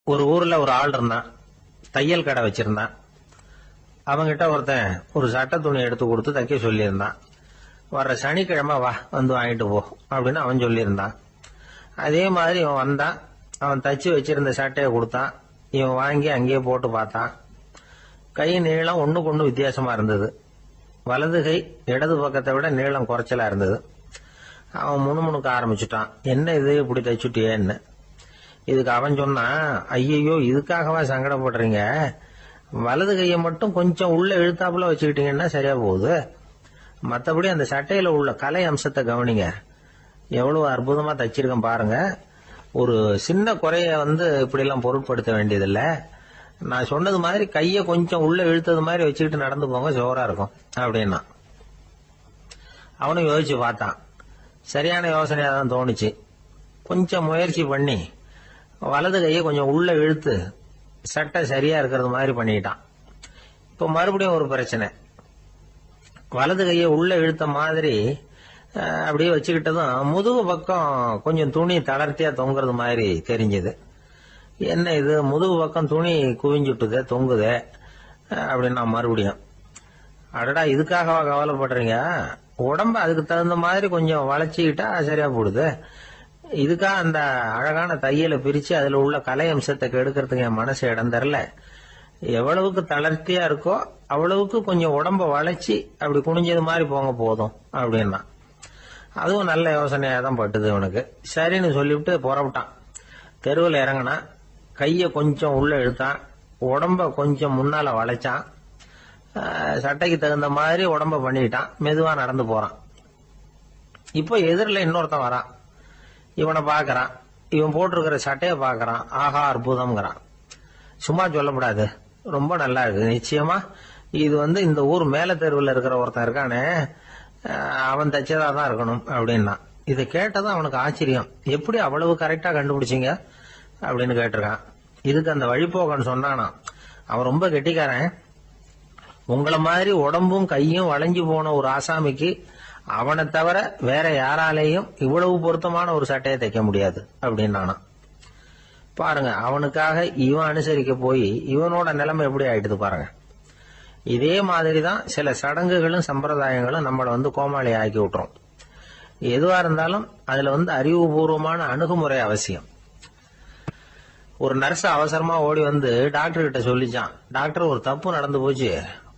ஒரு ஊர்ல ஒரு ஆள் இருந்தான். தையல் கடை வச்சிருந்தான். அவங்கிட்ட ஒருத்தன் ஒரு சட்டை துணி எடுத்து கொடுத்து தைக்க சொல்லியிருந்தான். வர்ற சனிக்கிழமை வா வந்து வாங்கிட்டு போ அப்படின்னு அவன் சொல்லியிருந்தான். அதே மாதிரி இவன் வந்தான். அவன் தச்சு வச்சிருந்த சட்டையை கொடுத்தான். இவன் வாங்கி அங்கேயே போட்டு பார்த்தான். கை நீளம் ஒண்ணுக்கு ஒண்ணு வித்தியாசமா இருந்தது. வலது கை இடது பக்கத்தை விட நீளம் குறைச்சலா இருந்தது. அவன் முணுமுணுக்க ஆரம்பிச்சுட்டான். என்ன இது இப்படி தைச்சுட்டியேன்னு. இதுக்கு அவன் சொன்னான், ஐயையோ இதுக்காகவா சங்கடப்படுறீங்க, வலது கையை மட்டும் கொஞ்சம் உள்ள இழுத்தாப்புல வச்சுக்கிட்டீங்கன்னா சரியா போகுது. மற்றபடி அந்த சட்டையில உள்ள கலை அம்சத்தை கவனிங்க, எவ்வளவு அற்புதமா தச்சிருக்கேன் பாருங்க. ஒரு சின்ன குறைய இப்படி எல்லாம் பொருட்படுத்த வேண்டியதில்ல. நான் சொன்னது மாதிரி கையை கொஞ்சம் உள்ள இழுத்தது மாதிரி வச்சுக்கிட்டு நடந்து போங்க, ஜோரா இருக்கும் அப்படின்னா. அவனும் யோசிச்சு பார்த்தான். சரியான யோசனையா தான் தோணுச்சு. கொஞ்சம் முயற்சி பண்ணி வலது கையை கொஞ்சம் உள்ள இழுத்து சட்டை சரியா இருக்கிறது மாதிரி பண்ணிட்டான். இப்ப மறுபடியும் ஒரு பிரச்சனை. வலது கையை உள்ள இழுத்த மாதிரி அப்படியே வச்சுக்கிட்டதும் முதுகு பக்கம் கொஞ்சம் துணி தளர்த்தியா தொங்குறது மாதிரி தெரிஞ்சது. என்ன இது முதுகு பக்கம் துணி குவிஞ்சுட்டுதே தொங்குதே அப்படின்னா மறுபடியும், அடடா இதுக்காகவா கவலைப்படுறீங்க, உடம்ப அதுக்கு தகுந்த மாதிரி கொஞ்சம் வளைச்சிக்கிட்டா சரியா போடுது. இதுக்காக அந்த அழகான தையலை பிரிச்சு அதுல உள்ள கலை அம்சத்தை கெடுக்கிறதுக்கு என் மனசு இடம் தரல. எவ்வளவுக்கு தளர்த்தியா இருக்கோ அவ்வளவுக்கு கொஞ்சம் உடம்ப வளைச்சி அப்படி குனிஞ்சது மாதிரி போங்க போதும் அப்படின்னா. அதுவும் நல்ல யோசனையா தான் பட்டுது இவனுக்கு. சரின்னு சொல்லிவிட்டு புறப்பட்டான். தெருவில் இறங்கினான். கைய கொஞ்சம் உள்ள இழுத்தான். உடம்ப கொஞ்சம் முன்னால வளைச்சான். சட்டைக்கு தகுந்த மாதிரி உடம்ப பண்ணிட்டான். மெதுவா நடந்து போறான். இப்போ எதிரில் இன்னொருத்தன் வரான். இவனை பாக்குறான். இவன் போட்டிருக்கிற சட்டையை பாக்குறான். ஆஹா அற்புதம்ங்கிறான். சும்மா சொல்லக்கூடாது, ரொம்ப நல்லா இருக்கு. நிச்சயமா இது இந்த ஊர் மேல தெருவில் இருக்கிற ஒருத்தன் இருக்கானே, அவன் தச்சதா தான் இருக்கணும் அப்படின்னா. இதை கேட்டதும் அவனுக்கு ஆச்சரியம். எப்படி அவ்வளவு கரெக்டா கண்டுபிடிச்சிங்க அப்படின்னு கேட்டிருக்கான். இதுக்கு அந்த வழிபோக்கன்னு சொன்னானா, அவன் ரொம்ப கெட்டிக்காரன். உங்களை மாதிரி உடம்பும் கையும் வளைஞ்சு போன ஒரு ஆசாமிக்கு அவனை தவிர வேற யாராலேயும் இவ்வளவு பொருத்தமான ஒரு சட்டையை தைக்க முடியாது அப்படின்னானா. பாருங்க, அவனுக்காக இவன் அனுசரிக்க போய் இவனோட நிலைமை எப்படி ஆயிடுது பாருங்க. இதே மாதிரிதான் சில சடங்குகளும் சம்பிரதாயங்களும் நம்மளை கோமாளி ஆக்கி விட்டுரும். எதுவா இருந்தாலும் அதுல அறிவுபூர்வமான அணுகுமுறை அவசியம். ஒரு நர்ஸ் அவசரமா ஓடி டாக்டர் கிட்ட சொல்லிச்சான், டாக்டர் ஒரு தப்பு நடந்து போச்சு,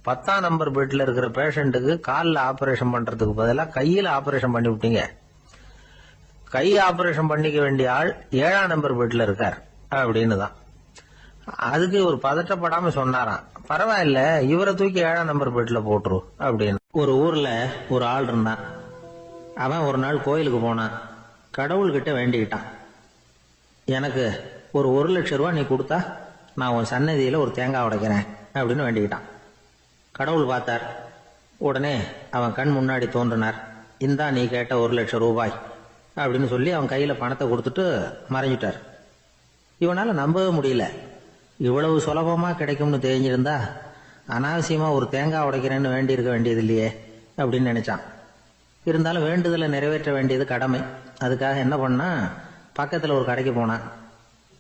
10ஆம் நம்பர் பெட்ல இருக்கிற பேஷண்ட்டுக்கு காலில் ஆபரேஷன் பண்றதுக்கு பதிலாக கையில ஆபரேஷன் பண்ணி விட்டீங்க. கை ஆபரேஷன் பண்ணிக்க வேண்டிய ஆள் 7ஆம் நம்பர் பெட்ல இருக்கார் அப்படின்னு தான். அதுக்கு ஒரு பதட்டப்படாம சொன்னாராம், பரவாயில்ல இவரை தூக்கி 7ஆம் நம்பர் பெட்ல போட்டுரு அப்படின்னு. ஒரு ஊர்ல ஒரு ஆள் இருந்தான். அவன் ஒரு நாள் கோயிலுக்கு போனான். கடவுள்கிட்ட வேண்டிக்கிட்டான், எனக்கு ஒரு 1,00,000 ரூபாய் நீ கொடுத்தா நான் உன் சன்னதியில ஒரு தேங்காய் உடைக்கிறேன் அப்படின்னு வேண்டிக்கிட்டான். கடவுள் பார்த்தார். உடனே அவன் கண் முன்னாடி தோன்றினார். இந்தா நீ கேட்ட 1,00,000 ரூபாய் அப்படின்னு சொல்லி அவன் கையில பணத்தை கொடுத்துட்டு மறைஞ்சிட்டார். இவனால நம்பவே முடியல. இவ்வளவு சுலபமா கிடைக்கும்னு தெரிஞ்சிருந்தா அனாவசியமா ஒரு தேங்காய் உடைக்கிறேன்னு வேண்டி இருக்க வேண்டியது இல்லையே அப்படின்னு நினைச்சான். இருந்தாலும் வேண்டுதலை நிறைவேற்ற வேண்டியது கடமை. அதுக்காக என்ன பண்ணா, பக்கத்துல ஒரு கடைக்கு போனான்.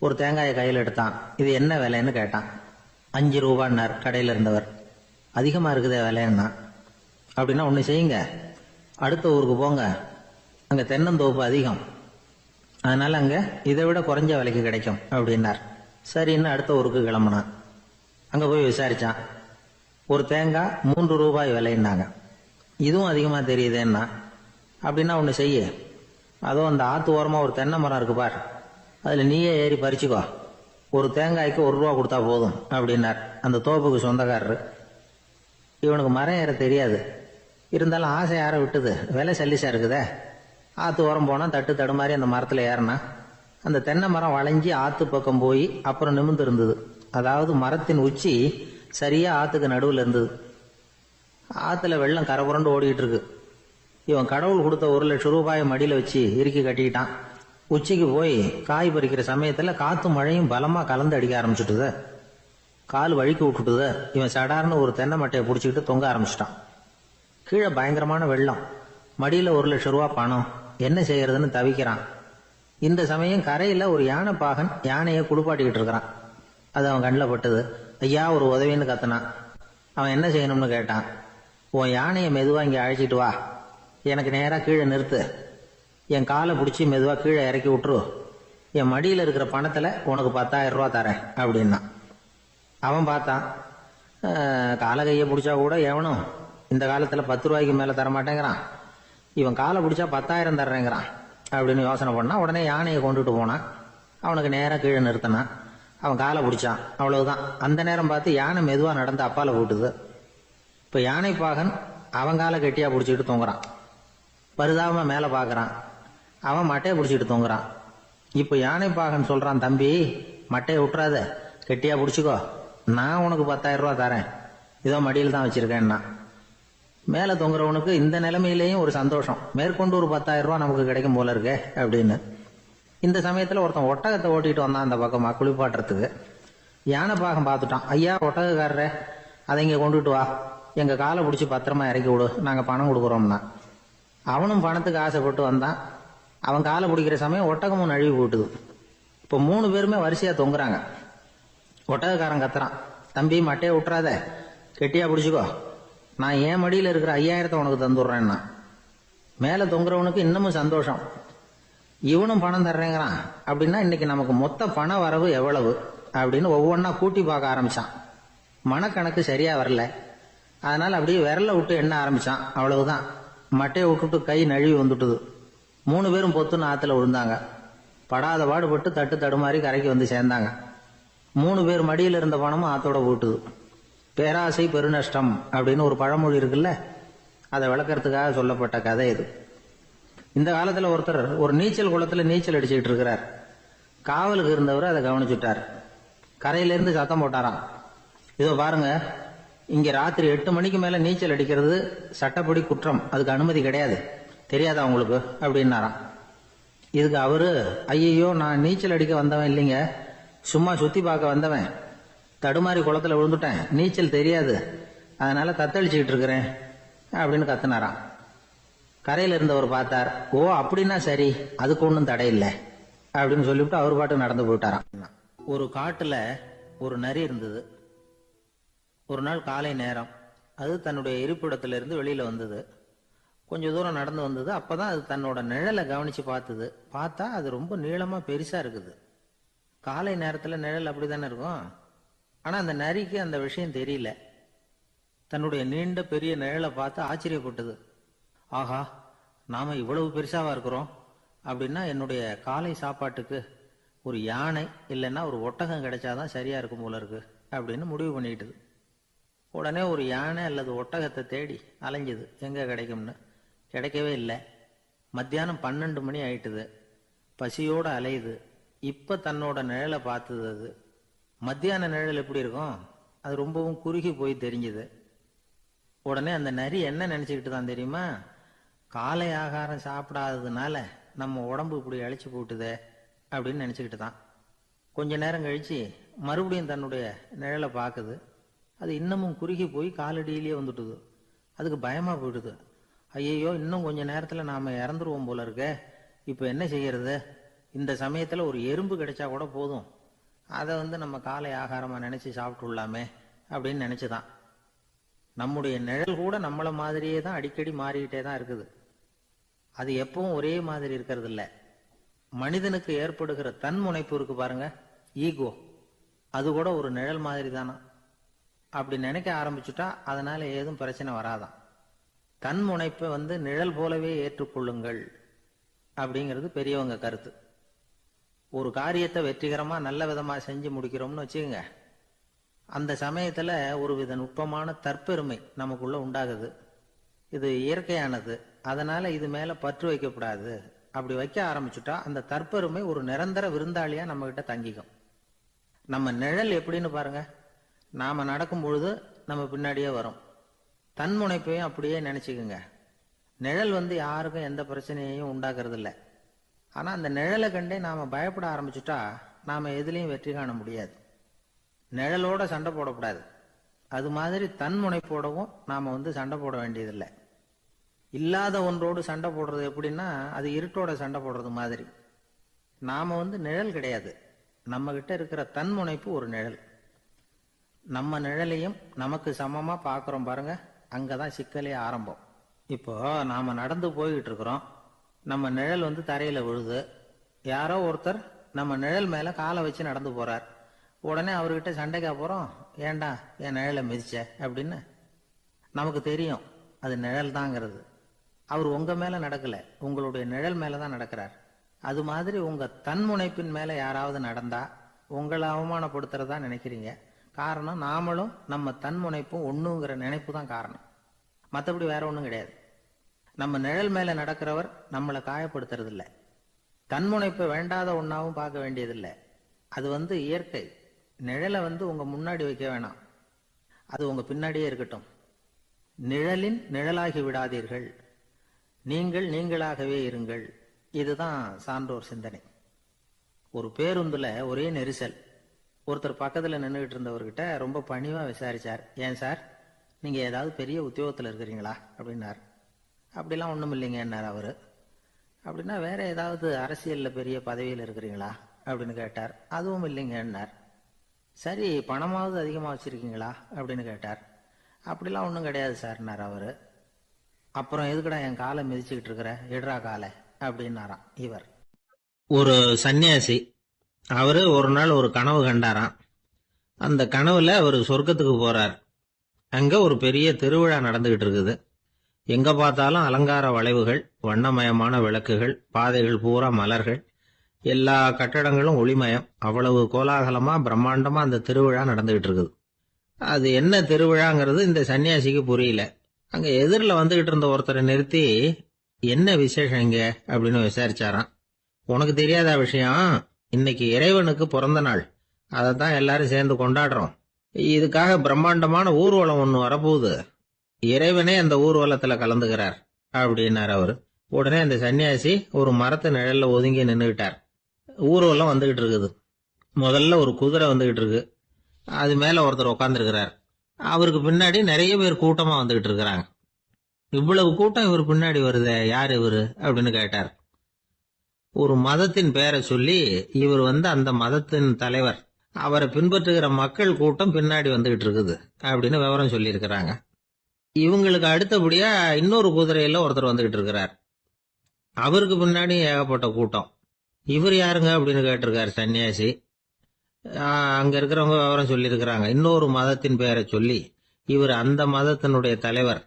ஒரு தேங்காயை கையில் எடுத்தான். இது என்ன விலைன்னு கேட்டான். 5 ரூபான்னார் கடையில் இருந்தவர். அதிகமா இருக்குதே விலைன்னா. அப்படின்னா ஒண்ணு செய்யுங்க, அடுத்த ஊருக்கு போங்க, அங்க தென்னந்தோப்பு அதிகம், அதனால அங்க இதை விட குறைஞ்ச விலைக்கு கிடைக்கும் அப்படின்னார். சரின்னு அடுத்த ஊருக்கு கிளம்புனான். அங்க போய் விசாரிச்சான். ஒரு தேங்காய் 3 ரூபாய் விலைன்னாங்க. இதுவும் அதிகமா தெரியுதுன்னா. அப்படின்னா ஒண்ணு செய்ய, அதோ அந்த ஆத்து ஓரமா ஒரு தென்னை மரம் இருக்கு பார், அதுல நீயே ஏறி பறிச்சுக்கோ, ஒரு தேங்காய்க்கு 1 ரூபா கொடுத்தா போதும் அப்படின்னார் அந்த தோப்புக்கு சொந்தக்காரரு. இவனுக்கு மரம் ஏற தெரியாது. இருந்தாலும் ஆசை யார விட்டுது, விலை சல்லிசா இருக்குதே. ஆத்து ஓரம் போனா தட்டு தடுமாறி அந்த மரத்துல ஏறினா. அந்த தென்னை மரம் வளைஞ்சி ஆத்து பக்கம் போய் அப்புறம் நிமிர்ந்து இருந்தது. அதாவது மரத்தின் உச்சி சரியா ஆத்துக்கு நடுவில் இருந்தது. ஆத்துல வெள்ளம் கரபுரண்டு ஓடிட்டு இருக்கு. இவன் கடவுள் கொடுத்த 1,00,000 ரூபாயை மடியில வச்சு இறுக்கி கட்டிக்கிட்டான். உச்சிக்கு போய் காய் பறிக்கிற சமயத்துல காத்து மழையும் பலமா கலந்து அடிக்க ஆரம்பிச்சுட்டுது. கால் வழிக்கு விட்டுட்டுது. இவன் சடார்னு ஒரு தென்னை மட்டையை பிடிச்சிக்கிட்டு தொங்க ஆரம்பிச்சிட்டான். கீழே பயங்கரமான வெள்ளம். மடியில 1,00,000 ரூபாய் பணம். என்ன செய்யறதுன்னு தவிக்கிறான். இந்த சமயம் கரையில ஒரு யானை பாகன் யானையை குளிப்பாட்டிக்கிட்டு இருக்கிறான். அது அவன் கண்ணில் பட்டது. ஐயா ஒரு உதவின்னு கத்துனான். அவன் என்ன செய்யணும்னு கேட்டான். உன் யானையை மெதுவா இங்கே அழைச்சிட்டு வா, எனக்கு நேராக கீழே நிறுத்து, என் காலை பிடிச்சி மெதுவா கீழே இறக்கி விட்டுரு, என் மடியில் இருக்கிற பணத்தில் உனக்கு 10,000 ரூபா தரேன் அப்படின்னா. அவன் பார்த்தான், காலை கையை பிடிச்சா கூட எவனும் இந்த காலத்தில் 10 ரூபாய்க்கு மேலே தரமாட்டேங்கிறான், இவன் காலை பிடிச்சா 10,000 தர்றேங்கிறான் அப்படின்னு யோசனை பண்ணான். உடனே யானையை கொண்டுட்டு போனான். அவனுக்கு நேராக கீழே நிறுத்தினான். அவன் காலை பிடிச்சான். அவ்வளவுதான். அந்த நேரம் பார்த்து யானை மெதுவாக நடந்து அப்பால போட்டுது. இப்போ யானை பாகன் அவன் காலை கெட்டியா பிடிச்சிக்கிட்டு தூங்குறான். பரிதாபமா மேலே பார்க்கறான். அவன் மட்டையை பிடிச்சிட்டு தூங்குறான். இப்போ யானை பாகன் சொல்றான், தம்பி மட்டையை விட்டுறாத, கெட்டியா பிடிச்சிக்கோ, நான் உனக்கு 10,000 ரூபா தரேன், இதோ மடியில் தான் வச்சிருக்கேன்னா. மேலே தொங்குறவனுக்கு இந்த நிலைமையிலேயும் ஒரு சந்தோஷம், மேற்கொண்டு ஒரு 10,000 ரூபா நமக்கு கிடைக்கும் போல இருக்கே அப்படின்னு. இந்த சமயத்தில் ஒருத்தன் ஒட்டகத்தை ஓட்டிட்டு வந்தான் அந்த பக்கமா குளிப்பாட்டுறதுக்கு. யானை பாகம் பார்த்துட்டான். ஐயா ஒட்டகக்காரரே, அதை இங்கே கொண்டுட்டு வா, எங்க காலை பிடிச்சி பத்திரமா இறக்கி விடு, நாங்க பணம் கொடுக்குறோம்னா. அவனும் பணத்துக்கு ஆசைப்பட்டு வந்தான். அவன் காலை பிடிக்கிற சமயம் ஒட்டகமும் நழுவி போட்டுது. இப்போ 3 பேருமே வரிசையா தொங்குறாங்க. ஒட்டகக்காரன் கத்துறான், தம்பி மட்டையை விட்டுறாத, கெட்டியா பிடிச்சிக்கோ, நான் என் மடியில் இருக்கிற 5,000 உனக்கு தந்துடுறேன்னா. மேலே தொங்குறவனுக்கு இன்னமும் சந்தோஷம், இவனும் பணம் தர்றேங்கிறான் அப்படின்னா இன்னைக்கு நமக்கு மொத்த பண வரவு எவ்வளவு அப்படின்னு ஒவ்வொன்றா கூட்டி பார்க்க ஆரம்பிச்சான். மனக்கணக்கு சரியா வரல, அதனால அப்படியே விரல விட்டு எண்ண ஆரம்பிச்சான். அவ்வளவுதான், மட்டையை விட்டுட்டு கை நழுவி வந்துட்டுது. 3 பேரும் பொத்துன்னு ஆத்துல விழுந்தாங்க. படாத பாடுபட்டு தட்டு தடுமாறி கரைக்கு வந்து சேர்ந்தாங்க. 3 பேர் மடியில் இருந்த பணமும் ஆத்தோட போட்டுது. பேராசை பெருநஷ்டம் அப்படின்னு ஒரு பழமொழி இருக்குல்ல, அதை விளக்கறதுக்காக சொல்லப்பட்ட கதை இது. இந்த காலத்துல ஒருத்தர் ஒரு நீச்சல் குளத்துல நீச்சல் அடிச்சுக்கிட்டு இருக்கிறார். காவலுக்கு இருந்தவர் அதை கவனிச்சுட்டார். கரையிலிருந்து சத்தம் போட்டாராம், இதோ பாருங்க, இங்க ராத்திரி 8 மணிக்கு மேல நீச்சல் அடிக்கிறது சட்டப்படி குற்றம், அதுக்கு அனுமதி கிடையாது, தெரியாதா உங்களுக்கு அப்படின்னாராம். இதுக்கு அவரு, ஐயோ நான் நீச்சல் அடிக்க வந்தவன் இல்லைங்க, சும்மா சுத்தி பார்க்க வந்தவன், தடுமாறி குளத்துல விழுந்துட்டேன், நீச்சல் தெரியாது, அதனால தத்தளிச்சுக்கிட்டு இருக்கிறேன் அப்படின்னு கத்துனாராம். கரையில இருந்தவர் பார்த்தார். ஓ அப்படின்னா சரி, அதுக்கு ஒன்றும் தடை இல்லை அப்படின்னு சொல்லிவிட்டு அவர் பாட்டு நடந்து போயிட்டாராம். ஒரு காட்டுல ஒரு நரி இருந்தது. ஒரு நாள் காலை நேரம் அது தன்னுடைய இருப்பிடத்திலிருந்து வெளியில வந்தது. கொஞ்சம் தூரம் நடந்து வந்தது. அப்பதான் அது தன்னோட நிழலை கவனிச்சு பார்த்தது. பார்த்தா அது ரொம்ப நீளமா பெருசா இருக்குது. காலை நேரத்துல நிழல் அப்படித்தானே இருக்கும். ஆனா அந்த நரிக்கு அந்த விஷயம் தெரியல. தன்னுடைய நீண்ட பெரிய நிழலை பார்த்து ஆச்சரியப்பட்டது. ஆஹா, நாம இவ்வளவு பெருசாவா இருக்கிறோம் அப்படின்னா என்னுடைய காலை சாப்பாட்டுக்கு ஒரு யானை இல்லைன்னா ஒரு ஒட்டகம் கிடைச்சாதான் சரியா இருக்கும் போல இருக்கு அப்படின்னு முடிவு பண்ணிக்கிட்டது. உடனே ஒரு யானை அல்லது ஒட்டகத்தை தேடி அலைஞ்சது, எங்க கிடைக்கும்னு. கிடைக்கவே இல்லை. மத்தியானம் 12 மணி ஆயிட்டுது. பசியோட அலையுது. இப்ப தன்னோட நிழலை பார்த்தது. அது மத்தியான நிழல் எப்படி இருக்கும், அது ரொம்பவும் குறுகி போய் தெரிஞ்சது. உடனே அந்த நரி என்ன நினைச்சுக்கிட்டு தான் தெரியுமா, காலை ஆகாரம் சாப்பிடாததுனால நம்ம உடம்பு இப்படி அழிச்சு போட்டுதே அப்படின்னு நினைச்சுக்கிட்டு தான். கொஞ்ச நேரம் கழிச்சு மறுபடியும் தன்னுடைய நிழலை பார்க்குது. அது இன்னமும் குறுகி போய் காலடியிலேயே வந்துட்டுது. அதுக்கு பயமா போயிடுது. ஐயோ, இன்னும் கொஞ்ச நேரத்துல நாம இறந்துருவோம் போல இருக்க, இப்ப என்ன செய்யறது? இந்த சமயத்துல ஒரு எறும்பு கிடைச்சா கூட போதும், அதை நம்ம காலை ஆகாரமா நினைச்சு சாப்பிட்டுள்ளாமே அப்படின்னு நினைச்சுதான். நம்முடைய நிழல் கூட நம்மள மாதிரியே தான் அடிக்கடி மாறிக்கிட்டே தான் இருக்குது. அது எப்பவும் ஒரே மாதிரி இருக்கிறது இல்ல. மனிதனுக்கு ஏற்படுகிற தன்முனைப்பு இருக்கு பாருங்க, ஈகோ, அது கூட ஒரு நிழல் மாதிரி தானா. அப்படி நினைக்க ஆரம்பிச்சுட்டா அதனால ஏதும் பிரச்சனை வராதான். தன்முனைப்பை நிழல் போலவே ஏற்றுக்கொள்ளுங்கள் அப்படிங்கிறது பெரியவங்க கருத்து. ஒரு காரியத்தை வெற்றிகரமா நல்ல விதமா செஞ்சு முடிக்கிறோம்னு வச்சுக்கோங்க, அந்த சமயத்துல ஒரு வித நுட்பமான தற்பெருமை நமக்குள்ள உண்டாகுது. இது இயற்கையானது, அதனால இது மேல பற்று வைக்கப்படாது. அப்படி வைக்க ஆரம்பிச்சுட்டா அந்த தற்பெருமை ஒரு நிரந்தர விருந்தாளியா நம்ம கிட்ட தங்கிக்கும். நம்ம நிழல் எப்படின்னு பாருங்க, நாம நடக்கும் பொழுது நம்ம பின்னாடியே வரும். தன்முனைப்பையும் அப்படியே நினைச்சுக்குங்க. நிழல் யாருக்கும் எந்த பிரச்சனையையும் உண்டாக்குறது இல்லை. ஆனா அந்த நிழலை கண்டே நாம பயப்பட ஆரம்பிச்சுட்டா நாம எதுலையும் வெற்றி காண முடியாது. நிழலோட சண்டை போடக்கூடாது. அது மாதிரி தன்முனைப்போடவும் நாம சண்டை போட வேண்டியதில்லை. இல்லாத ஒன்றோடு சண்டை போடுறது எப்படின்னா, அது இருட்டோட சண்டை போடுறது மாதிரி. நாம நிழல் கிடையாது. நம்ம கிட்ட இருக்கிற தன்முனைப்பு ஒரு நிழல். நம்ம நிழலையும் நமக்கு சமமா பாக்குறோம் பாருங்க, அங்கதான் சிக்கலே ஆரம்பம். இப்போ நாம நடந்து போய்கிட்டு இருக்கிறோம். நம்ம நிழல் தரையில விழுது. யாரோ ஒருத்தர் நம்ம நிழல் மேல காலை வச்சு நடந்து போறார். உடனே அவர்கிட்ட சண்டைக்கா போறோம், ஏண்டா என் நிழலை மிதிச்ச அப்படின்னு. நமக்கு தெரியும் அது நிழல் தாங்கிறது. அவர் உங்க மேல நடக்கல, உங்களுடைய நிழல் மேலதான் நடக்கிறார். அது மாதிரி உங்க தன்முனைப்பின் மேல யாராவது நடந்தா உங்களை அவமானப்படுத்துறதா நினைக்கிறீங்க. காரணம், நாமளும் நம்ம தன்முனைப்பும் ஒண்ணுங்கிற நினைப்பு தான் காரணம். மற்றபடி வேற ஒண்ணும் கிடையாது. நம்ம நிழல் மேல நடக்கிறவர் நம்மளை காயப்படுத்துறது இல்லை. தன்முனைப்பை வேண்டாத ஒன்னாவும் பார்க்க வேண்டியதில்லை. அது இயற்கை. நிழலை உங்க முன்னாடி வைக்க வேணாம், அது உங்க பின்னாடியே இருக்கட்டும். நிழலின் நிழலாகி விடாதீர்கள், நீங்கள் நீங்களாகவே இருங்கள். இதுதான் சான்றோர் சிந்தனை. ஒரு பேருந்துல ஒரே நெரிசல். ஒருத்தர் பக்கத்துல நின்றுகிட்டு இருந்தவர்கிட்ட ரொம்ப பணிவா விசாரிச்சார், ஏன் சார் நீங்க ஏதாவது பெரிய உத்தியோகத்துல இருக்கிறீங்களா அப்படின்னார். அப்படிலாம் ஒண்ணும் இல்லைங்கன்னார் அவரு. அப்படின்னா வேற ஏதாவது அரசியல்ல பெரிய பதவியில் இருக்கிறீங்களா அப்படின்னு கேட்டார். அதுவும் இல்லைங்கன்னார். சரி, பணமாவது அதிகமா வச்சிருக்கீங்களா அப்படின்னு கேட்டார். அப்படிலாம் ஒன்றும் கிடையாது சார்னார் அவரு. அப்புறம் எதுக்குடா என் காலை மிதிச்சுக்கிட்டு இருக்கிற, எடுறா காலை அப்படின்னாராம் இவர். ஒரு சன்னியாசி, அவரு ஒரு நாள் ஒரு கனவு கண்டாராம். அந்த கனவுல அவர் சொர்க்கத்துக்கு போறார். அங்க ஒரு பெரிய திருவிழா நடந்துகிட்டு இருக்குது. எங்க பார்த்தாலும் அலங்கார வளைவுகள், வண்ணமயமான விளக்குகள், பாதைகள் பூரா மலர்கள், எல்லா கட்டடங்களும் ஒளிமயம். அவ்வளவு கோலாகலமா பிரம்மாண்டமா அந்த திருவிழா நடந்துகிட்டு இருக்குது. அது என்ன திருவிழாங்கிறது இந்த சன்னியாசிக்கு புரியல. அங்க எதிரில் வந்துகிட்டு இருந்த ஒருத்தரை நிறுத்தி, என்ன விசேஷம் இங்க அப்படின்னு விசாரிச்சாராம். உனக்கு தெரியாத விஷயம், இன்னைக்கு இறைவனுக்கு பிறந்த நாள், அதைத்தான் எல்லாரும் சேர்ந்து கொண்டாடுறோம். இதுக்காக பிரம்மாண்டமான ஊர்வலம் ஒண்ணு வரப்போகுது. இறைவனே அந்த ஊர்வலத்துல கலந்துகிறார் அப்படின்னார் அவரு. உடனே அந்த சன்னியாசி ஒரு மரத்து நிழல்ல ஒதுங்கி நின்றுகிட்டார். ஊர்வலம் வந்துகிட்டு இருக்குது. முதல்ல ஒரு குதிரை வந்துகிட்டு இருக்கு. அது மேல ஒருத்தர் உட்காந்துருக்கிறார். அவருக்கு பின்னாடி நிறைய பேர் கூட்டமா வந்துகிட்டு இருக்கிறாங்க. இவ்வளவு கூட்டம் இவர் பின்னாடி வருது, யார் இவரு அப்படின்னு கேட்டார். ஒரு மதத்தின் பெயரை சொல்லி, இவர் அந்த மதத்தின் தலைவர், அவரை பின்பற்றுகிற மக்கள் கூட்டம் பின்னாடி வந்துகிட்டு இருக்குது அப்படின்னு விவரம் சொல்லி இருக்கிறாங்க. இவங்களுக்கு அடுத்தபடியா இன்னொரு குதிரையில ஒருத்தர் வந்துகிட்டு இருக்கிறார். அவருக்கு பின்னாடி ஏகப்பட்ட கூட்டம். இவர் யாருங்க அப்படின்னு கேட்டிருக்காரு சன்னியாசி. அங்க இருக்கிறவங்க விவரம் சொல்லி இருக்கிறாங்க. இன்னொரு மதத்தின் பெயரை சொல்லி, இவர் அந்த மதத்தினுடைய தலைவர்,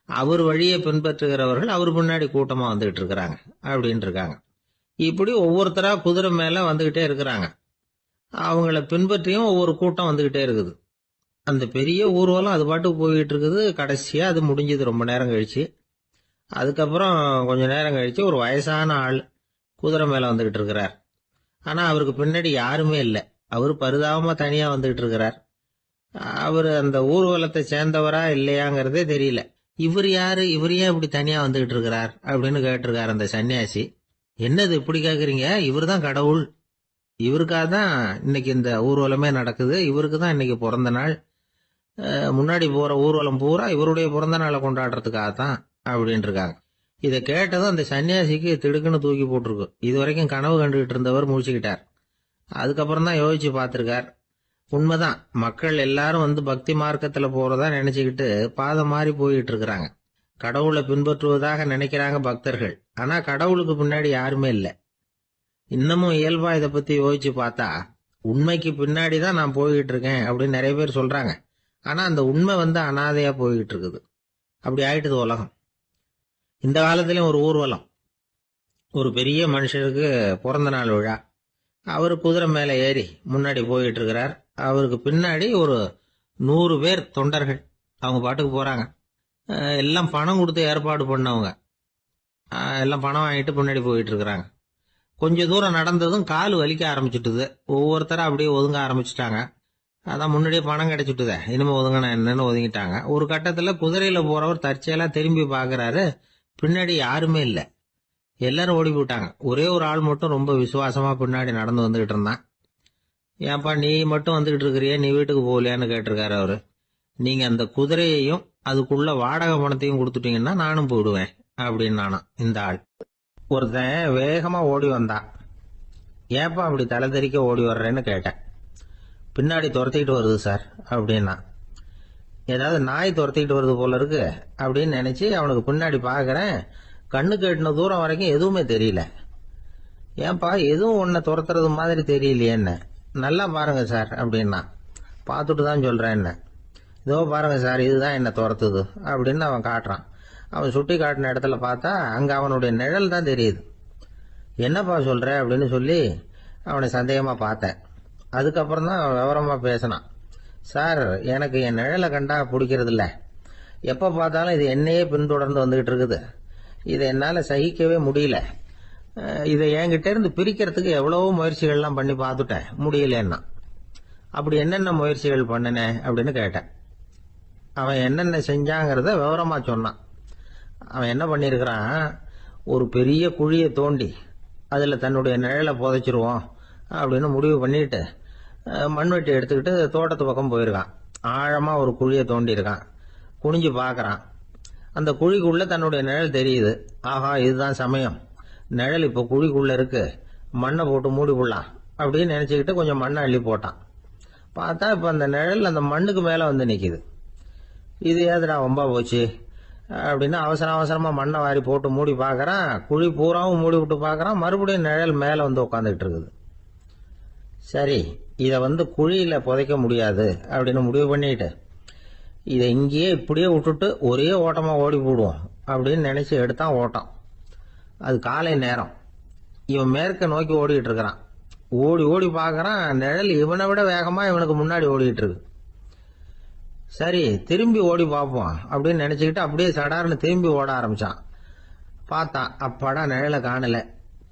அவர் வழியை பின்பற்றுகிறவர்கள் அவர் பின்னாடி கூட்டமா வந்துகிட்டு இருக்கிறாங்க அப்படின்னு இருக்காங்க. இப்படி ஒவ்வொருத்தரா குதிரை மேல வந்துகிட்டே இருக்கிறாங்க. அவங்கள பின்பற்றியும் ஒவ்வொரு கூட்டம் வந்துகிட்டே இருக்குது. அந்த பெரிய ஊர்வலம் அது பாட்டுக்கு போயிட்டு இருக்குது. கடைசியா அது முடிஞ்சது ரொம்ப நேரம் கழிச்சு. அதுக்கப்புறம் கொஞ்ச நேரம் கழிச்சு ஒரு வயசான ஆள் குதிரை மேல வந்துகிட்டு இருக்கிறார். ஆனா அவருக்கு பின்னாடி யாருமே இல்லை. அவர் பரிதாபமா தனியா வந்துகிட்டு இருக்கிறார். அவர் அந்த ஊர்வலத்தை சேர்ந்தவரா இல்லையாங்கிறதே தெரியல. இவர் யாரு, இவர் ஏன் இப்படி தனியா வந்துகிட்டு இருக்கிறார் அப்படின்னு கேட்டிருக்காரு அந்த சன்னியாசி. என்னது இப்படி கேக்குறீங்க, இவர் தான் கடவுள், இவருக்காக தான் இன்னைக்கு இந்த ஊர்வலமே நடக்குது, இவருக்கு தான் இன்னைக்கு பிறந்த நாள், முன்னாடி போற ஊர்வலம் பூரா இவருடைய பிறந்த நாளை கொண்டாடுறதுக்காகத்தான் அப்படின்னு இருக்காங்க. இதை கேட்டதும் அந்த சன்னியாசிக்கு திடுக்குன்னு தூக்கி போட்டிருக்கு. இது வரைக்கும் கனவு கண்டுகிட்டு இருந்தவர் முடிச்சுக்கிட்டார். அதுக்கப்புறம் தான் யோசிச்சு பார்த்திருக்கார். உண்மைதான், மக்கள் எல்லாரும் பக்தி மார்க்கத்துல போறதா நினைச்சுக்கிட்டு பாதை மாறி போயிட்டு இருக்கிறாங்க. கடவுளை பின்பற்றுவதாக நினைக்கிறாங்க பக்தர்கள். ஆனா கடவுளுக்கு பின்னாடி யாருமே இல்லை. இன்னமும் இயல்பா இதை பத்தி யோசிச்சு பார்த்தா, உண்மைக்கு பின்னாடி தான் நான் போய்கிட்டு இருக்கேன் அப்படின்னு நிறைய பேர் சொல்றாங்க. ஆனா அந்த உண்மை அனாதையா போய்கிட்டு இருக்குது. அப்படி ஆயிட்டுது உலகம். இந்த காலத்திலயும் ஒரு ஊர்வலம், ஒரு பெரிய மனுஷருக்கு பிறந்த நாள் விழா. அவரு குதிரை மேல ஏறி முன்னாடி போயிட்டு இருக்கிறார். அவருக்கு பின்னாடி ஒரு 100 பேர் தொண்டர்கள். அவங்க பாட்டுக்கு போறாங்க. எல்லாம் பணம் கொடுத்து ஏற்பாடு பண்ணவங்க. எல்லாம் பணம் வாங்கிட்டு பின்னாடி போயிட்டு இருக்கிறாங்க. கொஞ்ச தூரம் நடந்ததும் கால் வலிக்க ஆரம்பிச்சுட்டுது. ஒவ்வொருத்தரும் அப்படியே ஒதுங்க ஆரம்பிச்சுட்டாங்க. அதான் முன்னாடியே பணம் கிடைச்சிட்டுதே, இனிமே ஒதுங்கின என்னன்னு ஒதுங்கிட்டாங்க. ஒரு கட்டத்துல குதிரையில போறவர் தற்செயலா திரும்பி பாக்குறாரு, பின்னாடி யாருமே இல்ல. எல்லாரும் ஓடி போயிட்டாங்க. ஒரே ஒரு ஆள் மட்டும் ரொம்ப விசுவாசமா பின்னாடி நடந்து வந்துகிட்டு இருந்தான். ஏன்பா நீ மட்டும் வந்துகிட்டு இருக்கிறிய, நீ வீட்டுக்கு போகலையான்னு கேட்டிருக்காரு அவரு. நீங்க அந்த குதிரையையும் அதுக்குள்ள வாடகை பணத்தையும் கொடுத்துட்டீங்கன்னா நானும் போயிடுவேன் அப்படின்னு நானா இந்த ஆள். ஒருத்தன் வேகமா ஓடி வந்தான். ஏப்பா அப்படி தலை தெறிக்க ஓடி வர்றேன்னு கேட்டேன். பின்னாடி துரத்திக்கிட்டு வருது சார் அப்படின்னா. ஏதாவது நாய் துரத்திக்கிட்டு வருது போல இருக்கு அப்படின்னு நினைச்சு அவனுக்கு பின்னாடி பாக்குறேன். கண்ணுக்கு எட்டின தூரம் வரைக்கும் எதுவுமே தெரியல. ஏன்பா எதுவும் உன்னை துரத்துறது மாதிரி தெரியலையே என்ன? நல்லா பாருங்க சார் அப்படின்னா. பார்த்துட்டு தான் சொல்றேன் என்ன. இதோ பாருங்க சார், இதுதான் என்ன துரத்துது அப்படின்னு அவன் காட்டுறான். அவன் சுட்டி காட்டின இடத்துல பார்த்தா அங்க அவனுடைய நிழல் தான் தெரியுது. என்னப்பா சொல்ற அப்படின்னு சொல்லி அவனை சந்தேகமா பார்த்தேன். அதுக்கப்புறம் தான் அவன் விவரமா பேசினான். சார், எனக்கு என் நிழலை கண்டா பிடிக்கிறது இல்ல. எப்ப பார்த்தாலும் இது என்னையே பின்தொடர்ந்து வந்துகிட்டு இருக்குது. இதை என்னால சகிக்கவே முடியல. இதை என்கிட்ட இருந்து பிரிக்கிறதுக்கு எவ்வளவோ முயற்சிகள்லாம் பண்ணி பார்த்துட்டேன், முடியலன்னா. அப்படி என்னென்ன முயற்சிகள் பண்ணினேன் அப்படின்னு கேட்டேன். அவன் என்னென்ன செஞ்சாங்கிறத விவரமா சொன்னான். அவன் என்ன பண்ணிருக்கிறான், ஒரு பெரிய குழியை தோண்டி அதுல தன்னுடைய நிழலை புதைச்சிருவோம் அப்படின்னு முடிவு பண்ணிட்டு மண்வெட்டி எடுத்துக்கிட்டு தோட்டத்து பக்கம் போயிருக்கான். ஆழமா ஒரு குழியை தோண்டி இருக்கான். குனிஞ்சு பாக்குறான். அந்த குழிக்குள்ள தன்னுடைய நிழல் தெரியுது. ஆஹா, இதுதான் சமயம், நிழல் இப்ப குழிக்குள்ள இருக்கு, மண்ணை போட்டு மூடி போடலாம் அப்படின்னு நினைச்சுக்கிட்டு கொஞ்சம் மண்ணை அள்ளி போட்டான். பார்த்தா இப்ப அந்த நிழல் அந்த மண்ணுக்கு மேல வந்து நிக்குது. இது ஏதுடா வம்பா போச்சு அப்படின்னு அவசரமா மண்ணை வாரி போட்டு மூடி பாக்குறான். குழி பூராவும் மூடி விட்டு பாக்குறான். மறுபடியும் நிழல் மேல வந்து உட்காந்துட்டு இருக்குது. சரி, இத குழியில புதைக்க முடியாது அப்படின்னு முடிவு பண்ணிட்டு இதை இங்கேயே இப்படியே விட்டுட்டு ஒரே ஓட்டமா ஓடி போடுவோம் அப்படின்னு நினைச்சு எடுத்தான் ஓட்டம். அது காலை நேரம். இவன் மேற்க நோக்கி ஓடிட்டு இருக்கிறான். ஓடி ஓடி பாக்குறான், நிழல் இவனை விட வேகமா இவனுக்கு முன்னாடி ஓடிட்டு இருக்கு. சரி, திரும்பி ஓடி பார்ப்போம் அப்படின்னு நினைச்சுக்கிட்டு அப்படியே சடார்னு திரும்பி ஓட ஆரம்பிச்சான். பார்த்தான், அப்பாடா நிழலை காணல.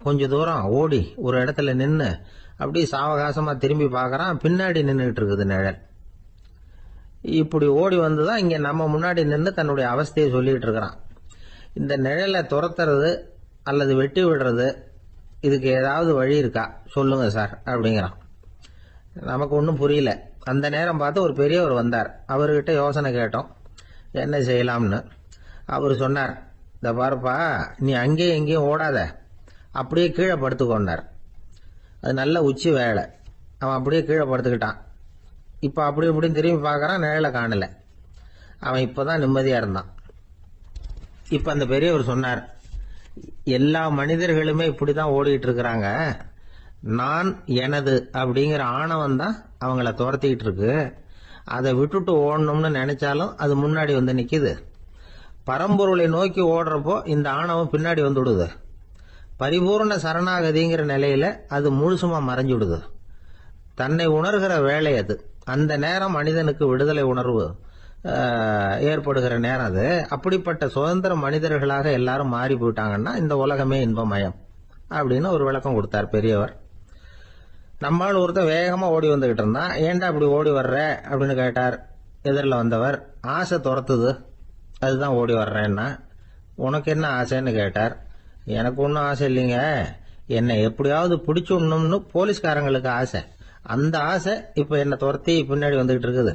கொஞ்ச தூரம் ஓடி ஒரு இடத்துல நின்னு அப்படியே சாவகாசமா திரும்பி பாக்குறான். பின்னாடி நின்றுட்டு இருக்குது நிழல். இப்படி ஓடி வந்துதான் இங்க நம்ம முன்னாடி நின்று தன்னுடைய அவஸ்தையை சொல்லிட்டு இருக்கிறான். இந்த நிழலை துரத்துறது அல்லது வெட்டி விடுறது, இதுக்கு ஏதாவது வழி இருக்கா சொல்லுங்க சார் அப்படிங்கிறான். நமக்கு ஒன்றும் புரியல. அந்த நேரம் பார்த்து ஒரு பெரியவர் வந்தார். அவர்கிட்ட யோசனை கேட்டோம், என்ன செய்யலாம்னு. அவர் சொன்னார், இந்த பாருப்பா, நீ அங்கேயும் எங்கேயும் ஓடாத, அப்படியே கீழே படுத்துக்கொண்டார். அது நல்ல உச்சி வேலை. அவன் அப்படியே கீழே படுத்துக்கிட்டான். இப்ப அப்படி இப்படின்னு திரும்பி பார்க்கறான், நிழலை காணல. அவன் இப்பதான் நிம்மதியா இருந்தான். இப்ப அந்த பெரியவர் சொன்னார், எல்லா மனிதர்களுமே இப்படிதான் ஓடிட்டு இருக்கிறாங்க. நான் எனது அப்படிங்கிற ஆணவம் தான் அவங்கள துரத்திக்கிட்டு இருக்கு. அதை விட்டுட்டு ஓடணும்னு நினைச்சாலும் அது முன்னாடி வந்து நிக்குது. பரம்பொருளை நோக்கி ஓடுறப்போ இந்த ஆணவம் பின்னாடி வந்துடுது. பரிபூர்ண சரணாகதிங்கிற நிலையில அது முழுசுமா மறைஞ்சு விடுது. தன்னை உணர்கிற வேலை அது. அந்த நேரம் மனிதனுக்கு விடுதலை உணர்வு ஏற்படுகிற நேரம் அது. அப்படிப்பட்ட சுதந்திர மனிதர்களாக எல்லாரும் மாறி போயிட்டாங்கன்னா இந்த உலகமே இன்பமயம் அப்படின்னு ஒரு விளக்கம் கொடுத்தார் பெரியவர். நம்மால் ஒருத்தர் வேகமா ஓடி வந்துகிட்டு இருந்தான். ஏன்டா அப்படி ஓடி வர்ற அப்படின்னு கேட்டார் எதிரில் வந்தவர். ஆசை துரத்துது, அதுதான் ஓடி வர்றேன்னா. உனக்கு என்ன ஆசைன்னு கேட்டார். எனக்கு ஒன்றும் ஆசை இல்லைங்க, என்னை எப்படியாவது பிடிச்சுடணும்னு போலீஸ்காரங்களுக்கு ஆசை. அந்த ஆசை இப்ப என்ன துரத்தி பின்னாடி வந்துகிட்டு இருக்குது.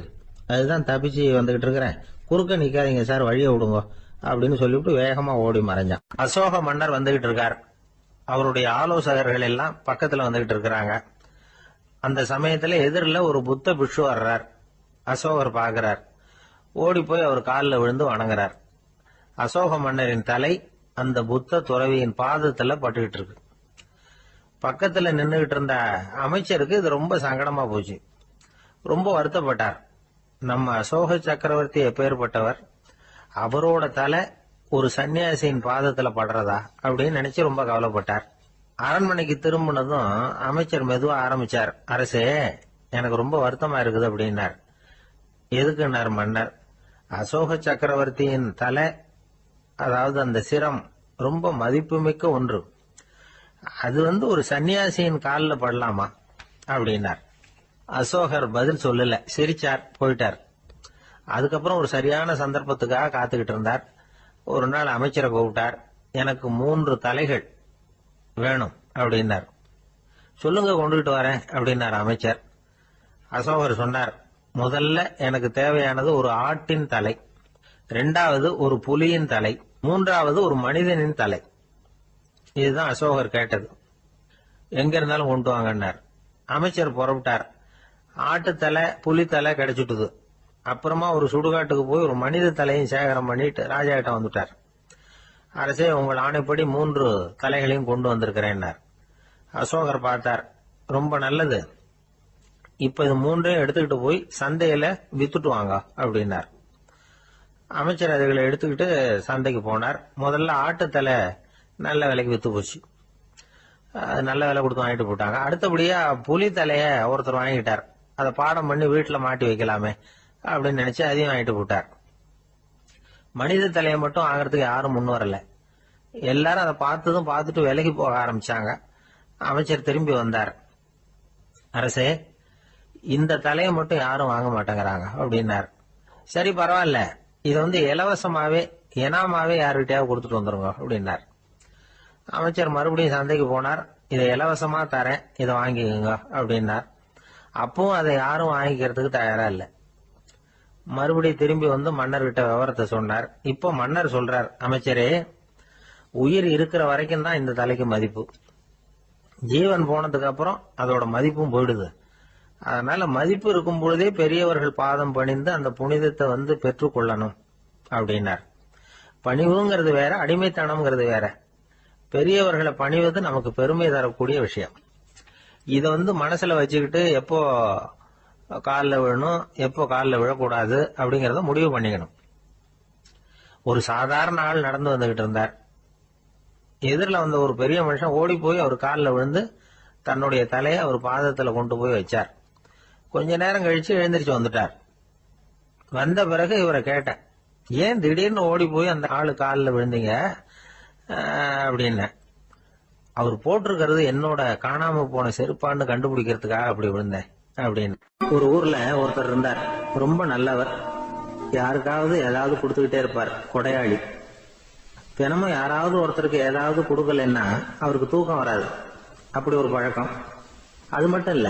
அதுதான் தப்பிச்சு வந்துகிட்டு இருக்கிறேன். குறுக்க நிக்காதீங்க சார், வழியை விடுங்க அப்படின்னு சொல்லிவிட்டு வேகமா ஓடி மறைஞ்சான். அசோக மன்னர் வந்துகிட்டு இருக்கார். அவருடைய ஆலோசகர்கள் எல்லாம் பக்கத்துல வந்துகிட்டு இருக்கிறாங்க. அந்த சமயத்துல எதிரில் ஒரு புத்த பிக்ஷு வர்றார். அசோகர் பாக்குறார். ஓடி போய் அவர் காலில் விழுந்து வணங்குறார். அசோக மன்னரின் தலை அந்த புத்த துறவியின் பாதத்துல பட்டுக்கிட்டு இருக்கு. பக்கத்துல நின்றுகிட்டு இருந்த அமைச்சருக்கு இது ரொம்ப சங்கடமா போச்சு. ரொம்ப வருத்தப்பட்டார். நம்ம அசோக சக்கரவர்த்தி எப்பேற்பட்டவர், அவரோட தலை ஒரு சன்னியாசியின் பாதத்துல படுறதா அப்படின்னு நினைச்சு ரொம்ப கவலைப்பட்டார். அரண்மனைக்கு திரும்பினதும் அமைச்சர் மெதுவா ஆரம்பிச்சார். அரசே, எனக்கு ரொம்ப வருத்தமா இருக்குது அப்படின்னார். எதுக்குன்னார் மன்னர். அசோக சக்கரவர்த்தியின் தலை, அதாவது அந்த சிரம், ரொம்ப மதிப்புமிக்க ஒன்று. அது ஒரு சன்னியாசியின் காலில் படலாமா அப்படின்னார். அசோகர் பதில் சொல்லல, சிரிச்சார், போயிட்டார். அதுக்கப்புறம் ஒரு சரியான சந்தர்ப்பத்துக்காக காத்துக்கிட்டு இருந்தார். ஒரு நாள் அமைச்சரை கூப்பிட்டார். எனக்கு 3 தலைகள் வேணும் அப்படின்னார். சொல்லுங்க, கொண்டுகிட்டு வரேன் அப்படின்னார் அமைச்சர். அசோகர் சொன்னார், முதல்ல எனக்கு தேவையானது ஒரு ஆட்டின் தலை, 2வது ஒரு புலியின் தலை, 3வது ஒரு மனிதனின் தலை. இதுதான் அசோகர் கேட்டது. எங்க இருந்தாலும் கொண்டு வாங்கன்னார். அமைச்சர் புறப்பட்டார். ஆட்டுத்தலை புலித்தலை கிடைச்சிட்டுது. அப்புறமா ஒரு சுடுகாட்டுக்கு போய் ஒரு மனித தலையும் சேகரம் பண்ணிட்டு ராஜா கிட்ட வந்துட்டார். அரசே, உங்கள் ஆணைப்படி 3 தலைகளையும் கொண்டு வந்திருக்கிறேன்னார். அசோகர் பார்த்தார். ரொம்ப நல்லது, இப்ப இது 3ஐயும் எடுத்துக்கிட்டு போய் சந்தையில வித்துட்டு வாங்க அப்படின்னார். அமைச்சர் அதுகளை எடுத்துக்கிட்டு சந்தைக்கு போனார். முதல்ல ஆட்டுத்தலை நல்ல விலைக்கு வித்து போச்சு. நல்ல விலை கொடுத்து வாங்கிட்டு போட்டாங்க. அடுத்தபடியா புலி தலைய ஒருத்தர் வாங்கிட்டார். அதை பாடம் பண்ணி வீட்டுல மாட்டி வைக்கலாமே அப்படின்னு நினைச்சு அதையும் வாங்கிட்டு போட்டார். மனித தலையை மட்டும் வாங்கறதுக்கு யாரும் முன் வரல. எல்லாரும் அதை பார்த்துட்டு விலைக்கு போக ஆரம்பிச்சாங்க. அமைச்சர் திரும்பி வந்தார். அரசே, இந்த தலையை மட்டும் யாரும் வாங்க மாட்டேங்கிறாங்க அப்படின்னார். சரி, பரவாயில்ல, இதை இலவசமாவே இனாமாவே யாருக்கிட்டையாவது கொடுத்துட்டு வந்துருங்க அப்படின்னார். அமைச்சர் மறுபடியும் சந்தைக்கு போனார். இதை இலவசமா தரேன், இதை வாங்கிக்கோங்க அப்படின்னார். அப்பவும் அதை யாரும் வாங்கிக்கிறதுக்கு தயாரா இல்லை. மறுபடியும் திரும்பி வந்து மன்னர்கிட்ட விவரத்தை சொன்னார். இப்போ மன்னர் சொல்றார், அமைச்சரே, உயிர் இருக்கிற வரைக்கும் தான் இந்த தலைக்கு மதிப்பு. ஜீவன் போனதுக்கு அப்புறம் அதோட மதிப்பும் போயிடுது. அதனால மதிப்பு இருக்கும் பொழுதே பெரியவர்கள் பாதம் பணிந்து அந்த புனிதத்தை பெற்றுக்கொள்ளணும் அப்படின்னார். பணிவுங்கிறது வேற, அடிமைத்தனம்ங்கிறது வேற. பெரியவர்களை பணிவது நமக்கு பெருமை தரக்கூடிய விஷயம். இதை மனசுல வச்சுக்கிட்டு எப்போ காலில் விழணும், எப்போ காலில் விழக்கூடாது அப்படிங்கறத முடிவு பண்ணிக்கணும். ஒரு சாதாரண ஆள் நடந்து வந்துகிட்டு இருந்தார். எதிரில் வந்த ஒரு பெரிய மனுஷன் ஓடி போய் அவர் காலில் விழுந்து தன்னுடைய தலையை அவர் பாதத்துல கொண்டு போய் வச்சார். கொஞ்ச நேரம் கழிச்சு எழுந்திரிச்சு வந்துட்டார். வந்த பிறகு இவரை கேட்டேன், ஏன் திடீர்னு ஓடி போய் அந்த ஆளு காலில் விழுந்தீங்க அப்படின்னு. அவர் போட்டிருக்கிறது என்னோட காணாம போன செருப்பான்னு கண்டுபிடிக்கிறதுக்காக அப்படி விழுந்தேன் அப்படின்னு. ஒரு ஊர்ல ஒருத்தர் இருந்தார். ரொம்ப நல்லவர். யாருக்காவது ஏதாவது கொடுத்துக்கிட்டே இருப்பார். கொடையாளி. தினமும் யாராவது ஒருத்தருக்கு ஏதாவது கொடுக்கலன்னா அவருக்கு தூக்கம் வராது. அப்படி ஒரு பழக்கம். அது மட்டும் இல்ல,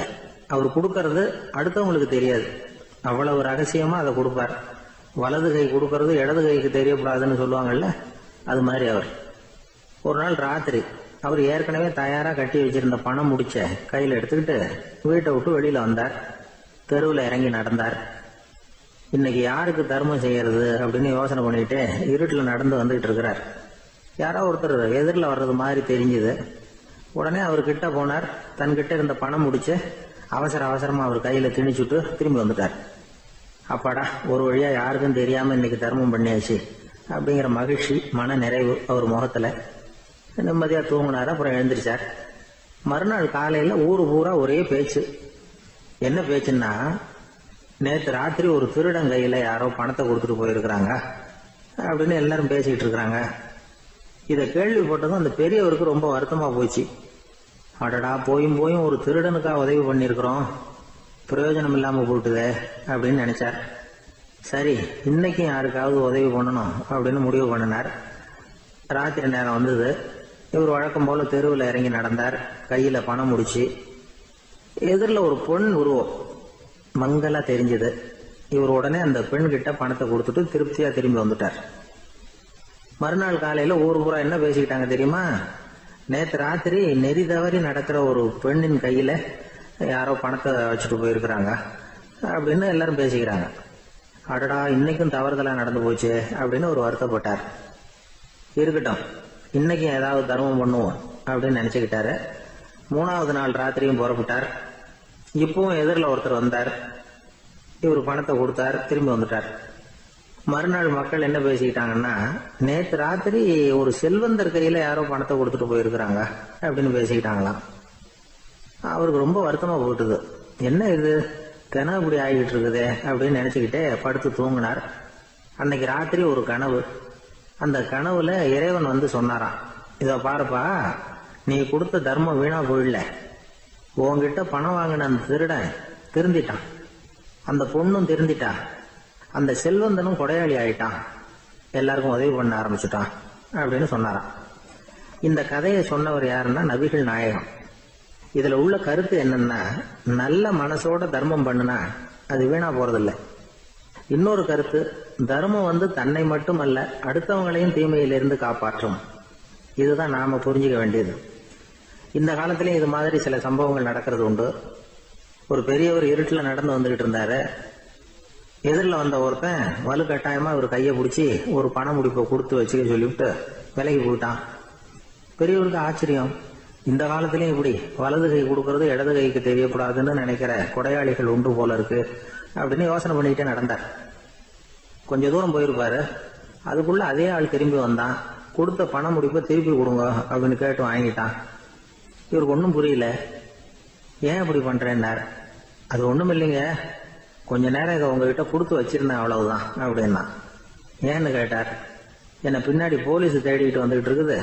அவர் கொடுக்கறது அடுத்தவங்களுக்கு தெரியாது. அவ்வளவு ரகசியமா அதை கொடுப்பார். வலது கை கொடுக்கறது இடது கைக்கு தெரியக்கூடாதுன்னு சொல்லுவாங்கல்ல, அது மாதிரி அவர். ஒரு நாள் ராத்திரி அவர் ஏற்கனவே தயாரா கட்டி வச்சிருந்த பணம் முடிச்ச கையில எடுத்துக்கிட்டு வீட்டை விட்டு வெளியில வந்தார். தெருவில் இறங்கி நடந்தார். இன்னைக்கு யாருக்கு தர்மம் செய்யறது அப்படின்னு யோசனை பண்ணிட்டு இருட்டில் நடந்து வந்துகிட்டு இருக்கிறார். யாரோ ஒருத்தர் எதிரில் வர்றது மாதிரி தெரிஞ்சுது. உடனே அவர் கிட்ட போனார். தன்கிட்ட இருந்த பணம் முடிச்சு அவசரமா அவர் கையில திணிச்சுட்டு திரும்பி வந்துட்டார். அப்பாடா, ஒரு வழியா யாருக்கும் தெரியாம இன்னைக்கு தர்மம் பண்ணியாச்சு அப்படிங்கிற மகிழ்ச்சி, மன நிறைவு அவர் முகத்துல. நிம்மதியா தூங்கினார். அப்புறம் எழுந்திரிச்சார். மறுநாள் காலையில ஊரு பூரா ஒரே பேச்சு. என்ன பேச்சுன்னா, நேற்று ராத்திரி ஒரு திருடன் கையில யாரோ பணத்தை கொடுத்துட்டு போயிருக்கிறாங்க அப்படின்னு எல்லாரும் பேசிக்கிட்டு இருக்கிறாங்க. இதை கேள்விப்பட்டதும் அந்த பெரியவருக்கு ரொம்ப வருத்தமா போச்சு. அடடா, போயும் ஒரு திருடனுக்காக உதவி பண்ணிருக்கிறோம், பிரயோஜனம் இல்லாம போட்டுதே அப்படின்னு நினைச்சார். சரி, இன்னைக்கும் யாருக்காவது உதவி பண்ணணும் அப்படின்னு முடிவு பண்ணினார். ராத்திரி நேரம் வந்தது. இவர் வழக்கம் போல தெருவில் இறங்கி நடந்தார். கையில பணம் முடிச்சு. எதிரில் ஒரு பெண் உருவம் மங்கலா தெரிஞ்சது. இவர் உடனே அந்த பெண் கிட்ட பணத்தை கொடுத்துட்டு திருப்தியா திரும்பி வந்துட்டார். மறுநாள் காலையில ஊர் பூரா என்ன பேசிக்கிட்டாங்க தெரியுமா? நேற்று ராத்திரி நெறி தவறி நடக்கிற ஒரு பெண்ணின் கையில யாரோ பணத்தை வச்சுட்டு போயிருக்கிறாங்க அப்படின்னு எல்லாரும் பேசிக்கிறாங்க. அடடா, இன்னைக்கும் தவறுதலா நடந்து போச்சு அப்படின்னு ஒரு வருத்தப்பட்டார். இருக்கட்டும், இன்னைக்கும் ஏதாவது தர்மம் பண்ணுவோம் அப்படின்னு நினைச்சுக்கிட்டாரு. 3வது நாள் ராத்திரியும் புறப்பட்டார். இப்பவும் எதிரில் ஒருத்தர் வந்தார். இவர் பணத்தை கொடுத்தார், திரும்பி வந்துட்டார். மறுநாள் மக்கள் என்ன பேசிக்கிட்டாங்கன்னா, நேற்று ராத்திரி ஒரு செல்வந்தர் கையில யாரோ பணத்தை கொடுத்துட்டு போயிருக்கிறாங்க அப்படின்னு பேசிக்கிட்டாங்களாம். அவருக்கு ரொம்ப வருத்தமா போட்டுது. என்ன இது, தினம் இப்படி ஆகிட்டு இருக்குதே அப்படின்னு நினைச்சுக்கிட்டே படுத்து தூங்கினார். அன்னைக்கு ராத்திரி ஒரு கனவு. அந்த கனவுல இறைவன் சொன்னாராம், இத பாருப்பா, நீ கொடுத்த தர்மம் வீணா போயிடல. உன்கிட்ட பணம் வாங்கின அந்த திருடன் திருந்திட்டான், அந்த பொண்ணும் திருந்திட்டா, அந்த செல்வந்தனும் கொடையாளி ஆயிட்டான், எல்லாருக்கும் உதவி பண்ண ஆரம்பிச்சுட்டான் அப்படின்னு சொன்னாராம். இந்த கதையை சொன்னவர் யாருன்னா நபிகள் நாயகம். இதுல உள்ள கருத்து என்னன்னா, நல்ல மனசோட தர்மம் பண்ணுனா அது வீணா போறதில்லை. இன்னொரு கருத்து, தர்மம் தன்னை மட்டுமல்ல அடுத்தவங்களையும் தீமையிலிருந்து காப்பாற்றும். இதுதான் நாம புரிஞ்சுக்க வேண்டியது. இந்த காலத்திலயும் இது மாதிரி சில சம்பவங்கள் நடக்கிறது உண்டு. ஒரு பெரியவர் இருட்டுல நடந்து வந்துகிட்டு இருந்தாரு. எதிரில் வந்த ஒருத்தன் வலுக்கட்டாயமா ஒரு கையை பிடிச்சி ஒரு பண முடிப்பை கொடுத்து வச்சுக்க சொல்லிவிட்டு விலைக்கு போயிட்டான். பெரியவருக்கு ஆச்சரியம், இந்த காலத்திலயும் இப்படி வலது கை கொடுக்கறது இடது கைக்கு தெரியக்கூடாதுன்னு நினைக்கிற கொடையாளிகள் உண்டு போல இருக்கு அப்படின்னு யோசனை பண்ணிக்கிட்டே நடந்தார். கொஞ்ச தூரம் போயிருப்பாரு. அதுக்குள்ள அதே ஆள் திரும்பி வந்தான். கொடுத்த பண முடிப்பை திருப்பி கொடுங்க அப்படின்னு கேட்டு வாங்கிட்டான். இவருக்கு ஒன்றும் புரியல. ஏன் இப்படி பண்றேன்னார். அது ஒண்ணும் இல்லைங்க, கொஞ்ச நேரம் இதை உங்ககிட்ட கொடுத்து வச்சிருந்தேன் அவ்வளவுதான் அப்படின்னா. ஏன்னு கேட்டார். என்னை பின்னாடி போலீஸ் தேடிட்டு வந்துகிட்டு இருக்குது,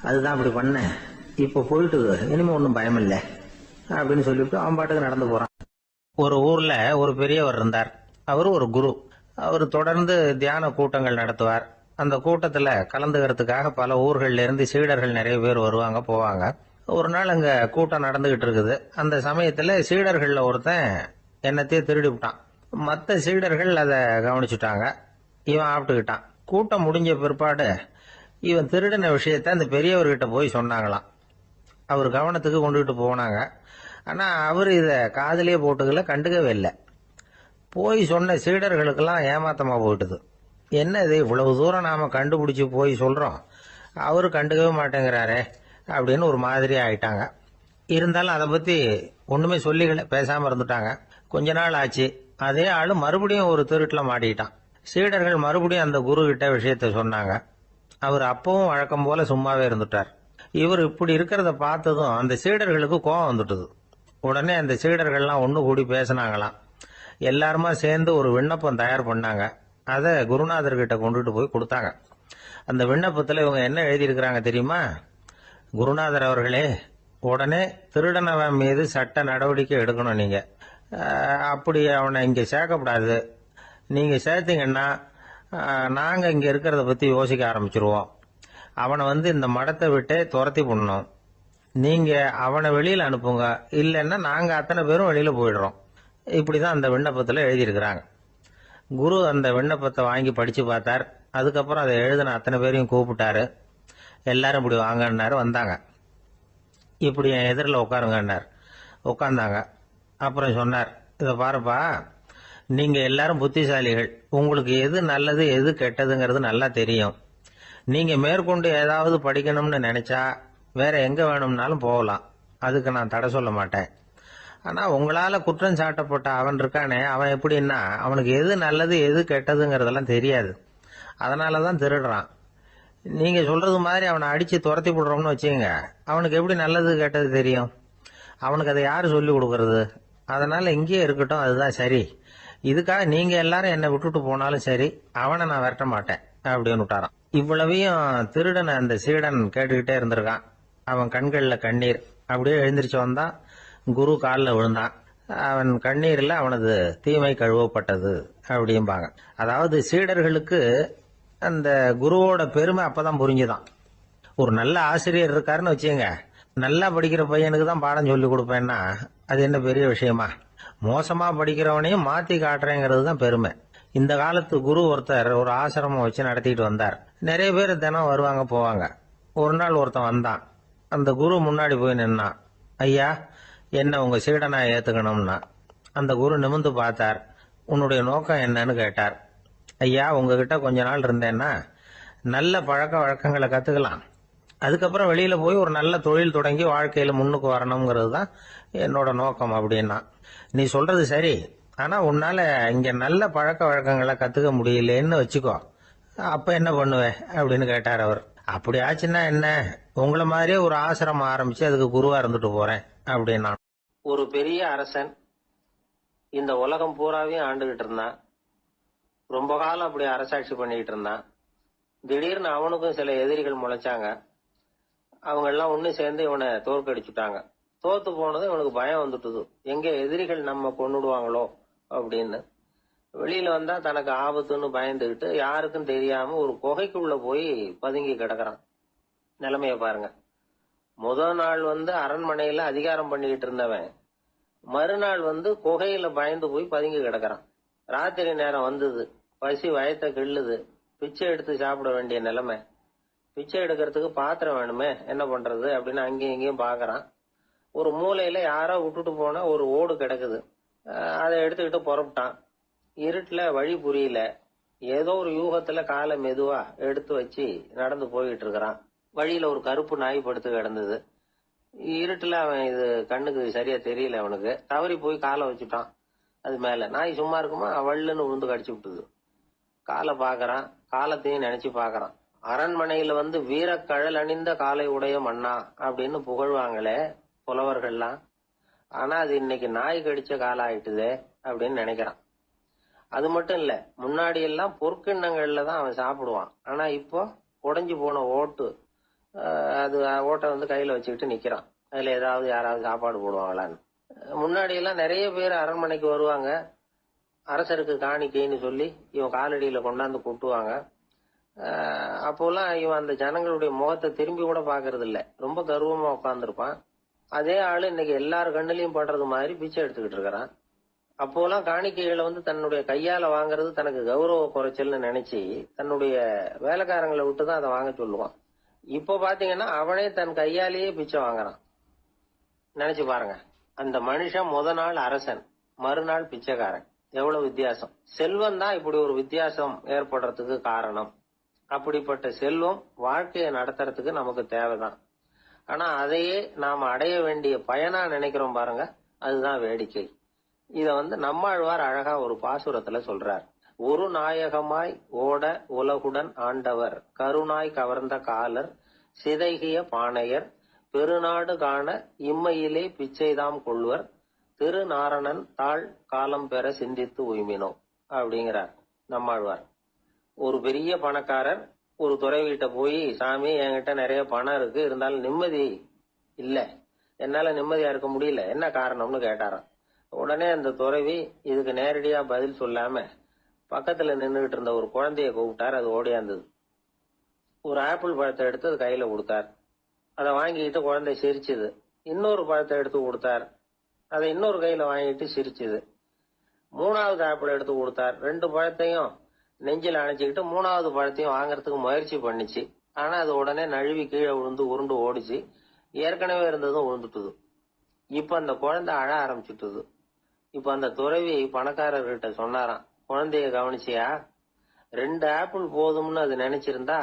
அதுதான் அப்படி பண்ணேன், இப்ப போயிட்டுது, இனிமே ஒன்றும் பயம் இல்லை அப்படின்னு சொல்லிவிட்டு அவன் பாட்டுக்கு நடந்து போறான். ஒரு ஊர்ல ஒரு பெரியவர் இருந்தார். அவர் ஒரு குரு. அவர் தொடர்ந்து தியான கூட்டங்கள் நடத்துவார். அந்த கூட்டத்துல கலந்துக்கிறதுக்காக பல ஊர்கள்ல இருந்து சீடர்கள் நிறைய பேர் வருவாங்க போவாங்க. ஒரு நாள் அங்க கூட்டம் நடந்துகிட்டு இருக்குது. அந்த சமயத்துல சீடர்கள்ல ஒருத்தன் என்னத்தையே திருடி விட்டான். மற்ற சீடர்கள் அதை கவனிச்சுட்டாங்க. இவன் ஆப்பிட்டுக்கிட்டான். கூட்டம் முடிஞ்ச பிற்பாடு இவன் திருடின விஷயத்த அந்த பெரியவர்கிட்ட போய் சொன்னாங்களாம். அவர் கவனத்துக்கு கொண்டுகிட்டு போனாங்க. ஆனா அவர் இத காதலியே போட்டுக்கல, கண்டுக்கவே இல்லை. போய் சொன்ன சீடர்களுக்கெல்லாம் ஏமாத்தமா போயிட்டுது. என்ன இது, இவ்வளவு தூரம் நாம கண்டுபிடிச்சு போய் சொல்றோம், அவரு கண்டுக்கவே மாட்டேங்கிறாரே அப்படின்னு ஒரு மாதிரி ஆயிட்டாங்க. இருந்தாலும் அதை பத்தி ஒண்ணுமே சொல்லிக்கல, பேசாம இருந்துட்டாங்க. கொஞ்ச நாள் ஆச்சு. அதே ஆளு மறுபடியும் ஒரு திருட்டுல மாட்டிக்கிட்டான். சீடர்கள் மறுபடியும் அந்த குரு கிட்ட விஷயத்த சொன்னாங்க. அவர் அப்பவும் வழக்கம் போல சும்மாவே இருந்துட்டார். இவர் இப்படி இருக்கிறத பார்த்ததும் அந்த சீடர்களுக்கு கோபம் வந்துட்டுது. உடனே அந்த சீடர்கள்லாம் ஒண்ணு கூடி பேசினாங்களாம். எல்லாருமா சேர்ந்து ஒரு விண்ணப்பம் தயார் பண்ணாங்க. அதை குருநாதர்கிட்ட கொண்டுட்டு போய் கொடுத்தாங்க. அந்த விண்ணப்பத்துல இவங்க என்ன எழுதியிருக்கிறாங்க தெரியுமா? குருநாதர் அவர்களே, உடனே திருடனவன் மீது சட்ட நடவடிக்கை எடுக்கணும். நீங்க அப்படி அவனை இங்க சேர்க்கப்படாது. நீங்க சேர்த்தீங்கன்னா நாங்க இங்க இருக்கிறத பத்தி யோசிக்க ஆரம்பிச்சிருவோம். அவனை இந்த மடத்தை விட்டே துரத்தி பண்ணணும். நீங்க அவனை வெளியில அனுப்புங்க, இல்லைன்னா நாங்க அத்தனை பேரும் வெளியில போயிடுறோம். இப்படிதான் அந்த விண்ணப்பத்துல எழுதியிருக்கிறாங்க. குரு அந்த விண்ணப்பத்தை வாங்கி படிச்சு பார்த்தார். அதுக்கப்புறம் அதை எழுதின அத்தனை பேரையும் கூப்பிட்டாரு. எல்லாரும் இப்படி வாங்கன்னாரு. வந்தாங்க. இப்படி என் எதிரில் உட்காருங்கன்னார். உட்கார்ந்தாங்க. அப்புறம் சொன்னார், இதை பாருப்பா, நீங்க எல்லாரும் புத்திசாலிகள். உங்களுக்கு எது நல்லது எது கெட்டதுங்கிறது நல்லா தெரியும். நீங்க மேற்கொண்டு ஏதாவது படிக்கணும்னு நினைச்சா வேற எங்க வேணும்னாலும் போகலாம். அதுக்கு நான் தடை சொல்ல மாட்டேன். ஆனா உங்களால குற்றம் சாட்டப்பட்ட அவன் இருக்கானே, அவன் எப்படின்னா அவனுக்கு எது நல்லது எது கெட்டதுங்கிறதெல்லாம் தெரியாது. அதனாலதான் திருடுறான். நீங்க சொல்றது மாதிரி அவனை அடிச்சு துரத்தி விடுறோம்னு வச்சுங்க, அவனுக்கு எப்படி நல்லது கெட்டது தெரியும்? அவனுக்கு அதை யாரு சொல்லி கொடுக்கறது? அதனால இங்கேயே இருக்கட்டும், அதுதான் சரி. இதுக்காக நீங்க எல்லாரும் என்னை விட்டுட்டு போனாலும் சரி, அவனை நான் விரட்ட மாட்டேன் அப்படின்னு விட்டாரான். இவ்வளவையும் திருடனை அந்த சீடன் கேட்டுக்கிட்டே இருந்திருக்கான். அவன் கண்கள்ல கண்ணீர். அப்படியே எழுந்திரிச்சு வந்தான். குரு காலில் விழுந்தான். அவன் கண்ணீர்ல அவனது தீமை கழுவப்பட்டது அப்படிம்பாங்க. அதாவது சீடர்களுக்கு அந்த குருவோட பெருமை அப்பதான் புரிஞ்சுதான். ஒரு நல்ல ஆசிரியர் இருக்காருன்னு வச்சுங்க, நல்லா படிக்கிற பையனுக்கு தான் பாடம் சொல்லி கொடுப்பேன்னா அது என்ன பெரிய விஷயமா? மோசமா படிக்கிறவனையும் மாத்தி காட்டுறேங்கிறது தான் பெருமை. இந்த காலத்து குரு ஒருத்தர் ஒரு ஆசிரமம் வச்சு நடத்திட்டு வந்தார். நிறைய பேர் தினம் வருவாங்க போவாங்க. ஒரு நாள் ஒருத்தன் வந்தான். அந்த குரு முன்னாடி போய் நின்னான். ஐயா, என்ன உங்க சீடனா ஏத்துக்கணும்னா. அந்த குரு நிமிர்ந்து பார்த்தார். உன்னுடைய நோக்கம் என்னன்னு கேட்டார். ஐயா, உங்ககிட்ட கொஞ்ச நாள் இருந்தேன்னா நல்ல பழக்க வழக்கங்களை கத்துக்கலாம். அதுக்கப்புறம் வெளியில போய் ஒரு நல்ல தொழில் தொடங்கி வாழ்க்கையில முன்னுக்கு வரணுங்கிறது தான் என்னோட நோக்கம் அப்படின்னா. நீ சொல்றது சரி, ஆனா உன்னால இங்க நல்ல பழக்க வழக்கங்களை கத்துக்க முடியலன்னு வச்சுக்கோ, அப்ப என்ன பண்ணுவே அப்படின்னு கேட்டார் அவர். அப்படி ஆச்சுன்னா என்ன, உங்களை மாதிரியே ஒரு ஆசிரமம் ஆரம்பிச்சு அதுக்கு குருவா இருந்துட்டு போறேன் அப்படின்னா. ஒரு பெரிய அரசன் இந்த உலகம் பூராவையும் ஆண்டுகிட்டு இருந்தான். ரொம்ப காலம் அப்படி அரசாட்சி பண்ணிக்கிட்டு இருந்தான். திடீர்னு அவனுக்கும் சில எதிரிகள் முளைச்சாங்க. அவங்க எல்லாம் ஒண்ணு சேர்ந்து இவனை தோற்கடிச்சுட்டாங்க. தோத்து போனது இவனுக்கு பயம் வந்துட்டுது, எங்க எதிரிகள் நம்ம கொன்னுடுவாங்களோ அப்படின்னு. வெளியில வந்தா தனக்கு ஆபத்துன்னு பயந்துகிட்டு யாருக்கும் தெரியாம ஒரு குகைக்குள்ள போய் பதுங்கி கிடக்குறான். நிலைமைய பாருங்க. முதல் நாள் அரண்மனையில அதிகாரம் பண்ணிக்கிட்டு இருந்தவன் மறுநாள் குகையில பயந்து போய் பதுங்கி கிடக்குறான். ராத்திரி நேரம் வந்தது. பசி வயத்தை கிள்ளுது. பிச்சை எடுத்து சாப்பிட வேண்டிய நிலைமை. பிச்சை எடுக்கிறதுக்கு பாத்திரம் வேணுமே, என்ன பண்றது அப்படின்னு அங்கேயும் இங்கேயும் பாக்குறான். ஒரு மூலையில யாரோ விட்டுட்டு போன ஒரு ஓடு கிடக்குது. அதை எடுத்துக்கிட்டு புறப்பட்டான். இருட்டுல வழி புரியல. ஏதோ ஒரு யூகத்துல காலை மெதுவா எடுத்து வச்சு நடந்து போயிட்டு இருக்கிறான். வழியில ஒரு கருப்பு நாய் படுத்து கிடந்தது. இருட்டுல அவன் இது கண்ணுக்கு சரியா தெரியல, அவனுக்கு தவறி போய் காலை வச்சுட்டான் அது மேல. நாய் சும்மா இருக்குமா, வள்ளுன்னு உழுந்து கடிச்சு விட்டுது. காலை பாக்குறான், காலத்தையும் நினைச்சு பாக்குறான். அரண்மனையில வீரக்கழல் அணிந்த காலை உடைய மன்னா அப்படின்னு புகழ்வாங்களே புலவர்கள்லாம், ஆனா அது இன்னைக்கு நாய் கடிச்ச காலம் ஆயிட்டுதே அப்படின்னு நினைக்கிறான். அது மட்டும் இல்ல, முன்னாடி எல்லாம் பொற்கிண்ணங்கள்ல தான் அவன் சாப்பிடுவான். ஆனா இப்போ உடைஞ்சு போன ஓட்டு, அது ஓட்டை கையில வச்சுக்கிட்டு நிக்கிறான். அதுல ஏதாவது யாராவது சாப்பாடு போடுவாங்களான்னு. முன்னாடி எல்லாம் நிறைய பேர் அரண்மனைக்கு வருவாங்க. அரசருக்கு காணிக்கைன்னு சொல்லி இவன் காலடியில கொண்டாந்து கொட்டுவாங்க. அப்போலாம் இவன் அந்த ஜனங்களுடைய முகத்தை திரும்பி கூட பாக்குறது இல்ல, ரொம்ப கர்வமா உட்காந்துருப்பான். அதே ஆளு இன்னைக்கு எல்லார் கண்ணிலையும் படுறது மாதிரி பிச்சை எடுத்துக்கிட்டு இருக்கிறான். அப்போலாம் காணிக்கைகளை தன்னுடைய கையால வாங்குறது தனக்கு கௌரவ குறைச்சல்னு நினைச்சு தன்னுடைய வேலைக்காரங்களை விட்டுதான் அதை வாங்க சொல்லுவான். இப்போ பாத்தீங்கன்னா அவனே தன் கையாலேயே பிச்சை வாங்குறான். நினைச்சு பாருங்க, அந்த மனுஷன் முத நாள் அரசன், மறுநாள் பிச்சைக்காரன். எவ்வளவு வித்தியாசம்! செல்வம் தான் இப்படி ஒரு வித்தியாசம் ஏற்படுறதுக்கு காரணம். அப்படிப்பட்ட செல்வம் வாழ்க்கையை நடத்துறதுக்கு நமக்கு தேவைதான். ஆனா அதையே நாம அடைய வேண்டிய பயனா நினைக்கிறோம் பாருங்க, அதுதான் வேடிக்கை. இத நம்மாழ்வார் அழகா ஒரு பாசுரத்துல சொல்றார். ஒரு நாயகமாய் ஓட உலகுடன் ஆண்டவர், கருணாய் கவர்ந்த காலர், சிதைகிய பானையர், பெருநாடு காண இம்மையிலே பிச்சைதாம் கொள்வர், திருநாரணன் தாழ் காலம் பெற சிந்தித்து உய்மினோ அப்படிங்கிறார் நம்மாழ்வார். ஒரு பெரிய பணக்காரர் ஒரு துறவிகிட்ட போய், சாமி என்கிட்ட நிறைய பணம் இருக்கு, இருந்தாலும் நிம்மதி இல்ல, என்னால நிம்மதியா இருக்க முடியல, என்ன காரணம்னு கேட்டாராம். உடனே அந்த துறவி இதுக்கு நேரடியா பதில் சொல்லாம பக்கத்துல நின்றுகிட்டு இருந்த ஒரு குழந்தைய கூப்பிட்டார். அது ஓடியாந்தது. ஒரு ஆப்பிள் பழத்தை எடுத்து அது கையில கொடுத்தார். அதை வாங்கிட்டு குழந்தை சிரிச்சுது. இன்னொரு பழத்தை எடுத்து கொடுத்தார். அதை இன்னொரு கையில வாங்கிட்டு சிரிச்சுது. மூணாவது ஆப்பிள் எடுத்து கொடுத்தார். 2 பழத்தையும் நெஞ்சில் அணைச்சிக்கிட்டு 3வது பழத்தையும் வாங்கறதுக்கு முயற்சி பண்ணிச்சு. ஆனா அது உடனே நழுவி கீழே விழுந்து உருண்டு ஓடிச்சு. ஏற்கனவே இருந்ததும் விழுந்துட்டுது. இப்ப அந்த குழந்தை அழ ஆரம்பிச்சுட்டுது. இப்ப அந்த துறவி பணக்காரர்கிட்ட சொன்னாராம், குழந்தைய கவனிச்சியா? 2 ஆப்பிள் போதும்னு அது நினைச்சிருந்தா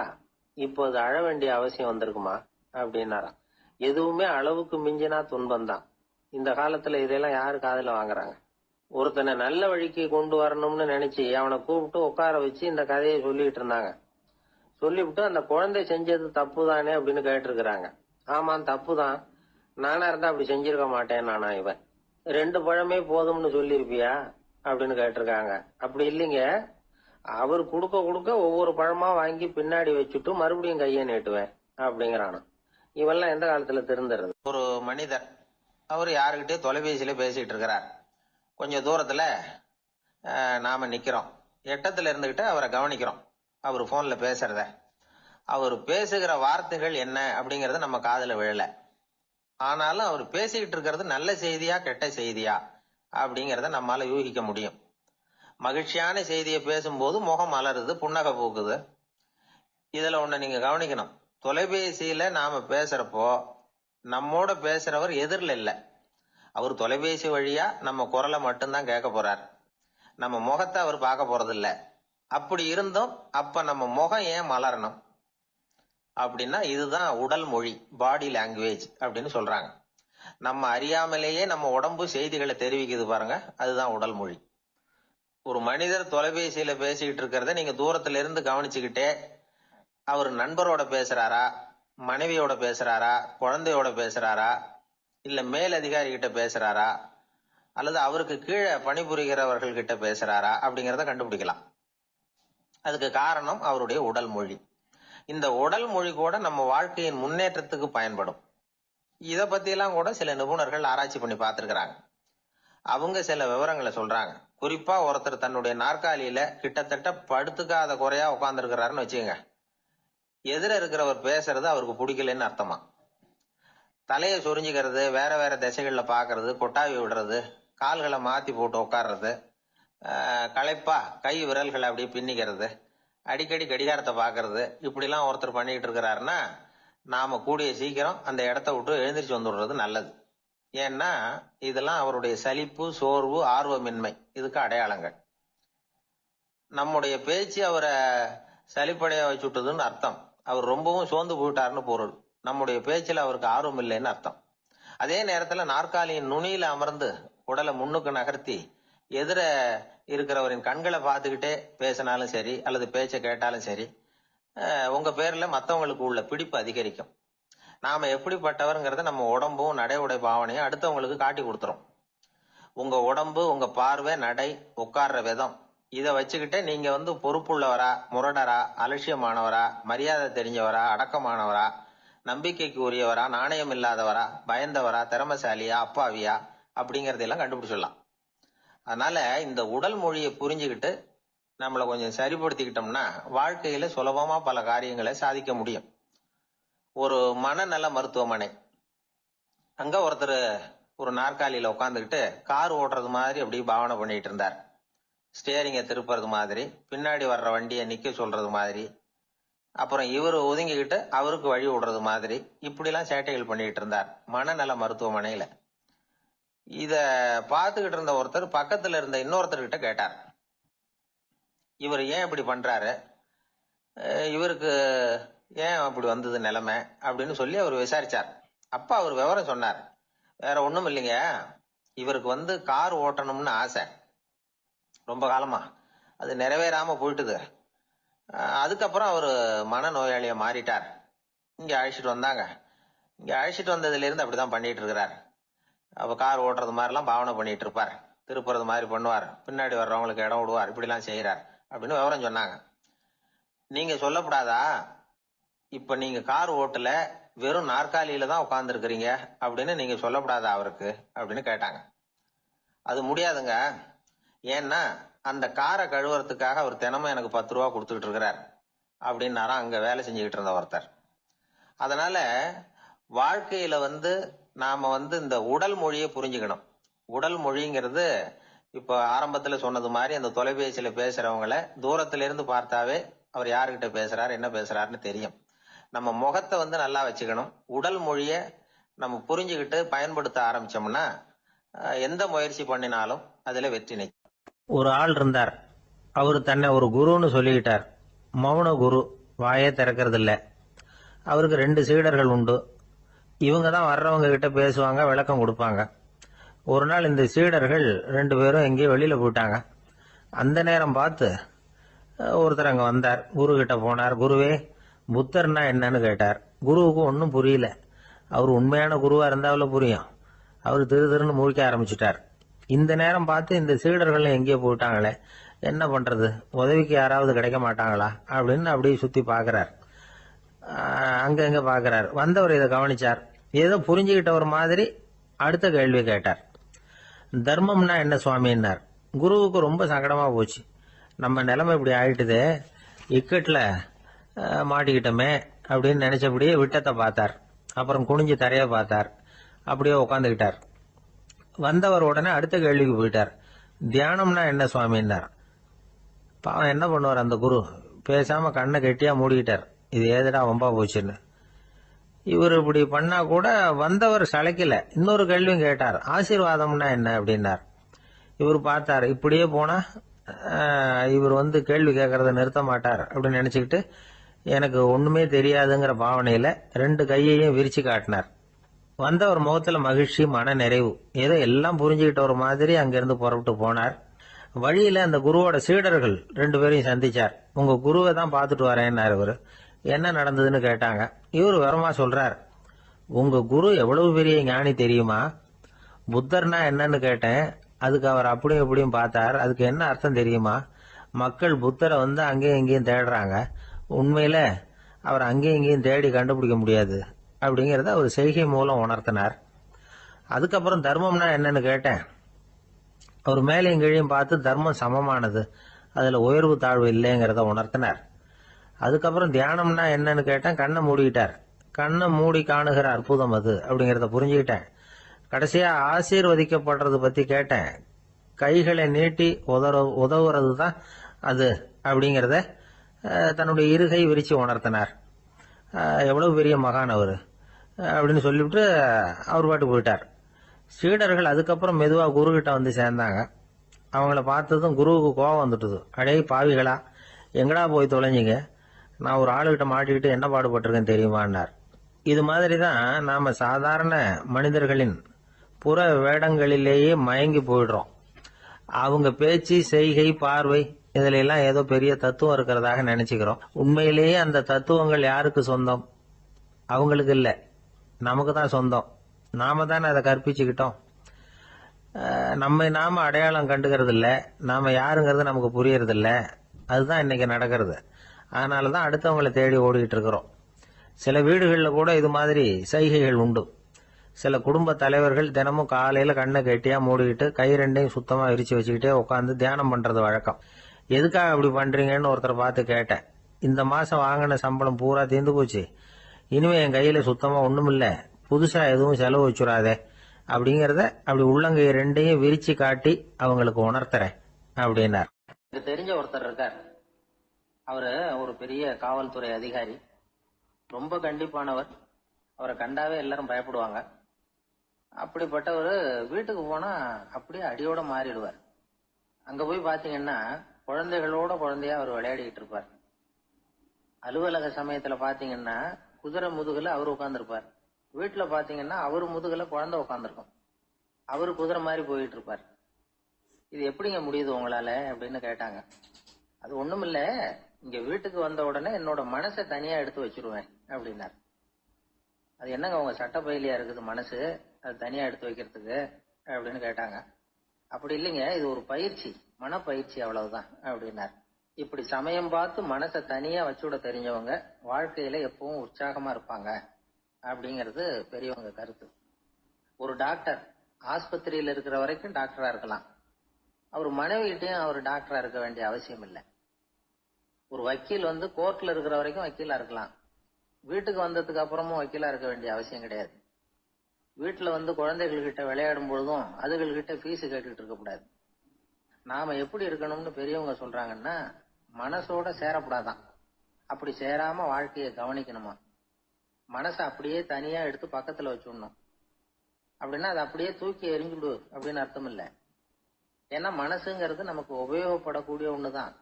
இப்போ அது அழ வேண்டிய அவசியம் வந்திருக்குமா அப்படின்னாராம். எதுவுமே அளவுக்கு மிஞ்சினா துன்பம் தான். இந்த காலத்துல இதெல்லாம் யாரு காதுல வாங்குறாங்க? ஒருத்தனை நல்ல வழிக்கு கொண்டு வரணும்னு நினைச்சு அவனை கூப்பிட்டு உட்கார வச்சு இந்த கதையை சொல்லிட்டு இருந்தாங்க. சொல்லிவிட்டு அந்த குழந்தை செஞ்சது தப்பு தானே அப்படின்னு கேட்டிருக்கிறாங்க. ஆமா, தப்பு தான், நானா இருந்தா அப்படி செஞ்சிருக்க மாட்டேன் நானா இவன். 2 பழமே போதும்னு சொல்லிருப்பியா அப்படின்னு கேட்டிருக்காங்க. அப்படி இல்லைங்க, அவர் கொடுக்க கொடுக்க ஒவ்வொரு பழமா வாங்கி பின்னாடி வச்சுட்டு மறுபடியும் கையை நீட்டுவேன் அப்படிங்கிறானா. இவெல்லாம் எந்த காலத்துல திருந்துறது? ஒரு மனிதர், அவர் யாருக்கிட்டே தொலைபேசியில பேசிட்டு இருக்கிறார். கொஞ்சம் தூரத்துல நாம நிக்கிறோம். எட்டத்துல இருந்துகிட்டு அவரை கவனிக்கிறோம். அவர் போன்ல பேசுறத, அவர் பேசுகிற வார்த்தைகள் என்ன அப்படிங்கறது நம்ம காதுல விழல. ஆனாலும் அவர் பேசிக்கிட்டு இருக்கிறது நல்ல செய்தியா கெட்ட செய்தியா அப்படிங்கறத நம்மால யூகிக்க முடியும். மகிழ்ச்சியான செய்தியை பேசும்போது முகம் மலருது, புன்னகை பூக்குது. இதுல ஒண்ணு நீங்க கவனிக்கணும். தொலைபேசியில நாம பேசுறப்போ நம்மோட பேசுறவர் எதிரில் இல்ல. அவர் தொலைபேசி வழியா நம்ம குரலை மட்டும்தான் கேட்க போறார். நம்ம முகத்தை அவர் பார்க்க போறது இல்ல. அப்படி இருந்தும் அப்ப நம்ம முகம் ஏன் மலரணும் அப்படின்னா, இதுதான் உடல் மொழி, பாடி லாங்குவேஜ் அப்படின்னு சொல்றாங்க. நம்ம அறியாமலேயே நம்ம உடம்பு செய்திகளை தெரிவிக்குது பாருங்க, அதுதான் உடல் மொழி. ஒரு மனிதர் தொலைபேசியில பேசிக்கிட்டு இருக்கிறத நீங்க தூரத்துல இருந்து கவனிச்சுக்கிட்டே, அவர் நண்பரோட பேசுறாரா, மனைவியோட பேசுறாரா, குழந்தையோட பேசுறாரா, இல்ல மேல் அதிகாரி கிட்ட பேசுறாரா, அல்லது அவருக்கு கீழே பணிபுரிகிறவர்கள் கிட்ட பேசுறாரா அப்படிங்கறத கண்டுபிடிக்கலாம். அதுக்கு காரணம் அவருடைய உடல் மொழி. இந்த உடல் மொழி கூட நம்ம வாழ்க்கையின் முன்னேற்றத்துக்கு பயன்படும். இத பத்தி எல்லாம் கூட சில நிபுணர்கள் ஆராய்ச்சி பண்ணி பார்த்திருக்கிறாங்க. அவங்க சில விவரங்களை சொல்றாங்க. குறிப்பா ஒருத்தர் தன்னுடைய நாற்காலியில கிட்டத்தட்ட படுத்துக்காத குறையா உட்கார்ந்து இருக்கிறாருன்னு வச்சுக்கோங்க. எதிர இருக்கிறவர் பேசுறது அவருக்கு பிடிக்கலன்னு அர்த்தமா. தலையை சொரிஞ்சுக்கிறது, வேற வேற திசைகள்ல பாக்குறது, கொட்டாவி விடுறது, கால்களை மாத்தி போட்டு உட்கார்றது, களைப்பா கை விரல்களை அப்படியே பின்னிக்கிறது, அடிக்கடி கடிகாரத்தை பாக்குறது, இப்படிலாம் ஒருத்தர் பண்ணிட்டு இருக்கிறாருன்னா நாம கூடிய சீக்கிரம் அந்த இடத்த விட்டு எழுந்திரிச்சு வந்துடுறது நல்லது. ஏன்னா இதெல்லாம் அவருடைய சலிப்பு, சோர்வு, ஆர்வமின்மை இதுக்கு அடையாளங்கள். நம்முடைய பேச்சு அவரை சலிப்படைய வச்சுட்டதுன்னு அர்த்தம். அவர் ரொம்பவும் சோர்ந்து போயிட்டாருன்னு பொருள். நம்முடைய பேச்சில் அவருக்கு ஆர்வம் இல்லைன்னு அர்த்தம். அதே நேரத்துல நாற்காலியின் நுனியில அமர்ந்து உடலை முன்னுக்கு நகர்த்தி எதிர இருக்கிறவரின் கண்களை பார்த்துக்கிட்டே பேசினாலும் சரி அல்லது பேச்சை கேட்டாலும் சரி, உங்க பேர்ல மத்தவங்களுக்கு உள்ள பிடிப்பு அதிகரிக்கும். நாம எப்படிப்பட்டவர்ங்கிறத நம்ம உடம்பும் நடை உடை பாவனையும் அடுத்தவங்களுக்கு காட்டி கொடுத்துரும். உங்க உடம்பு, உங்க பார்வை, நடை, உட்கார்ற விதம் இதை வச்சுக்கிட்டே நீங்க பொறுப்புள்ளவரா, முரடரா, அலட்சியமானவரா, மரியாதை தெரிஞ்சவரா, அடக்கமானவரா, நம்பிக்கைக்கு உரியவரா, நாணயம் இல்லாதவரா, பயந்தவரா, திறமசாலியா, அப்பாவியா அப்படிங்கறதெல்லாம் கண்டுபிடிச்சிடலாம். அதனால இந்த உடல் மொழியை புரிஞ்சுக்கிட்டு நம்மளை கொஞ்சம் சரிப்படுத்திக்கிட்டோம்னா வாழ்க்கையில சுலபமா பல காரியங்களை சாதிக்க முடியும். ஒரு மனநல மருத்துவமனை, அங்க ஒருத்தர் ஒரு நாற்காலியில உட்காந்துக்கிட்டு கார் ஓட்டுறது மாதிரி அப்படி பாவனை பண்ணிட்டு இருந்தார். ஸ்டேரிங்க திருப்புறது மாதிரி, பின்னாடி வர்ற வண்டியை நிக்க சொல்றது மாதிரி, அப்புறம் இவர் ஒதுங்கிக்கிட்டு அவருக்கு வழி விடுறது மாதிரி, இப்படிலாம் சேட்டைகள் பண்ணிட்டு இருந்தார் மனநல மருத்துவமனையில. இத பார்த்துக்கிட்டு இருந்த ஒருத்தர் பக்கத்துல இருந்த இன்னொருத்தர்கிட்ட கேட்டார், இவர் ஏன் இப்படி பண்றாரு, இவருக்கு ஏன் அப்படி வந்தது நிலைமை அப்படின்னு சொல்லி அவர் விசாரிச்சார். அப்ப அவர் விவரம் சொன்னார். வேற ஒண்ணும் இல்லைங்க, இவருக்கு கார் ஓட்டணும்னு ஆசை ரொம்ப காலமா, அது நிறைவேறாம போயிட்டுது. அதுக்கப்புறம் அவரு மனநோயாளியா மாறிட்டார். இங்க அழைச்சிட்டு வந்தாங்க. இங்க அழைச்சிட்டு வந்ததுல இருந்து அப்படிதான் பண்ணிட்டு இருக்கிறார். அப்ப கார் ஓட்டுறது மாதிரிலாம் பாவனை பண்ணிட்டு இருப்பார், திருப்புறது மாதிரி பண்ணுவார், பின்னாடி வர்றவங்களுக்கு இடம் விடுவார், இப்படிலாம் செய்யறார் அப்படின்னு விவரம் சொன்னாங்க. நீங்க சொல்லப்படாதா, இப்ப நீங்க கார் ஓட்டல, வெறும் நாற்காலியில தான் உட்கார்ந்து இருக்கிறீங்க அப்படின்னு நீங்க சொல்லப்படாதா அவருக்கு அப்படின்னு கேட்டாங்க. அது முடியாதுங்க, ஏன்னா அந்த காரை கழுவுறதுக்காக அவர் தினமும் எனக்கு 10 ரூபா கொடுத்துக்கிட்டு இருக்கிறார் அப்படின்னாராம் அங்க வேலை செஞ்சுக்கிட்டு இருந்த ஒருத்தர். அதனால வாழ்க்கையில நாம இந்த உடல் மொழியை புரிஞ்சுக்கணும். உடல் மொழிங்கிறது இப்ப ஆரம்பத்துல சொன்னது மாதிரி அந்த தொலைபேசியில பேசுறவங்களை தூரத்துல இருந்து பார்த்தாவே அவர் யாருகிட்ட பேசுறாரு, என்ன பேசுறாருன்னு தெரியும். நம்ம முகத்தை நல்லா வச்சுக்கணும். உடல் மொழிய நம்ம புரிஞ்சுக்கிட்டு பயன்படுத்த ஆரம்பிச்சோம்னா எந்த முயற்சி பண்ணினாலும் அதுல வெற்றி நிச்சயம். ஒரு ஆள் இருந்தார், அவரு தன்னை ஒரு குருன்னு சொல்லிக்கிட்டார். மௌன குரு, வாயே திறக்கிறது இல்ல. அவருக்கு 2 சீடர்கள் உண்டு. இவங்க தான் வர்றவங்க கிட்ட பேசுவாங்க, விளக்கம் கொடுப்பாங்க. ஒரு நாள் இந்த சீடர்கள் 2 பேரும் எங்கேயோ வெளியில போயிட்டாங்க. அந்த நேரம் பார்த்து ஒருத்தர் அங்க வந்தார், குரு கிட்ட போனார். குருவே, புத்தர்னா என்னன்னு கேட்டார். குருவுக்கு ஒன்னும் புரியல. அவர் உண்மையான குருவா இருந்தாவில புரியும். அவர் திருன்னு முழிக்க ஆரம்பிச்சுட்டார். இந்த நேரம் பார்த்து இந்த சீடர்கள் எங்கேயோ போயிட்டாங்களே, என்ன பண்றது, உதவிக்கு யாராவது கிடைக்க மாட்டாங்களா அப்படின்னு அப்படியே சுத்தி பாக்குறார். அங்க பாக்குறார். வந்தவர் இதை கவனிச்சார். ஏதோ புரிஞ்சுக்கிட்டவர் மாதிரி அடுத்த கேள்வி கேட்டார். தர்மம்னா என்ன சுவாமின்னார். குருவுக்கு ரொம்ப சங்கடமா போச்சு. நம்ம நிலைமை இப்படி ஆயிட்டுதே, இக்கட்ல மாட்டிக்கிட்டோமே அப்படின்னு நினைச்சபடியே விட்டத்தை பார்த்தார். அப்புறம் குனிஞ்சு தரைய பார்த்தார். அப்படியே உட்காந்துக்கிட்டார். வந்தவர் உடனே அடுத்த கேள்விக்கு போயிட்டார். தியானம்னா என்ன சுவாமின்னார். பாவம் என்ன பண்ணுவார் அந்த குரு, பேசாம கண்ணை கெட்டியா மூடிக்கிட்டார். இது ஏதடா வம்பா போச்சுன்னு. இவர் இப்படி பண்ணா கூட வந்தவர் சளைக்கல. இன்னொரு கேள்வியும் கேட்டார். ஆசீர்வாதம்னா என்ன அப்படின்னார். இவர் பார்த்தார், இப்படியே போனா இவர் கேள்வி கேட்கறத நிறுத்த மாட்டார் அப்படின்னு நினைச்சுக்கிட்டு எனக்கு ஒண்ணுமே தெரியாதுங்கிற பாவனையில 2 கையையும் விரிச்சு காட்டினார். வந்தவர் முகத்துல மகிழ்ச்சி, மன நிறைவு, ஏதோ எல்லாம் புரிஞ்சுக்கிட்ட ஒரு மாதிரி அங்கிருந்து புறப்பட்டு போனார். வழியில அந்த குருவோட சீடர்கள் 2 பேரையும் சந்திச்சார். உங்க குருவை தான் பார்த்துட்டு வரேன்னாரு. இவரு என்ன நடந்ததுன்னு கேட்டாங்க. இவர் விவரமா சொல்றார். உங்க குரு எவ்வளவு பெரிய ஞானி தெரியுமா, புத்தர்னா என்னன்னு கேட்டேன், அதுக்கு அவர் அப்படியும் இப்படியும் பார்த்தார். அதுக்கு என்ன அர்த்தம் தெரியுமா, மக்கள் புத்தரை அங்கேயும் இங்கேயும் தேடுறாங்க, உண்மையில அவர் அங்கேயும் இங்கேயும் தேடி கண்டுபிடிக்க முடியாது அப்படிங்கறத அவர் செய்கை மூலம் உணர்த்தினார். அதுக்கப்புறம் தர்மம்னா என்னன்னு கேட்டேன். அவர் மேலையும் கீழையும் பார்த்து தர்மம் சமமானது, அதுல உயர்வு தாழ்வு இல்லைங்கிறத உணர்த்தினார். அதுக்கப்புறம் தியானம்னா என்னன்னு கேட்டேன். கண்ணை மூடிக்கிட்டார். கண்ணை மூடி காணுகிற அற்புதம் அது அப்படிங்கறத புரிஞ்சுக்கிட்டேன். கடைசியா ஆசீர்வதிக்கப்படுறது பத்தி கேட்டேன். கைகளை நீட்டி உதவுறது தான் அது அப்படிங்கறத தன்னுடைய இருகை விரிச்சு உணர்த்தினார். எவ்வளவு பெரிய மகான் அவரு அப்படின்னு சொல்லிவிட்டு அவர் பாட்டு போயிட்டார். சீடர்கள் அதுக்கப்புறம் மெதுவா குரு கிட்ட வந்து சேர்ந்தாங்க. அவங்கள பார்த்ததும் குருவுக்கு கோபம் வந்துட்டுது. அடே பாவிகளா, எங்கடா போய் தொலைஞ்சிங்க, நான் ஒரு ஆளுகிட்ட மாட்டிக்கிட்டு என்ன பாடுபட்டிருக்கேன் தெரியுமான்னார். இது மாதிரி தான் நாம சாதாரண மனிதர்களின் புற வேடங்களிலேயே மயங்கி போயிடுறோம். அவங்க பேச்சு, செய்கை, பார்வை இதுல எல்லாம் ஏதோ பெரிய தத்துவம் இருக்கிறதாக நினைச்சுக்கிறோம். உண்மையிலேயே அந்த தத்துவங்கள் யாருக்கு சொந்தம்? அவங்களுக்கு இல்ல, நமக்கு தான் சொந்தம். நாம தானே அதை கற்பிச்சுக்கிட்டோம். நம்மை நாம அடையாளம் கண்டுக்கிறது இல்ல, நாம யாருங்கிறது நமக்கு புரியறது இல்ல. அதுதான் இன்னைக்கு நடக்கிறது. அதனாலதான் அடுத்தவங்களை தேடி ஓடிக்கிட்டு இருக்கிறோம். சில வீடுகளில் கூட இது மாதிரி சைகைகள் உண்டு. சில குடும்ப தலைவர்கள் தினமும் காலையில கண்ணை கெட்டியா மூடிக்கிட்டு கை ரெண்டையும் சுத்தமா விரிச்சு வச்சுக்கிட்டே உட்காந்து தியானம் பண்றது வழக்கம். எதுக்காக அப்படி பண்றீங்கன்னு ஒருத்தரை பார்த்து கேட்டேன். இந்த மாசம் வாங்கின சம்பளம் பூரா தீர்ந்து போச்சு, இனிமே என் கையில சுத்தமா ஒண்ணும் இல்ல, புதுசா எதுவும் செலவு வச்சுடாதே அப்படிங்கறத அப்படி உள்ளங்கை ரெண்டையும் விரிச்சு காட்டி அவங்களுக்கு உணர்த்துறேன் அப்படின்னார். எனக்கு தெரிஞ்ச ஒருத்தர் இருக்கார். அவரு ஒரு பெரிய காவல்துறை அதிகாரி, ரொம்ப கண்டிப்பானவர். அவரை கண்டாவே எல்லாரும் பயப்படுவாங்க. அப்படிப்பட்டவர் வீட்டுக்கு போனா அப்படியே அடியோட மாறிடுவார். அங்க போய் பாத்தீங்கன்னா குழந்தைகளோட குழந்தையா அவர் விளையாடிட்டு இருப்பார். அலுவலக சமயத்துல பாத்தீங்கன்னா குதிரை முதுகுல அவர் உட்கார்ந்துருப்பார். வீட்டுல பாத்தீங்கன்னா அவர் முதுகுல குழந்தை உட்கார்ந்துருக்கும். அவரு குதிரை மாதிரி போயிட்டு இருப்பார். இது எப்படிங்க முடியுது உங்களால அப்படின்னு கேட்டாங்க. அது ஒண்ணுமில்ல, இங்க வீட்டுக்கு வந்த உடனே என்னோட மனசை தனியா எடுத்து வச்சிருவேன் அப்படின்னார். அது என்னங்க உங்க சட்ட பயிலியா இருக்குது மனசு, அது தனியா எடுத்து வைக்கிறதுக்கு அப்படின்னு கேட்டாங்க. அப்படி இல்லைங்க, இது ஒரு பயிற்சி, மனப்பயிற்சி, அவ்வளவுதான் அப்படின்னார். இப்படி சமயம் பார்த்து மனசை தனியா வச்சுவிட தெரிஞ்சவங்க வாழ்க்கையில எப்பவும் உற்சாகமா இருப்பாங்க அப்படிங்கிறது பெரியவங்க கருத்து. ஒரு டாக்டர் ஆஸ்பத்திரியில இருக்கிற வரைக்கும் டாக்டரா இருக்கலாம். அவர் மனைவிகிட்டையும் அவர் டாக்டரா இருக்க வேண்டிய அவசியம் இல்லை. ஒரு வக்கீல் கோர்ட்ல இருக்கிற வரைக்கும் வக்கீலா இருக்கலாம். வீட்டுக்கு வந்ததுக்கு அப்புறமும் வக்கீலா இருக்க வேண்டிய அவசியம் கிடையாது. வீட்டுல குழந்தைகள் கிட்ட விளையாடும் பொழுதும் அதுகள்கிட்ட ஃபீஸ் கேட்டுட்டு இருக்க கூடாது. நாம எப்படி இருக்கணும்னு பெரியவங்க சொல்றாங்கன்னா, மனசோட சேரக்கூடாதான். அப்படி சேராம வாழ்க்கையை கவனிக்கணுமா. மனசை அப்படியே தனியா எடுத்து பக்கத்துல வச்சுடணும். அப்படின்னா அதை அப்படியே தூக்கி எறிஞ்சுடு அப்படின்னு அர்த்தம் இல்லை. ஏன்னா மனசுங்கிறது நமக்கு உபயோகப்படக்கூடிய ஒண்ணுதான்.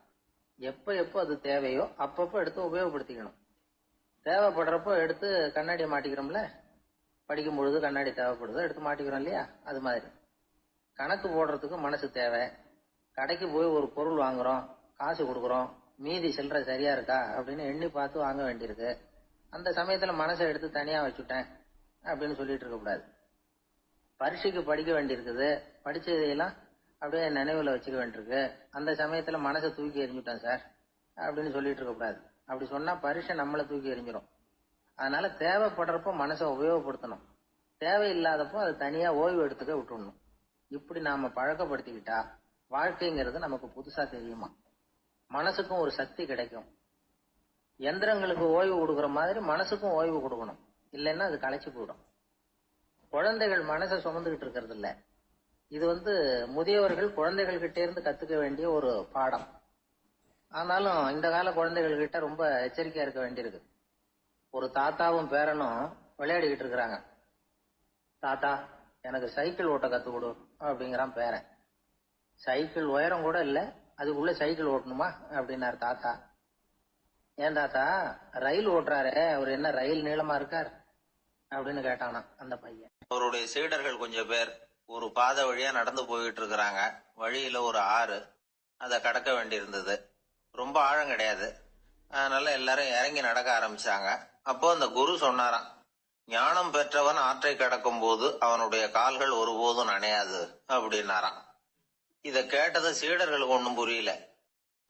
எப்ப எப்போ அது தேவையோ அப்பப்போ எடுத்து உபயோகப்படுத்திக்கணும். தேவைப்படுறப்போ எடுத்து கண்ணாடியை மாட்டிக்கிறோம்ல, படிக்கும் பொழுது கண்ணாடி தேவைப்படுதோ எடுத்து மாட்டிக்கிறோம் இல்லையா, அது மாதிரி கணக்கு போடுறதுக்கு மனசு தேவை. கடைக்கு போய் ஒரு பொருள் வாங்குறோம், காசு கொடுக்குறோம், மீதி சில்லறை சரியா இருக்கா அப்படின்னு எண்ணி பார்த்து வாங்க வேண்டியிருக்கு. அந்த சமயத்துல மனசை எடுத்து தனியா வச்சுட்டேன் அப்படின்னு சொல்லிட்டு இருக்க கூடாது. பரீட்சைக்கு படிக்க வேண்டியிருக்குது, படிச்சதையெல்லாம் அப்படியே நினைவுல வச்சுக்க வேண்டியிருக்கு. அந்த சமயத்துல மனசை தூக்கி எறிஞ்சுட்டேன் சார் அப்படின்னு சொல்லிட்டு இருக்க கூடாது. அப்படி சொன்னா பரீட்சை நம்மளை தூக்கி எறிஞ்சிடும். அதனால தேவைப்படுறப்போ மனசை உபயோகப்படுத்தணும், தேவையில்லாதப்போ அது தனியா ஓய்வு எடுத்துக்க விட்டுடணும். இப்படி நாம பழக்கப்படுத்திக்கிட்டா வாழ்க்கைங்கிறது நமக்கு புதுசா தெரியுமா. மனசுக்கும் ஒரு சக்தி கிடைக்கும். எந்திரங்களுக்கு ஓய்வு கொடுக்குற மாதிரி மனசுக்கும் ஓய்வு கொடுக்கணும், இல்லைன்னா அது களைச்சு போயிடும். குழந்தைகள் மனசை சுமந்துகிட்டு இருக்கிறது இல்ல. இது முதியவர்கள் குழந்தைகள் கிட்டே இருந்து கத்துக்க வேண்டிய ஒரு பாடம். ஆனாலும் இந்த கால குழந்தைகள் கிட்ட ரொம்ப எச்சரிக்கையா இருக்க வேண்டியிருக்கு. ஒரு தாத்தாவும் பேரனும் விளையாடிக்கிட்டு இருக்கிறாங்க. தாத்தா எனக்கு சைக்கிள் ஓட்ட கத்து கொடு அப்படிங்கிறான் பேரன். சைக்கிள் உயரம் கூட இல்ல, அதுக்குள்ள சைக்கிள் ஓட்டணுமா அப்படின்னாரு தாத்தா. ஏன் தாத்தா, ரயில் ஓட்டுறாரு, அவர் என்ன ரயில் நீளமா இருக்கார் அப்படின்னு கேட்டானா அந்த பையன். அவருடைய சீடர்கள் கொஞ்சம் பேர் ஒரு பாதை வழியா நடந்து போயிட்டு இருக்கிறாங்க. வழியில ஒரு ஆறு, அதை கடக்க வேண்டியிருந்தது. ரொம்ப ஆழம் கிடையாது. அதனால எல்லாரும் இறங்கி நடக்க ஆரம்பிச்சாங்க. அப்போ அந்த குரு சொன்னாராம், ஞானம் பெற்றவன் ஆற்றை கடக்கும் போது அவனுடைய கால்கள் ஒருபோதும் நனையாது அப்படின்னாராம். இத கேட்டது சீடர்களுக்கு ஒன்றும் புரியல.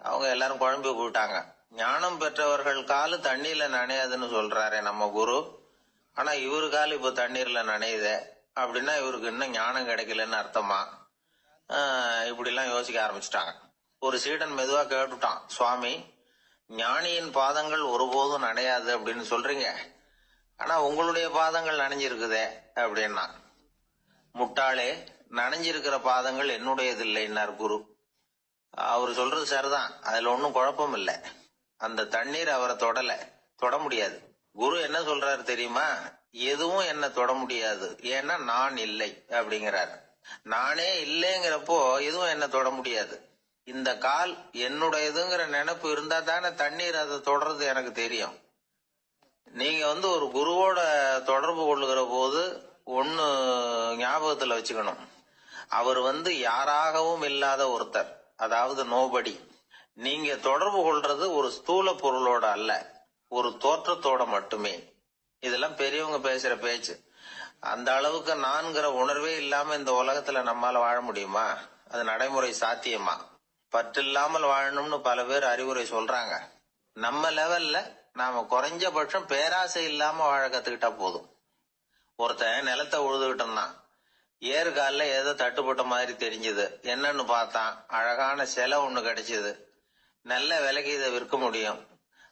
அவங்க எல்லாரும் குழம்பி போயிட்டாங்க. ஞானம் பெற்றவர்கள் காலு தண்ணீர்ல நனையாதுன்னு சொல்றாரு நம்ம குரு, ஆனா இவரு கால் இப்ப தண்ணீர்ல நனையுதே அப்படின்னா இவருக்கு இன்னும் ஞானம் கிடைக்கலன்னு அர்த்தமா? இப்படி எல்லாம் யோசிக்க ஆரம்பிச்சுட்டாங்க. ஒரு சீடன் மெதுவா கேட்டுட்டான், சுவாமி, ஞானியின் பாதங்கள் ஒருபோதும் நனையாது அப்படின்னு சொல்றீங்க, ஆனா உங்களுடைய பாதங்கள் நனைஞ்சிருக்குதே அப்படின்னா. முட்டாளே, நனைஞ்சிருக்கிற பாதங்கள் என்னுடையது இல்லைன்னார் குரு. அவரு சொல்றது சரிதான், அதுல ஒன்னும் குழப்பம் இல்லை. அந்த தண்ணீர் அவரை தொட முடியாது. குரு என்ன சொல்றாரு தெரியுமா? எதுவும் என்ன தொட முடியாது, ஏன்னா நான் இல்லை அப்படிங்கிறாரு. நானே இல்லைங்கிறப்போ எதுவும் என்ன தொட முடியாது. இந்த கால் என்னுடையதுங்கிற நினைப்பு இருந்தா தானே தண்ணீர் அதை தொடர்றது எனக்கு தெரியும். நீங்க ஒரு குருவோட தொடர்பு கொள்ளுகிற போது ஒன்னு ஞாபகத்துல வச்சுக்கணும். அவர் யாராகவும் இல்லாத ஒருத்தர், அதாவது நோபடி. நீங்க தொடர்பு கொள்றது ஒரு ஸ்தூல பொருளோட அல்ல, ஒரு தோற்றத்தோட மட்டுமே. இதெல்லாம் பெரியவங்க பேசுற பேச்சு. அந்த அளவுக்கு நான்கிற உணர்வே இல்லாம இந்த உலகத்துல நம்மால வாழ முடியுமா? அது நடைமுறை சாத்தியமா? பற்றில்லாமல் வாழணும்னு பல பேர் அறிவுரை சொல்றாங்க. நம்ம லெவல்ல நாம குறைஞ்சபட்சம் பேராசை இல்லாம வாழ கத்துக்கிட்டா போதும். ஒருத்தன் நிலத்தை உழுதுகிட்டோம்னா ஏறுகால ஏதோ தட்டுப்பட்ட மாதிரி தெரிஞ்சது. என்னன்னு பார்த்தான், அழகான சிலை ஒண்ணு கிடைச்சது. நல்ல விலைக்கு இதை விற்க முடியும்.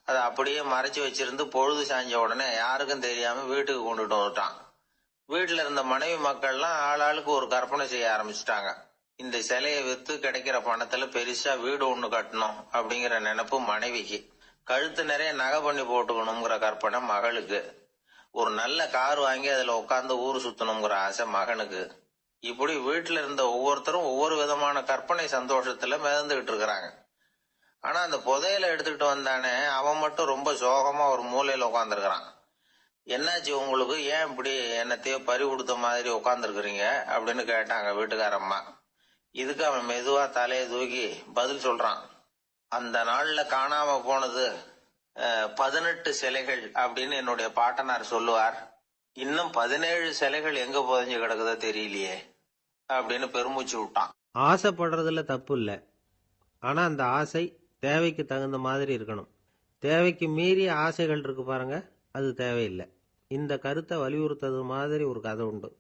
அதை அப்படியே மறைச்சு வச்சிருந்து பொழுது சாய்ஞ்ச உடனே யாருக்கும் தெரியாம வீட்டுக்கு கொண்டுட்டு வந்துட்டான். வீட்டுல இருந்த மனைவி மக்கள்லாம் ஆளாளுக்கு ஒரு கற்பனை செய்ய ஆரம்பிச்சுட்டாங்க. இந்த சிலையை வித்து கிடைக்கிற பணத்துல பெருசா வீடு ஒண்ணு கட்டணும் அப்படிங்கிற நினைப்பு மனைவிக்கு. கழுத்து நிறைய நகை பண்ணி போட்டுக்கணுங்கிற கற்பனை மகளுக்கு. ஒரு நல்ல கார் வாங்கி அதுல உட்காந்து ஊர் சுத்தணுங்கிற ஆசை மகனுக்கு. இப்படி வீட்டுல இருந்த ஒவ்வொருத்தரும் ஒவ்வொரு விதமான கற்பனை சந்தோஷத்துல மிதந்துகிட்டு இருக்கிறாங்க. ஆனா அந்த புதையலை எடுத்துக்கிட்டு வந்தானே, அவன் மட்டும் ரொம்ப சோகமா ஒரு மூலையில உட்காந்துருக்கிறான். என்னாச்சு உங்களுக்கு, ஏன் இப்படி என்னத்தையோ பறி கொடுத்த மாதிரி உட்காந்துருக்குறீங்க அப்படின்னு கேட்டாங்க வீட்டுக்காரம்மா. இதுக்கு அவன் மெதுவா தலையை தூக்கி பதில் சொல்றான். அந்த நாள்ல காணாம போனது 18 சிலைகள் அப்படின்னு என்னுடைய பாட்டனார் சொல்லுவார். இன்னும் 17 சிலைகள் எங்க புதைஞ்சு கிடக்குதோ தெரியலையே அப்படின்னு பெருமூச்சு விட்டான். ஆசைப்படுறதுல தப்பு இல்லை, ஆனா அந்த ஆசை தேவைக்கு தகுந்த மாதிரி இருக்கணும். தேவைக்கு மீறிய ஆசைகள் இருக்கு பாருங்க, அது தேவையில்லை. இந்த கருத்தை வலியுறுத்தது மாதிரி ஒரு கதை உண்டு.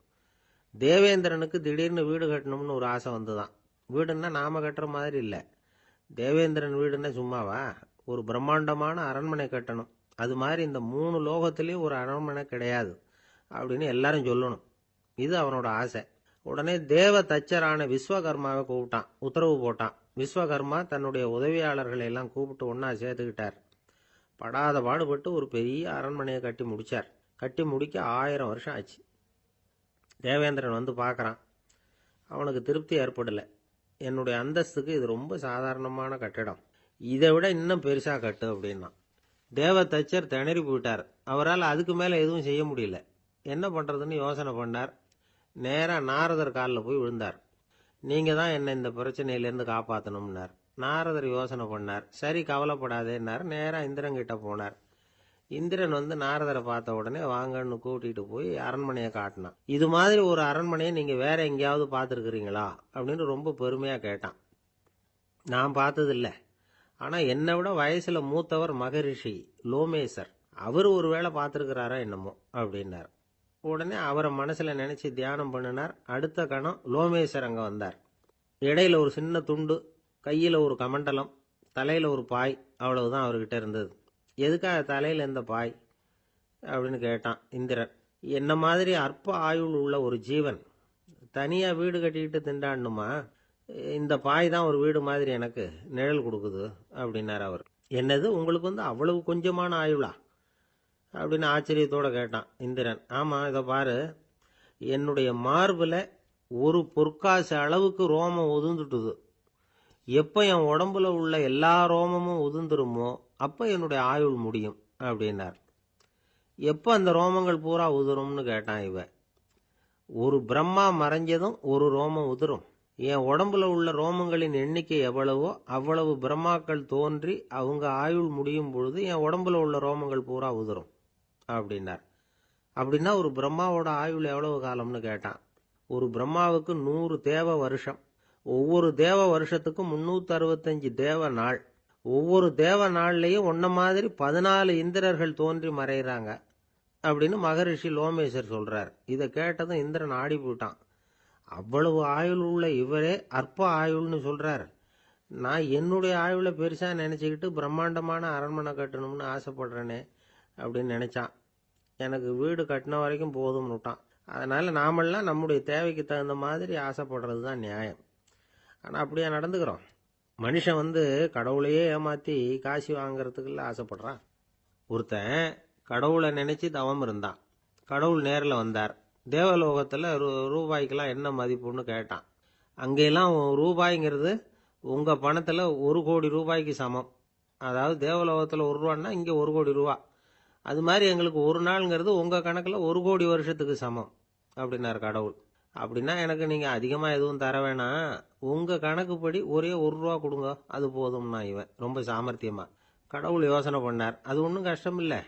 தேவேந்திரனுக்கு திடீர்னு வீடு கட்டணும்னு ஒரு ஆசை வந்துதான். வீடுன்னா நாம கட்டுற மாதிரி இல்லை. தேவேந்திரன் வீடுன்னா சும்மாவா? ஒரு பிரம்மாண்டமான அரண்மனை கட்டணும். அது மாதிரி இந்த 3 லோகத்திலையும் ஒரு அரண்மனை கிடையாது அப்படின்னு எல்லாரும் சொல்லணும். இது அவனோட ஆசை. உடனே தேவ தச்சரான விஸ்வகர்மாவை கூப்பிட்டான், உத்தரவு போட்டான். விஸ்வகர்மா தன்னுடைய உதவியாளர்களை எல்லாம் கூப்பிட்டு ஒன்னா சேர்த்துக்கிட்டார். படாத பாடுபட்டு ஒரு பெரிய அரண்மனையை கட்டி முடிச்சார். கட்டி முடிக்க 1000 வருஷம் ஆச்சு. தேவேந்திரன் பார்க்கறான். அவனுக்கு திருப்தி ஏற்படலை. என்னுடைய அந்தஸ்துக்கு இது ரொம்ப சாதாரணமான கட்டிடம், இதை விட இன்னும் பெருசா கட்டு அப்படின்னா. தேவ தச்சர் திணறி போயிட்டார். அவரால் அதுக்கு மேல எதுவும் செய்ய முடியல. என்ன பண்றதுன்னு யோசனை பண்ணார். நேரா நாரதர் காலில் போய் விழுந்தார். நீங்க தான் என்ன இந்த பிரச்சனையிலேருந்து காப்பாற்றணும்னார். நாரதர் யோசனை பண்ணார். சரி கவலைப்படாதேன்னார். நேரா இந்திரன் கிட்ட போனார். இந்திரன் நாரதரை பார்த்த உடனே வாங்கன்னு கூட்டிட்டு போய் அரண்மனையை காட்டினான். இது மாதிரி ஒரு அரண்மனையை நீங்க வேற எங்கேயாவது பார்த்துருக்கிறீங்களா அப்படின்னு ரொம்ப பெருமையா கேட்டான். நான் பார்த்ததில்ல, ஆனா என்னை விட வயசுல மூத்தவர் மகரிஷி லோமேசர், அவர் ஒரு வேளை பார்த்துருக்கிறாரா என்னமோ அப்படின்னார். உடனே அவரை மனசுல நினைச்சு தியானம் பண்ணினார். அடுத்த கணம் லோமேசர் அங்க வந்தார். இடையில ஒரு சின்ன துண்டு, கையில ஒரு கமண்டலம், தலையில ஒரு பாய், அவ்வளவுதான் அவர்கிட்ட இருந்தது. எதுக்காக தலையில இந்த பாய் அப்படின்னு கேட்டான் இந்திரன். என்ன மாதிரி அற்ப ஆயுள் உள்ள ஒரு ஜீவன் தனியா வீடு கட்டிக்கிட்டு திண்டாடணுமா? இந்த பாய் தான் ஒரு வீடு மாதிரி எனக்கு நிழல் கொடுக்குது அப்படின்னார் அவர். என்னது, உங்களுக்கு அவ்வளவு கொஞ்சமான ஆயுளா அப்படின்னு ஆச்சரியத்தோட கேட்டான் இந்திரன். ஆமா, இதை பாரு, என்னுடைய மார்புல ஒரு பொற்காசு அளவுக்கு ரோமம் உதிர்ந்துட்டுது. எப்ப என் உடம்புல உள்ள எல்லா ரோமமும் உதிர்ந்துருமோ அப்ப என்னுடைய ஆயுள் முடியும் அப்படின்னார். எப்ப அந்த ரோமங்கள் பூரா உதிரும்னு கேட்டான் இவன். ஒரு பிரம்மா மறைஞ்சதும் ஒரு ரோமம் உதிரும். என் உடம்புல உள்ள ரோமங்களின் எண்ணிக்கை எவ்வளவோ அவ்வளவு பிரம்மாக்கள் தோன்றி அவங்க ஆயுள் முடியும் பொழுது என் உடம்புல உள்ள ரோமங்கள் பூரா உதிரும் அப்படின்னார். அப்படின்னா ஒரு பிரம்மாவோட ஆயுள் எவ்வளவு காலம்னு கேட்டான். ஒரு பிரம்மாவுக்கு 100 தேவ வருஷம். ஒவ்வொரு தேவ வருஷத்துக்கும் 365 தேவ நாள். ஒவ்வொரு தேவ நாள்லயும் ஒன்ன மாதிரி 14 இந்திரர்கள் தோன்றி மறைகிறாங்க அப்படின்னு மகரிஷி லோமேசர் சொல்றார். இதை கேட்டதும் இந்திரன் ஆடி போயிட்டான். அவ்வளவு ஆயுள் உள்ள இவரே அற்ப ஆயுள்னு சொல்றார். நான் என்னுடைய ஆயுளை பெருசா நினைச்சுக்கிட்டு பிரம்மாண்டமான அரண்மனை கட்டணும்னு ஆசைப்படுறேனே அப்படின்னு நினைச்சான். எனக்கு வீடு கட்டின வரைக்கும் போதும்னு விட்டான். அதனால நாமெல்லாம் நம்முடைய தேவைக்கு தகுந்த மாதிரி ஆசைப்படுறது தான் நியாயம். ஆனா அப்படியே நடந்துக்கிறோம். மனுஷன் கடவுளையே ஏமாத்தி காசு வாங்கறதுக்குள்ள ஆசைப்படுறான். ஒருத்தன் கடவுளை நினைச்சு தவம் இருந்தான். கடவுள் நேரில் வந்தார். தேவலோகத்தில் ரூபாய்க்கெல்லாம் என்ன மதிப்புன்னு கேட்டான். அங்கெல்லாம் ரூபாய்ங்கிறது உங்க பணத்துல 1,00,00,000 ரூபாய்க்கு சமம். அதாவது தேவலோகத்தில் 1 ரூபான்னா இங்க 1,00,00,000 ரூபா. அது மாதிரி எங்களுக்கு ஒரு நாள்ங்கிறது உங்க கணக்குல 1,00,00,000 வருஷத்துக்கு சமம் அப்படின்னாரு கடவுள். அப்படின்னா எனக்கு நீங்க அதிகமா எதுவும் தர வேணாம், உங்க கணக்குப்படி ஒரே 1 ரூபா கொடுங்க, அது போதும்னா இவன் ரொம்ப சாமர்த்தியமா. கடவுள் யோசனை பண்ணார். அது ஒன்றும் கஷ்டம் இல்லை,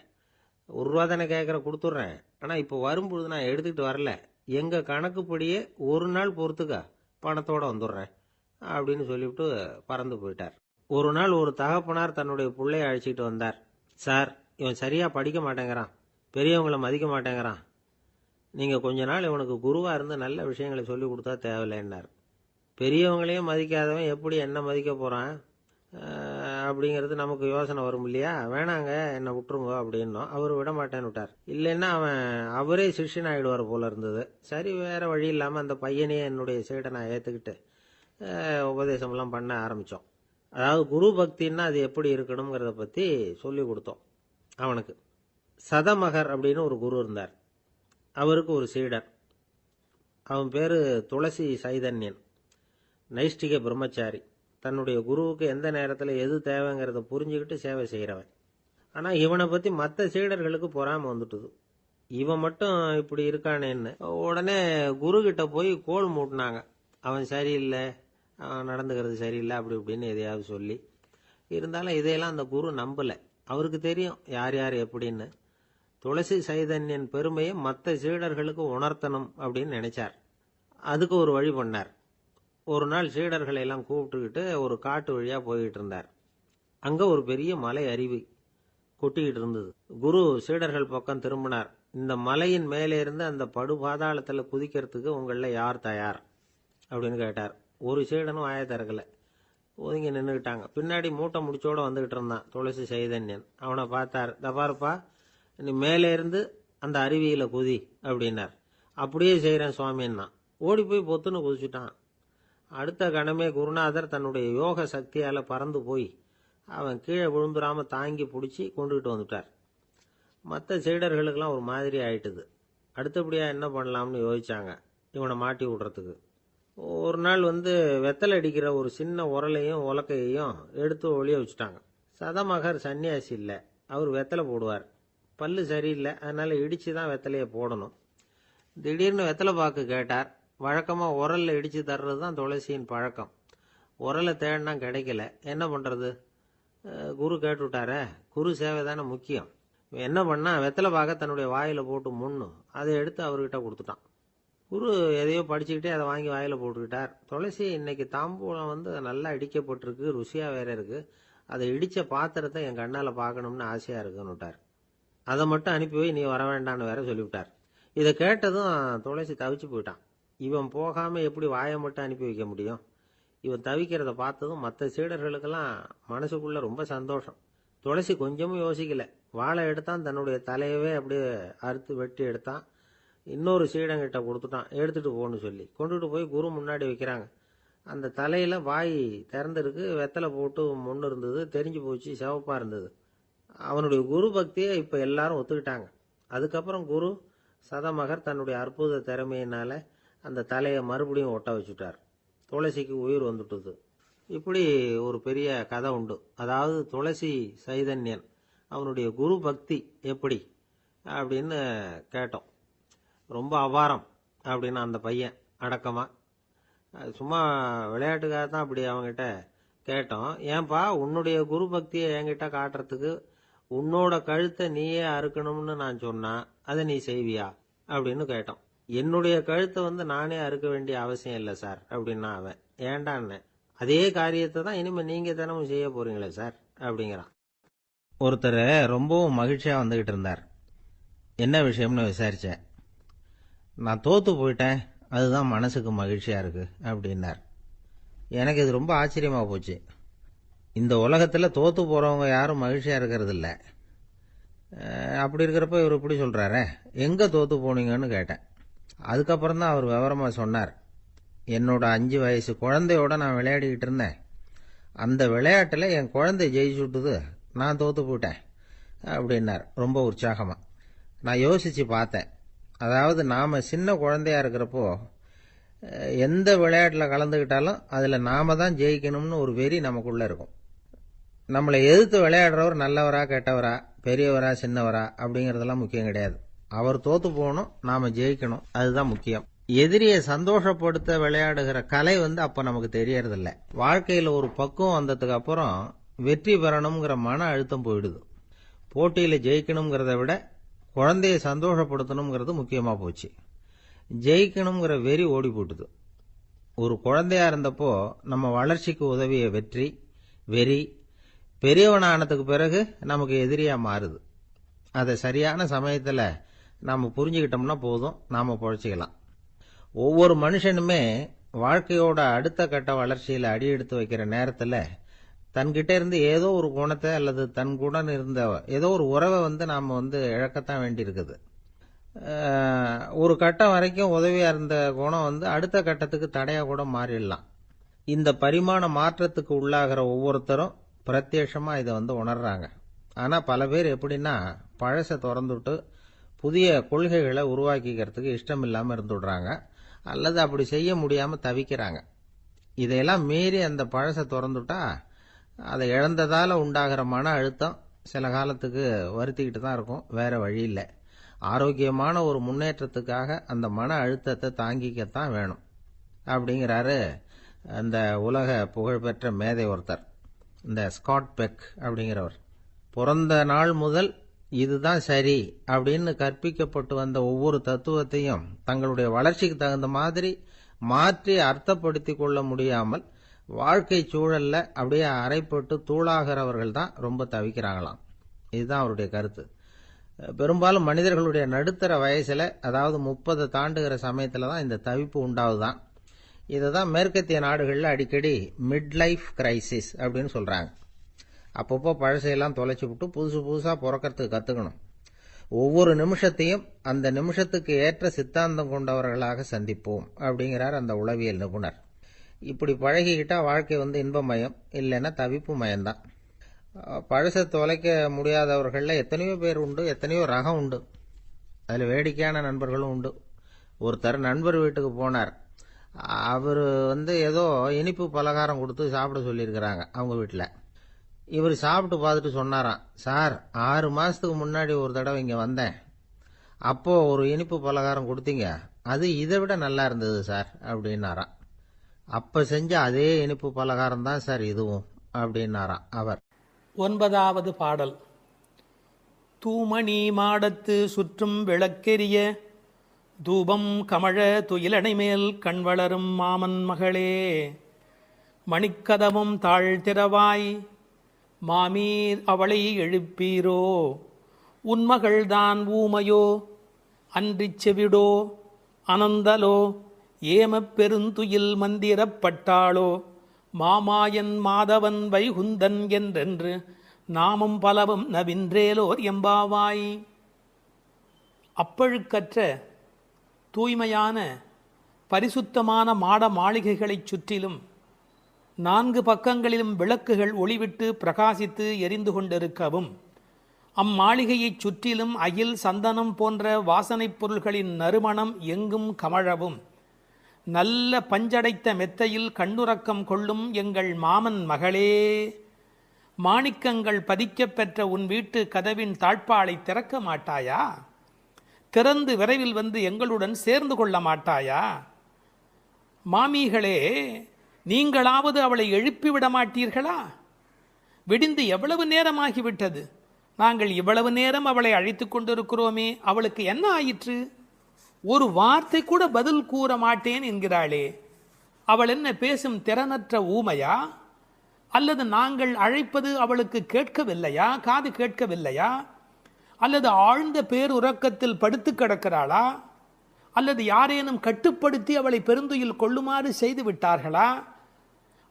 1 ரூபா தானே கேட்குற, கொடுத்துட்றேன். ஆனால் இப்போ வரும்பொழுது நான் எடுத்துக்கிட்டு வரல, எங்க கணக்குப்படியே 1 நாள் பொறுத்துக்க பணத்தோட வந்துடுறேன் அப்படின்னு சொல்லிவிட்டு பறந்து போயிட்டார். ஒரு நாள் ஒரு தகப்பனார் தன்னுடைய பிள்ளைய அழைச்சிட்டு வந்தார். சார், இவன் சரியா படிக்க மாட்டேங்கிறான், பெரியவங்களை மதிக்க மாட்டேங்கிறான், நீங்க கொஞ்ச நாள் இவனுக்கு குருவா இருந்து நல்ல விஷயங்களை சொல்லி கொடுத்தா தேவையில்லைன்னார். பெரியவங்களையும் மதிக்காதவன் எப்படி என்ன மதிக்க போறான் அப்படிங்கிறது நமக்கு யோசனை வரும் இல்லையா? வேணாங்க, என்னை விட்டுருங்க அப்படின்னோம். அவர் விட மாட்டேன்னு விட்டார். இல்லைன்னா அவரே சிஷ்யன் ஆகிடுவார் போல இருந்தது. சரி, வேற வழி இல்லாமல் அந்த பையனையே என்னுடைய சீடனை ஏற்றுக்கிட்டு உபதேசம்லாம் பண்ண ஆரம்பித்தோம். அதாவது குரு பக்தின்னா அது எப்படி இருக்கணுங்கிறத பற்றி சொல்லி கொடுத்தோம் அவனுக்கு. சதமகர் அப்படின்னு ஒரு குரு இருந்தார். அவருக்கு ஒரு சீடர். அவன் பேரு துளசி சைதன்யன், நைஷ்டிக பிரம்மச்சாரி. தன்னுடைய குருவுக்கு எந்த நேரத்தில் எது தேவைங்கிறத புரிஞ்சுக்கிட்டு சேவை செய்கிறவன். ஆனால் இவனை பற்றி மற்ற சீடர்களுக்கு பொறாமை வந்துட்டுது. இவன் மட்டும் இப்படி இருக்கானேன்னு உடனே குரு கிட்ட போய் கோல் மூட்டினாங்க. அவன் சரியில்லை, அவன் நடந்துக்கிறது சரியில்லை, அப்படி இப்படின்னு எதையாவது சொல்லி. இருந்தாலும் இதையெல்லாம் அந்த குரு நம்பலை. அவருக்கு தெரியும் யார் யார் எப்படின்னு. துளசி சைதன்யன் பெருமையை மற்ற சீடர்களுக்கு உணர்த்தணும் அப்படின்னு நினைச்சார். அதுக்கு ஒரு வழி பண்ணார். ஒரு நாள் சீடர்களை எல்லாம் கூப்பிட்டுக்கிட்டு ஒரு காட்டு வழியா போய்கிட்டு இருந்தார். அங்க ஒரு பெரிய மலை அருவி கொட்டிக்கிட்டு இருந்தது. குரு சீடர்கள் பக்கம் திரும்பினார். இந்த மலையின் மேலே இருந்து அந்த படுபாதாளத்துல குதிக்கிறதுக்கு உங்கள யார் தயார் அப்படின்னு கேட்டார். ஒரு சீடனும் வாயை திறக்கல, ஒதுங்கி நின்றுக்கிட்டாங்க. பின்னாடி மூட்டை முடிச்சோட வந்துகிட்டு இருந்தான் துளசி சைதன்யன். அவனை பார்த்தார். தபாருப்பா, நீ மேலே இருந்து அந்த அருவியில குதி அப்படின்னார். அப்படியே செய்கிறேன் சுவாமின்னா ஓடி போய் பொத்துன்னு குதிச்சுட்டான். அடுத்த கணமே குருநாதர் தன்னுடைய யோக சக்தியால பறந்து போய் அவன் கீழே விழுந்துடாம தாங்கி பிடிச்சி கொண்டுகிட்டு வந்துட்டார். மற்ற சீடர்களுக்கெல்லாம் ஒரு மாதிரி ஆயிட்டுது. அடுத்தபடியா என்ன பண்ணலாம்னு யோசிச்சாங்க இவனை மாட்டி விடுறதுக்கு. ஒரு நாள் வெத்தலை அடிக்கிற ஒரு சின்ன உரலையும் உலக்கையையும் எடுத்து ஒளிய வச்சுட்டாங்க. சதமகர் சன்னியாசி இல்லை, அவர் வெத்தலை போடுவார். பல்லு சரியில்லை, அதனால இடிச்சு தான் வெத்தலையை போடணும். திடீர்னு வெத்தலை பாக்கு கேட்டார். வழக்கமா உரல்ல இடிச்சு தர்றது தான் துளசியின் பழக்கம். உரலை தேடினா கிடைக்கல, என்ன பண்றது? குரு கேட்டுவிட்டார. குரு சேவை தானே முக்கியம். என்ன பண்ணா, வெத்தலை பாக்க தன்னுடைய வாயில போட்டு முன்னு அதை எடுத்து அவர்கிட்ட கொடுத்துட்டான். குரு எதையோ படிச்சுக்கிட்டே அதை வாங்கி வாயில போட்டுக்கிட்டார். துளசி, இன்னைக்கு தாம்பூலம் நல்லா இடிக்கப்பட்டிருக்கு, ருசியா வேற இருக்கு, அதை இடிச்ச பாத்திரத்தை என் கண்ணால பார்க்கணும்னு ஆசையா இருக்குன்னுட்டார். அதை மட்டும் அனுப்பி போய் நீ வர வேண்டான்னு வேற சொல்லிவிட்டார். இதை கேட்டதும் துளசி தவிச்சு போயிட்டான். இவன் போகாம எப்படி வாயை மட்டும் அனுப்பி வைக்க முடியும்? இவன் தவிக்கிறத பார்த்ததும் மற்ற சீடர்களுக்கெல்லாம் மனசுக்குள்ள ரொம்ப சந்தோஷம். துளசி கொஞ்சமும் யோசிக்கல, வாழை எடுத்தான், தன்னுடைய தலையவே அப்படியே அறுத்து வெட்டி எடுத்தான். இன்னொரு சீடங்கிட்ட கொடுத்துட்டான், எடுத்துட்டு போன்னு சொல்லி. கொண்டுட்டு போய் குரு முன்னாடி வைக்கிறாங்க. அந்த தலையில வாய் திறந்திருக்கு, வெத்தலை போட்டு முன்னு இருந்தது, தெரிஞ்சு போச்சு, சிவப்பா இருந்தது. அவனுடைய குரு பக்தியை இப்ப எல்லாரும் ஒத்துக்கிட்டாங்க. அதுக்கப்புறம் குரு சதமகர் தன்னுடைய அற்புத திறமையினால அந்த தலையை மறுபடியும் ஒட்ட வச்சுட்டார். துளசிக்கு உயிர் வந்துட்டுது. இப்படி ஒரு பெரிய கதை உண்டு. அதாவது துளசி சைதன்யன் அவனுடைய குரு பக்தி எப்படி அப்படின்னு கேட்டோம். ரொம்ப அபாரம் அப்படின்னு அந்த பையன் அடக்கமா, சும்மா விளையாட்டுக்காக தான் அப்படி அவங்ககிட்ட கேட்டோம். ஏன்பா, உன்னுடைய குரு பக்தியை என்கிட்ட காட்டுறதுக்கு உன்னோட கழுத்தை நீயே அறுக்கணும்னு நான் சொன்னா அதை நீ செய்வியா அப்படின்னு கேட்டோம். என்னுடைய கழுத்தை நானே அறுக்க வேண்டிய அவசியம் இல்லை சார் அப்படின்னா அவன். ஏண்டான்னு, அதே காரியத்தை தான் இனிமே நீங்க தினமும் செய்ய போறீங்களே சார் அப்படிங்கிறான். ஒருத்தர் ரொம்பவும் மகிழ்ச்சியா வந்துகிட்டு இருந்தார். என்ன விஷயம்னு விசாரிச்சேன். நான் தோத்து போயிட்டேன், அதுதான் மனசுக்கு மகிழ்ச்சியா இருக்கு அப்படின்னார். எனக்கு இது ரொம்ப ஆச்சரியமா போச்சு. இந்த உலகத்துல தோத்து போறவங்க யாரும் மகிழ்ச்சியா இருக்கிறது இல்ல. அப்படி இருக்கிறப்ப இவர் இப்படி சொல்றாரு, எங்க தோத்து போனீங்கன்னு கேட்டேன். அதுக்கப்புறம் தான் அவர் விவரமா சொன்னார். என்னோட 5 வயசு குழந்தையோட நான் விளையாடிக்கிட்டு இருந்தேன். அந்த விளையாட்டில் என் குழந்தை ஜெயிச்சுட்டுது, நான் தோத்து போயிட்டேன் அப்படின்னார் ரொம்ப உற்சாகமாக. நான் யோசித்து பார்த்தேன். அதாவது நாம் சின்ன குழந்தையா இருக்கிறப்போ எந்த விளையாட்டில் கலந்துக்கிட்டாலும் அதில் நாம தான் ஜெயிக்கணும்னு ஒரு வெறி நமக்குள்ளே இருக்கும். நம்மளை எதிர்த்து விளையாடுறவர் நல்லவரா கெட்டவரா, பெரியவரா சின்னவரா அப்படிங்கிறதெல்லாம் முக்கியம் கிடையாது. அவர் தோத்து போகணும், நாம ஜெயிக்கணும், அதுதான் முக்கியம். எதிரியை சந்தோஷப்படுத்த விளையாடுகிற கலை அப்ப நமக்கு தெரியறதில்ல. வாழ்க்கையில் ஒரு பக்குவம் வந்ததுக்கு அப்புறம் வெற்றி பெறணுங்கிற மன அழுத்தம் போயிடுது. போட்டியில் ஜெயிக்கணுங்கிறத விட குழந்தைய சந்தோஷப்படுத்தணுங்கிறது முக்கியமா போச்சு. ஜெயிக்கணுங்கிற வெறி ஓடி போட்டுது. ஒரு குழந்தையா இருந்தப்போ நம்ம வளர்ச்சிக்கு உதவிய வெறி பெரியவனானதுக்கு பிறகு நமக்கு எதிரியா மாறுது. அதை சரியான சமயத்துல நாம புரிஞ்சுக்கிட்டோம்னா போதும், நாம பொழைச்சிக்கலாம். ஒவ்வொரு மனுஷனுமே வாழ்க்கையோட அடுத்த கட்ட வளர்ச்சியில அடி எடுத்து வைக்கிற நேரத்துல தன்கிட்ட இருந்து ஏதோ ஒரு குணத்தை அல்லது தன் குணம் இருந்த ஏதோ ஒரு உறவை நாம இழக்கத்தான் வேண்டி இருக்குது. ஒரு கட்டம் வரைக்கும் உதவியா இருந்த குணம் அடுத்த கட்டத்துக்கு தடையா கூட மாறிடலாம். இந்த பரிமாண மாற்றத்துக்கு உள்ளாகிற ஒவ்வொருத்தரும் பிரத்யட்சமா இதை உணர்றாங்க. ஆனா பல பேர் எப்படின்னா பழசை திறந்துட்டு புதிய கொள்கைகளை உருவாக்கிக்கிறதுக்கு இஷ்டம் இல்லாம இருந்துடுறாங்க, அல்லது அப்படி செய்ய முடியாம தவிக்கிறாங்க. இதையெல்லாம் மீறி அந்த பழசை திறந்துட்டா அதை இழந்ததால உண்டாகிற மன அழுத்தம் சில காலத்துக்கு வருத்திக்கிட்டு தான் இருக்கும், வேற வழி இல்லை. ஆரோக்கியமான ஒரு முன்னேற்றத்துக்காக அந்த மன அழுத்தத்தை தாங்கிக்கத்தான் வேணும் அப்படிங்கிறாரு அந்த உலக புகழ்பெற்ற மேதை ஒருத்தர், இந்த ஸ்காட் பெக் அப்படிங்கிறவர். பிறந்த நாள் முதல் இதுதான் சரி அப்படின்னு கற்பிக்கப்பட்டு வந்த ஒவ்வொரு தத்துவத்தையும் தங்களுடைய வளர்ச்சிக்கு தகுந்த மாதிரி மாற்றி அர்த்தப்படுத்தி கொள்ள முடியாமல் வாழ்க்கை சூழல்ல அப்படியே அரைப்பட்டு தூளாகிறவர்கள் தான் ரொம்ப தவிக்கிறாங்களாம். இதுதான் அவருடைய கருத்து. பெரும்பாலும் மனிதர்களுடைய நடுத்தர வயசுல, அதாவது 30 தாண்டுகிற சமயத்துல தான் இந்த தவிப்பு உண்டாவதுதான். இதுதான் மேற்கத்திய நாடுகள்ல அடிக்கடி மிட் லைஃப் கிரைசிஸ் அப்படின்னு சொல்றாங்க. அப்பப்போ பழசையெல்லாம் தொலைச்சு விட்டு புதுசா பிறக்கிறதுக்கு கத்துக்கணும். ஒவ்வொரு நிமிஷத்தையும் அந்த நிமிஷத்துக்கு ஏற்ற சித்தாந்தம் கொண்டவர்களாக சந்திப்போம் அப்படிங்கிறார் அந்த உளவியல் நிபுணர். இப்படி பழகிக்கிட்டா வாழ்க்கை இன்பமயம், இல்லைன்னா தவிப்பு மயம்தான். பழசை தொலைக்க முடியாதவர்கள்ல எத்தனையோ பேர் உண்டு, எத்தனையோ ரகம் உண்டு. அதுல வேடிக்கையான நண்பர்களும் உண்டு. ஒருத்தர் நண்பர் வீட்டுக்கு போனார். அவர் ஏதோ இனிப்பு பலகாரம் கொடுத்து சாப்பிட சொல்லியிருக்கிறாங்க அவங்க வீட்டில். இவர் சாப்பிட்டு பார்த்துட்டு சொன்னாராம், சார் 6 மாசத்துக்கு முன்னாடி ஒரு தடவை இங்க வந்தேன், அப்போ ஒரு இனிப்பு பலகாரம் கொடுத்தீங்க, அது இதை விட நல்லா இருந்தது சார் அப்படின்னாராம். அப்ப செஞ்ச அதே இனிப்பு பலகாரம் தான் சார் இதுவும் அப்படின்னாராம் அவர். 9வது பாடல். தூமணி மாடத்து சுற்றும் விளக்கெரிய தூபம் கமழ துயிலணை மேல் கண் வளரும் மாமன் மகளே, மணிக்கதவும் தாழ்த்திரவாய் மாமீர் அவளை எழுப்பீரோ, உன்மகள்தான் ஊமையோ அன்றிச் செவிடோ அனந்தலோ ஏமப் பெருந்துயில் மந்திரப்பட்டாளோ, மாமாயன் மாதவன் வைகுந்தன் என்றென்று நாமும் பலவும் நவின்றேலோர் எம்பாவாய். அப்பழுக்கற்ற தூய்மையான பரிசுத்தமான மாட மாளிகைகளைச் சுற்றிலும் 4 பக்கங்களிலும் விளக்குகள் ஒளிவிட்டு பிரகாசித்து எரிந்து கொண்டிருக்கவும், அம்மாளிகையைச் சுற்றிலும் அயில் சந்தனம் போன்ற வாசனைப் பொருள்களின் நறுமணம் எங்கும் கமழவும், நல்ல பஞ்சடைத்த மெத்தையில் கண்ணுறக்கம் கொள்ளும் எங்கள் மாமன் மகளே, மாணிக்கங்கள் பதிக்கப் பெற்ற உன் வீட்டு கதவின் தாழ்பாளை திறக்க மாட்டாயா? திறந்து விரைவில் எங்களுடன் சேர்ந்து கொள்ள மாட்டாயா? மாமிகளே, நீங்களாவது அவளை எழுப்பிவிட மாட்டீர்களா? விடிந்து எவ்வளவு நேரமாகிவிட்டது, நாங்கள் இவ்வளவு நேரம் அவளை அழைத்து கொண்டிருக்கிறோமே, அவளுக்கு என்ன ஆயிற்று? ஒரு வார்த்தை கூட பதில் கூற மாட்டேன் என்கிறாளே, அவள் என்ன பேசும் திறனற்ற ஊமையா? அல்லது நாங்கள் அழைப்பது அவளுக்கு கேட்கவில்லையா, காது கேட்கவில்லையா? அல்லது ஆழ்ந்த பேருறக்கத்தில் படுத்து கிடக்கிறாளா? அல்லது யாரேனும் கட்டுப்படுத்தி அவளை பெருந்துயில் கொள்ளுமாறு செய்து விட்டார்களா?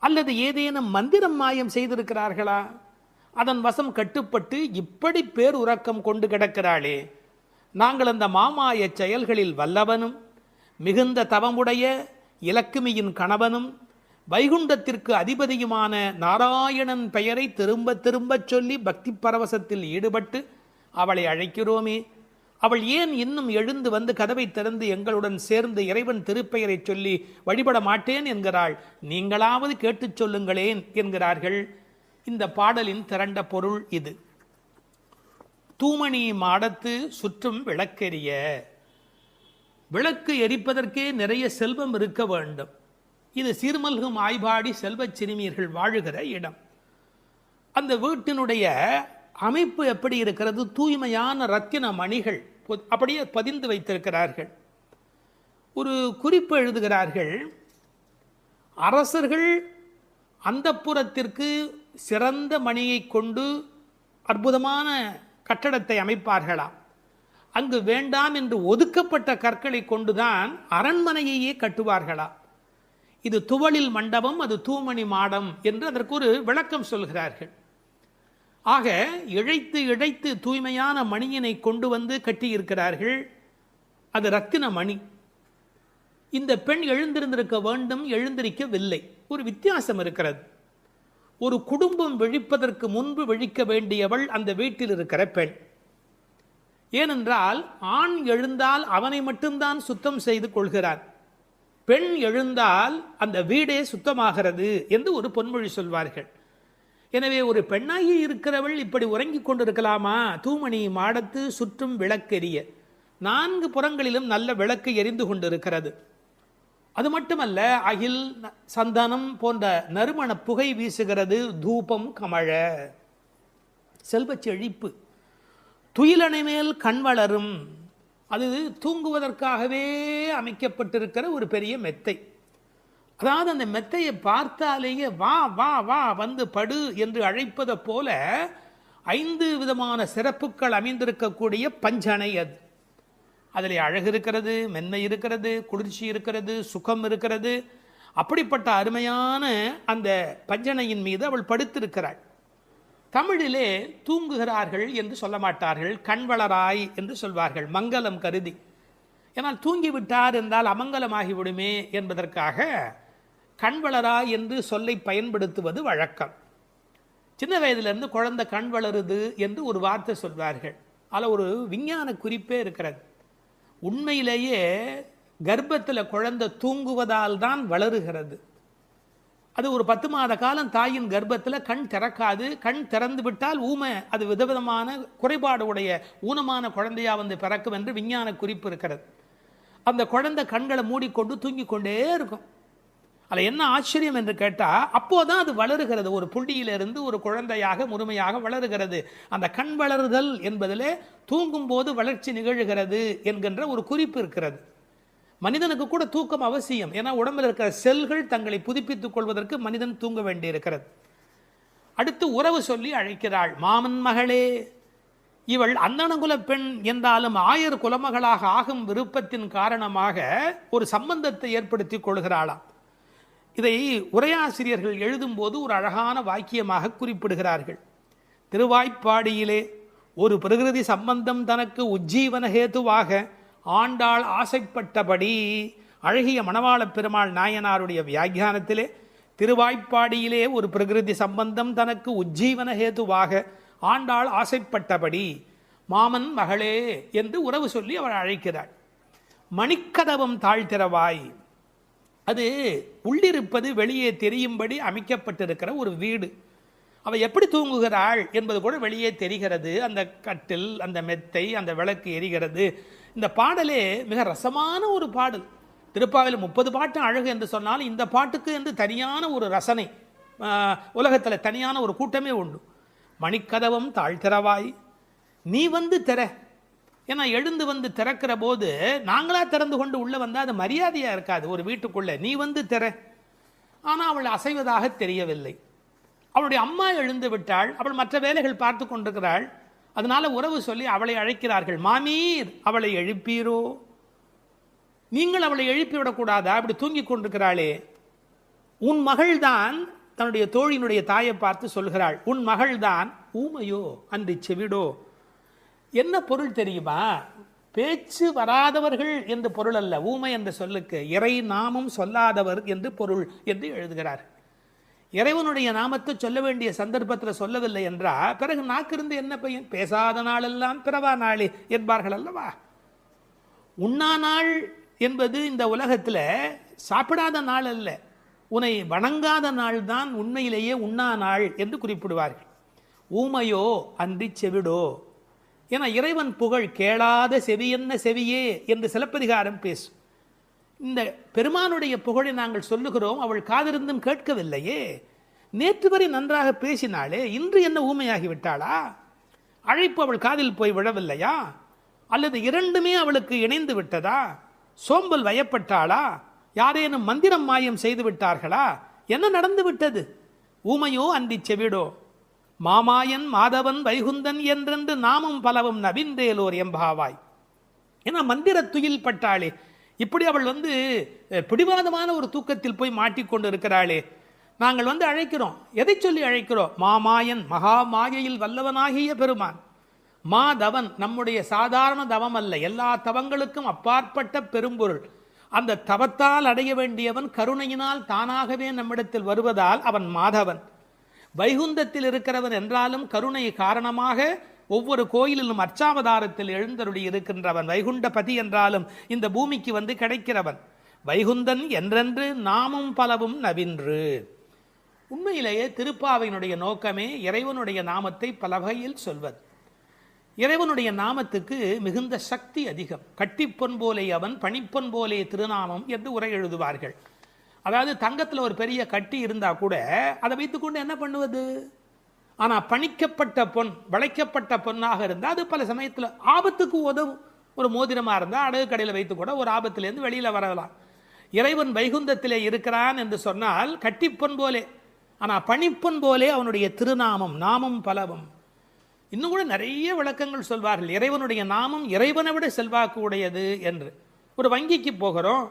அல்லது ஏதேனும் மந்திரம் மாயம் செய்திருக்கிறார்களா? அதன் வசம் கட்டுப்பட்டு இப்படி பேருறக்கம் கொண்டு கிடக்கிறாளே, நாங்கள் அந்த மாமாய செயல்களில் வல்லவனும் மிகுந்த தவமுடைய இலக்குமியின் கணவனும் வைகுண்டத்திற்கு அதிபதியுமான நாராயணன் பெயரை திரும்ப திரும்பச் சொல்லி பக்தி பரவசத்தில் ஈடுபட்டு அவளை அழைக்கிறோமே, அவள் ஏன் இன்னும் எழுந்து வந்து கதவை திறந்து எங்களுடன் சேர்ந்து இறைவன் திருப்பெயரை சொல்லி வழிபட மாட்டேன் என்கிறாள்? நீங்களாவது கேட்டுச் சொல்லுங்களேன் என்கிறார்கள். இந்த பாடலின் திரண்ட பொருள் இது. தூமணி மாடத்து சுற்றும் விளக்கெரிய. விளக்கு எரிப்பதற்கே நிறைய செல்வம் இருக்க வேண்டும். இது சீர்மல்கும் ஆய்பாடி செல்வச் சிறுமியர்கள் வாழுகிற இடம். அந்த வீட்டினுடைய அமைப்பு எப்படி இருக்கிறது? தூய்மையான ரத்தின மணிகள் அப்படியே பதிந்து வைத்திருக்கிறார்கள். ஒரு குறிப்பு எழுதுகிறார்கள், அரசர்கள் அந்தப்புறத்திற்கு சிறந்த மணியை கொண்டு அற்புதமான கட்டடத்தை அமைப்பார்களாம். அங்கு வேண்டாம் என்று ஒதுக்கப்பட்ட கற்களை கொண்டுதான் அரண்மனையையே கட்டுவார்களாம். இது துவளில் மண்டபம், அது தூமணி மாடம் என்று அதற்கு ஒரு விளக்கம் சொல்கிறார்கள். ஆக இழைத்து இழைத்து தூய்மையான மணியினை கொண்டு வந்து கட்டியிருக்கிறார்கள். அது ரத்தின மணி. இந்த பெண் எழுந்திருந்திருக்க வேண்டும், எழுந்திருக்கவில்லை. ஒரு வித்தியாசம் இருக்கிறது. ஒரு குடும்பம் விழிப்பதற்கு முன்பு விழிக்க வேண்டியவள் அந்த வீட்டில் இருக்கிற பெண். ஏனென்றால் ஆண் எழுந்தால் அவனை மட்டும்தான் சுத்தம் செய்து கொள்கிறான். பெண் எழுந்தால் அந்த வீடே சுத்தமாகிறது என்று ஒரு பொன்மொழி சொல்வார்கள். எனவே ஒரு பெண்ணாகி இருக்கிறவள் இப்படி உறங்கிக் கொண்டிருக்கலாமா? தூமணி மாடத்து சுற்றும் விளக்கெரிய. 4 புறங்களிலும் நல்ல விளக்கு எரிந்து கொண்டிருக்கிறது. அது மட்டுமல்ல, அகில் சந்தனம் போன்ற நறுமண புகை வீசுகிறது. தூபம் கமழ. செல்வச் செழிப்பு. துயிலணை மேல் கண் வளரும். அது தூங்குவதற்காகவே அமைக்கப்பட்டிருக்கிற ஒரு பெரிய மெத்தை. அதாவது அந்த மெத்தையை பார்த்தாலேயே வா வா வா வந்து படு என்று அழைப்பதை போல 5 விதமான சிறப்புகள் அமைந்திருக்கக்கூடிய பஞ்சனை அது. அதில் அழகு இருக்கிறது, மென்மை இருக்கிறது, குளிர்ச்சி இருக்கிறது, சுகம் இருக்கிறது. அப்படிப்பட்ட அருமையான அந்த பஞ்சனையின் மீது அவள் படுத்திருக்கிறாள். தமிழிலே தூங்குகிறார்கள் என்று சொல்ல மாட்டார்கள், கண்வளராய் என்று சொல்வார்கள், மங்களம் கருதி. ஏன்னால் தூங்கிவிட்டார் என்றால் அமங்கலமாகிவிடுமே என்பதற்காக கண்வளராய் என்று சொல்லை பயன்படுத்துவது வழக்கம். சின்ன வயதிலிருந்து குழந்தை கண் வளருது என்று ஒரு வார்த்தை சொல்வார்கள். அதில் ஒரு விஞ்ஞான குறிப்பே இருக்கிறது. உண்மையிலேயே கர்ப்பத்தில் குழந்தை தூங்குவதால் தான் வளருகிறது. அது ஒரு 10 மாத காலம் தாயின் கர்ப்பத்தில் கண் திறக்காது. கண் திறந்து விட்டால் ஊமை, அது விதவிதமான குறைபாடு உடைய ஊனமான குழந்தையா வந்து பிறக்கும் என்று விஞ்ஞான குறிப்பு இருக்கிறது. அந்த குழந்தை கண்களை மூடிக்கொண்டு தூங்கி கொண்டே இருக்கும். அதில் என்ன ஆச்சரியம் என்று கேட்டால், அப்போதான் அது வளருகிறது. ஒரு புள்ளியிலிருந்து ஒரு குழந்தையாக முழுமையாக வளருகிறது. அந்த கண் வளருதல் என்பதிலே தூங்கும் போது வளர்ச்சி நிகழ்கிறது என்கின்ற ஒரு குறிப்பு இருக்கிறது. மனிதனுக்கு கூட தூக்கம் அவசியம். ஏன்னா உடம்பில் இருக்கிற செல்கள் தங்களை புதுப்பித்துக் கொள்வதற்கு மனிதன் தூங்க வேண்டி இருக்கிறது. அடுத்து உறவு சொல்லி அழைக்கிறாள். மாமன் மகளே. இவள் அந்தணகுல பெண் என்றாலும் 1000 குலமகளாக ஆகும் விருப்பத்தின் காரணமாக ஒரு சம்பந்தத்தை ஏற்படுத்தி கொள்கிறாளாம். இதை உரையாசிரியர்கள் எழுதும்போது ஒரு அழகான வாக்கியமாக குறிப்பிடுகிறார்கள். திருவாய்ப்பாடியிலே ஒரு பிரகிருதி சம்பந்தம் தனக்கு உஜ்ஜீவன ஹேதுவாக ஆண்டாள் ஆசைப்பட்டபடி. அழகிய மணவாளப் பெருமாள் நாயனாருடைய வியாக்கியானத்திலே திருவாய்ப்பாடியிலே ஒரு பிரகிருதி சம்பந்தம் தனக்கு உஜ்ஜீவன ஹேதுவாக ஆண்டாள் ஆசைப்பட்டபடி மாமன் மகளே என்று உறவு சொல்லி அவள் அழைக்கிறாள். மணிக்கதவம் தாழ்த்திரவாய். அது உள்ளிருப்பது வெளியே தெரியும்படி அமைக்கப்பட்டிருக்கிற ஒரு வீடு. அவள் எப்படி தூங்குகிறாள் என்பது கூட வெளியே தெரிகிறது. அந்த கட்டில், அந்த மெத்தை, அந்த விளக்கு எரிகிறது. இந்த பாடலே மிக ரசமான ஒரு பாடல். திருப்பாவையில் 30 பாட்டு அழகு என்று சொன்னாலும் இந்த பாட்டுக்கு என்று தனியான ஒரு ரசனை உலகத்தில் தனியான ஒரு கூட்டமே உண்டு. மணிக்கதவம் தாழ்த்திரவாய், நீ வந்து திற. ஏன்னா எழுந்து வந்து திறக்கிற போது நாங்களா திறந்து கொண்டு உள்ள வந்தால் அது மரியாதையாக இருக்காது ஒரு வீட்டுக்குள்ளே. நீ வந்து திற. ஆனால் அவள் அசைவதாக தெரியவில்லை. அவளுடைய அம்மா எழுந்து விட்டாள். அவள் மற்ற வேலைகள் பார்த்து கொண்டிருக்கிறாள். அதனால உறவு சொல்லி அவளை அழைக்கிறார்கள். மாமீர், அவளை எழுப்பீரோ? நீங்கள் அவளை எழுப்பிவிடக்கூடாதா? அப்படி தூங்கி கொண்டிருக்கிறாளே. உன் மகள்தான் தன்னுடைய தோழியினுடைய தாயை பார்த்து சொல்கிறாள், உன் மகள்தான் ஊமையோ அன்றி செவிடோ. என்ன பொருள் தெரியுமா? பேச்சு வராதவர்கள் என்று பொருள் அல்ல, ஊமை என்ற சொல்லுக்கு இறை நாமம் சொல்லாதவர் என்று பொருள் என்று எழுதுகிறார். இறைவனுடைய நாமத்தை சொல்ல வேண்டிய சந்தர்ப்பத்தில் சொல்லவில்லை என்றால் பிறகு நாக்கிருந்து என்ன பையன்? பேசாத நாளெல்லாம் பிறவா நாளே என்பார்கள் அல்லவா. உண்ணா நாள் என்பது இந்த உலகத்தில் சாப்பிடாத நாள் அல்ல, உன்னை வணங்காத நாள் தான் உண்மையிலேயே உண்ணா நாள் என்று குறிப்பிடுவார்கள். ஊமையோ அன்றி செவிடோ என இறைவன் புகழ் கேளாத செவி என்ன செவியே என்று சிலப்பதிகாரம் பேசும். இந்த பெருமானுடைய புகழை நாங்கள் சொல்லுகிறோம், அவள் காதிருந்தும் கேட்கவில்லையே. நேற்று வரை நன்றாக பேசினாளே, இன்று என்ன ஊமையாகி விட்டாளா? அழைப்பு அவள் காதில் போய் விழவில்லையா? அல்லது இரண்டுமே அவளுக்கு இணைந்து விட்டதா? சோம்பல் வயப்பட்டாளா? யாரேனும் மந்திரம் மாயம் செய்து விட்டார்களா? என்ன நடந்து விட்டது? ஊமையோ அன்றி செவிடோ மாமாயன் மாதவன் வைகுந்தன் என்றென்று நாமும் பலவும் நவின்றேலோர் எம்பாவாய் என மந்திர துயில் பட்டாளே. இப்படி அவள் பிடிவாதமான ஒரு தூக்கத்தில் போய் மாட்டிக்கொண்டு இருக்கிறாளே. நாங்கள் அழைக்கிறோம், எதை சொல்லி அழைக்கிறோம்? மாமாயன், மகா மாயையில் வல்லவனாகிய பெருமான். மாதவன் நம்முடைய சாதாரண தவம் அல்ல, எல்லா தவங்களுக்கும் அப்பாற்பட்ட பெரும்பொருள். அந்த தவத்தால் அடைய வேண்டியவன் கருணையினால் தானாகவே நம்மிடத்தில் வருவதால் அவன் மாதவன். வைகுந்தத்தில் இருக்கிறவன் என்றாலும் கருணை காரணமாக ஒவ்வொரு கோயிலிலும் அர்ச்சாவதாரத்தில் எழுந்தருளி இருக்கின்றவன். வைகுண்டபதி என்றாலும் இந்த பூமிக்கு கிடைக்கிறவன். வைகுந்தன் என்றென்று நாமும் பலவும் நவின்று. உண்மையிலேயே திருப்பாவையினுடைய நோக்கமே இறைவனுடைய நாமத்தை பல வகையில் சொல்வது. இறைவனுடைய நாமத்துக்கு மிகுந்த சக்தி அதிகம். கட்டிப்பொன் போலே அவன், பணிப்பொன் போலே திருநாமம் என்று உரை எழுதுவார்கள். அதாவது தங்கத்தில் ஒரு பெரிய கட்டி இருந்தால் கூட அதை வைத்துக்கொண்டு என்ன பண்ணுவது? ஆனால் பணிக்கப்பட்ட பொன், வளைக்கப்பட்ட பொன்னாக இருந்தால் அது பல சமயத்தில் ஆபத்துக்கு உதவும். ஒரு மோதிரமாக இருந்தால் அடகு கடையில் வைத்து கூட ஒரு ஆபத்திலேருந்து வெளியில் வரலாம். இறைவன் வைகுந்தத்திலே இருக்கிறான் என்று சொன்னால் கட்டிப்பொன் போலே, ஆனால் பணிப்பொன் போலே அவனுடைய திருநாமம், நாமம் பலவும். இன்னும் கூட நிறைய விளக்கங்கள் சொல்வார்கள். இறைவனுடைய நாமம் இறைவனை விட செல்வாக்கு உடையது என்று. ஒரு வங்கிக்கு போகிறோம்,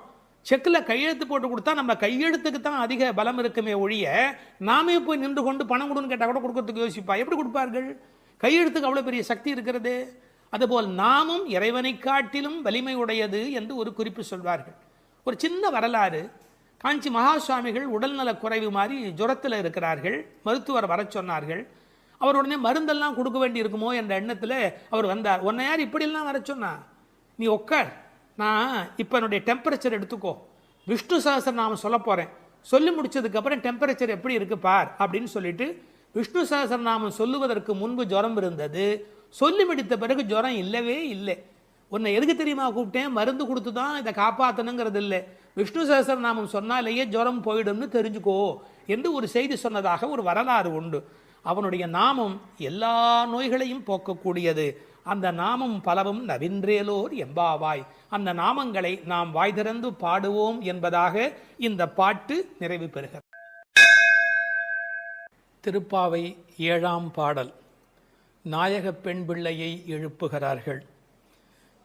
செக்கில் கையெழுத்து போட்டு கொடுத்தா நம்ம கையெழுத்துக்கு தான் அதிக பலம் இருக்குமே ஒழிய நாமே போய் நின்று கொண்டு பணம் கொடுன்னு கேட்டால் கூட கொடுக்கறதுக்கு யோசிப்பா. எப்படி கொடுப்பார்கள்? கையெழுத்துக்கு அவ்வளோ பெரிய சக்தி இருக்கிறது. அதுபோல் நாமும் இறைவனை காட்டிலும் வலிமை உடையது என்று ஒரு குறிப்பு சொல்வார்கள். ஒரு சின்ன வரலாறு. காஞ்சி மகா சுவாமிகள் உடல்நல குறைவு மாதிரி ஜுரத்தில் இருக்கிறார்கள். மருத்துவர் வர சொன்னார்கள். அவர் உடனே மருந்தெல்லாம் கொடுக்க வேண்டி இருக்குமோ என்ற எண்ணத்தில் அவர் வந்தார். உன்னை யார் இப்படிலாம் வர சொன்னா? நீ உட்கார், நான் இப்போ என்னுடைய டெம்பரேச்சர் எடுத்துக்கோ, விஷ்ணு சஹஸ்ரநாமம் சொல்ல போகிறேன், சொல்லி முடிச்சதுக்கப்புறம் டெம்பரேச்சர் எப்படி இருக்கு பார் அப்படின்னு சொல்லிட்டு விஷ்ணு சஹஸ்ரநாமம் சொல்லுவதற்கு முன்பு ஜுரம் இருந்தது. சொல்லி முடித்த பிறகு ஜுரம் இல்லவே இல்லை. உன்னை எதுக்கு தெரியுமா கூப்பிட்டேன்? மருந்து கொடுத்து தான் இதை காப்பாற்றணுங்கிறது இல்லை, விஷ்ணு சஹஸ்ரநாமம் சொன்னாலேயே ஜுரம் போயிடும்னு தெரிஞ்சுக்கோ என்று ஒரு செய்தி சொன்னதாக ஒரு வரலாறு உண்டு. அவனுடைய நாமம் எல்லா நோய்களையும் போக்கக்கூடியது. அந்த நாமம் பலவும் நவின்றேலோர் எம்பாவாய். அந்த நாமங்களை நாம் வாய் திறந்து பாடுவோம் என்பதாக இந்த பாட்டு நிறைவு பெறுகிறது. திருப்பாவை 7ஆம் பாடல். நாயக பெண் பிள்ளையை எழுப்புகிறார்கள்.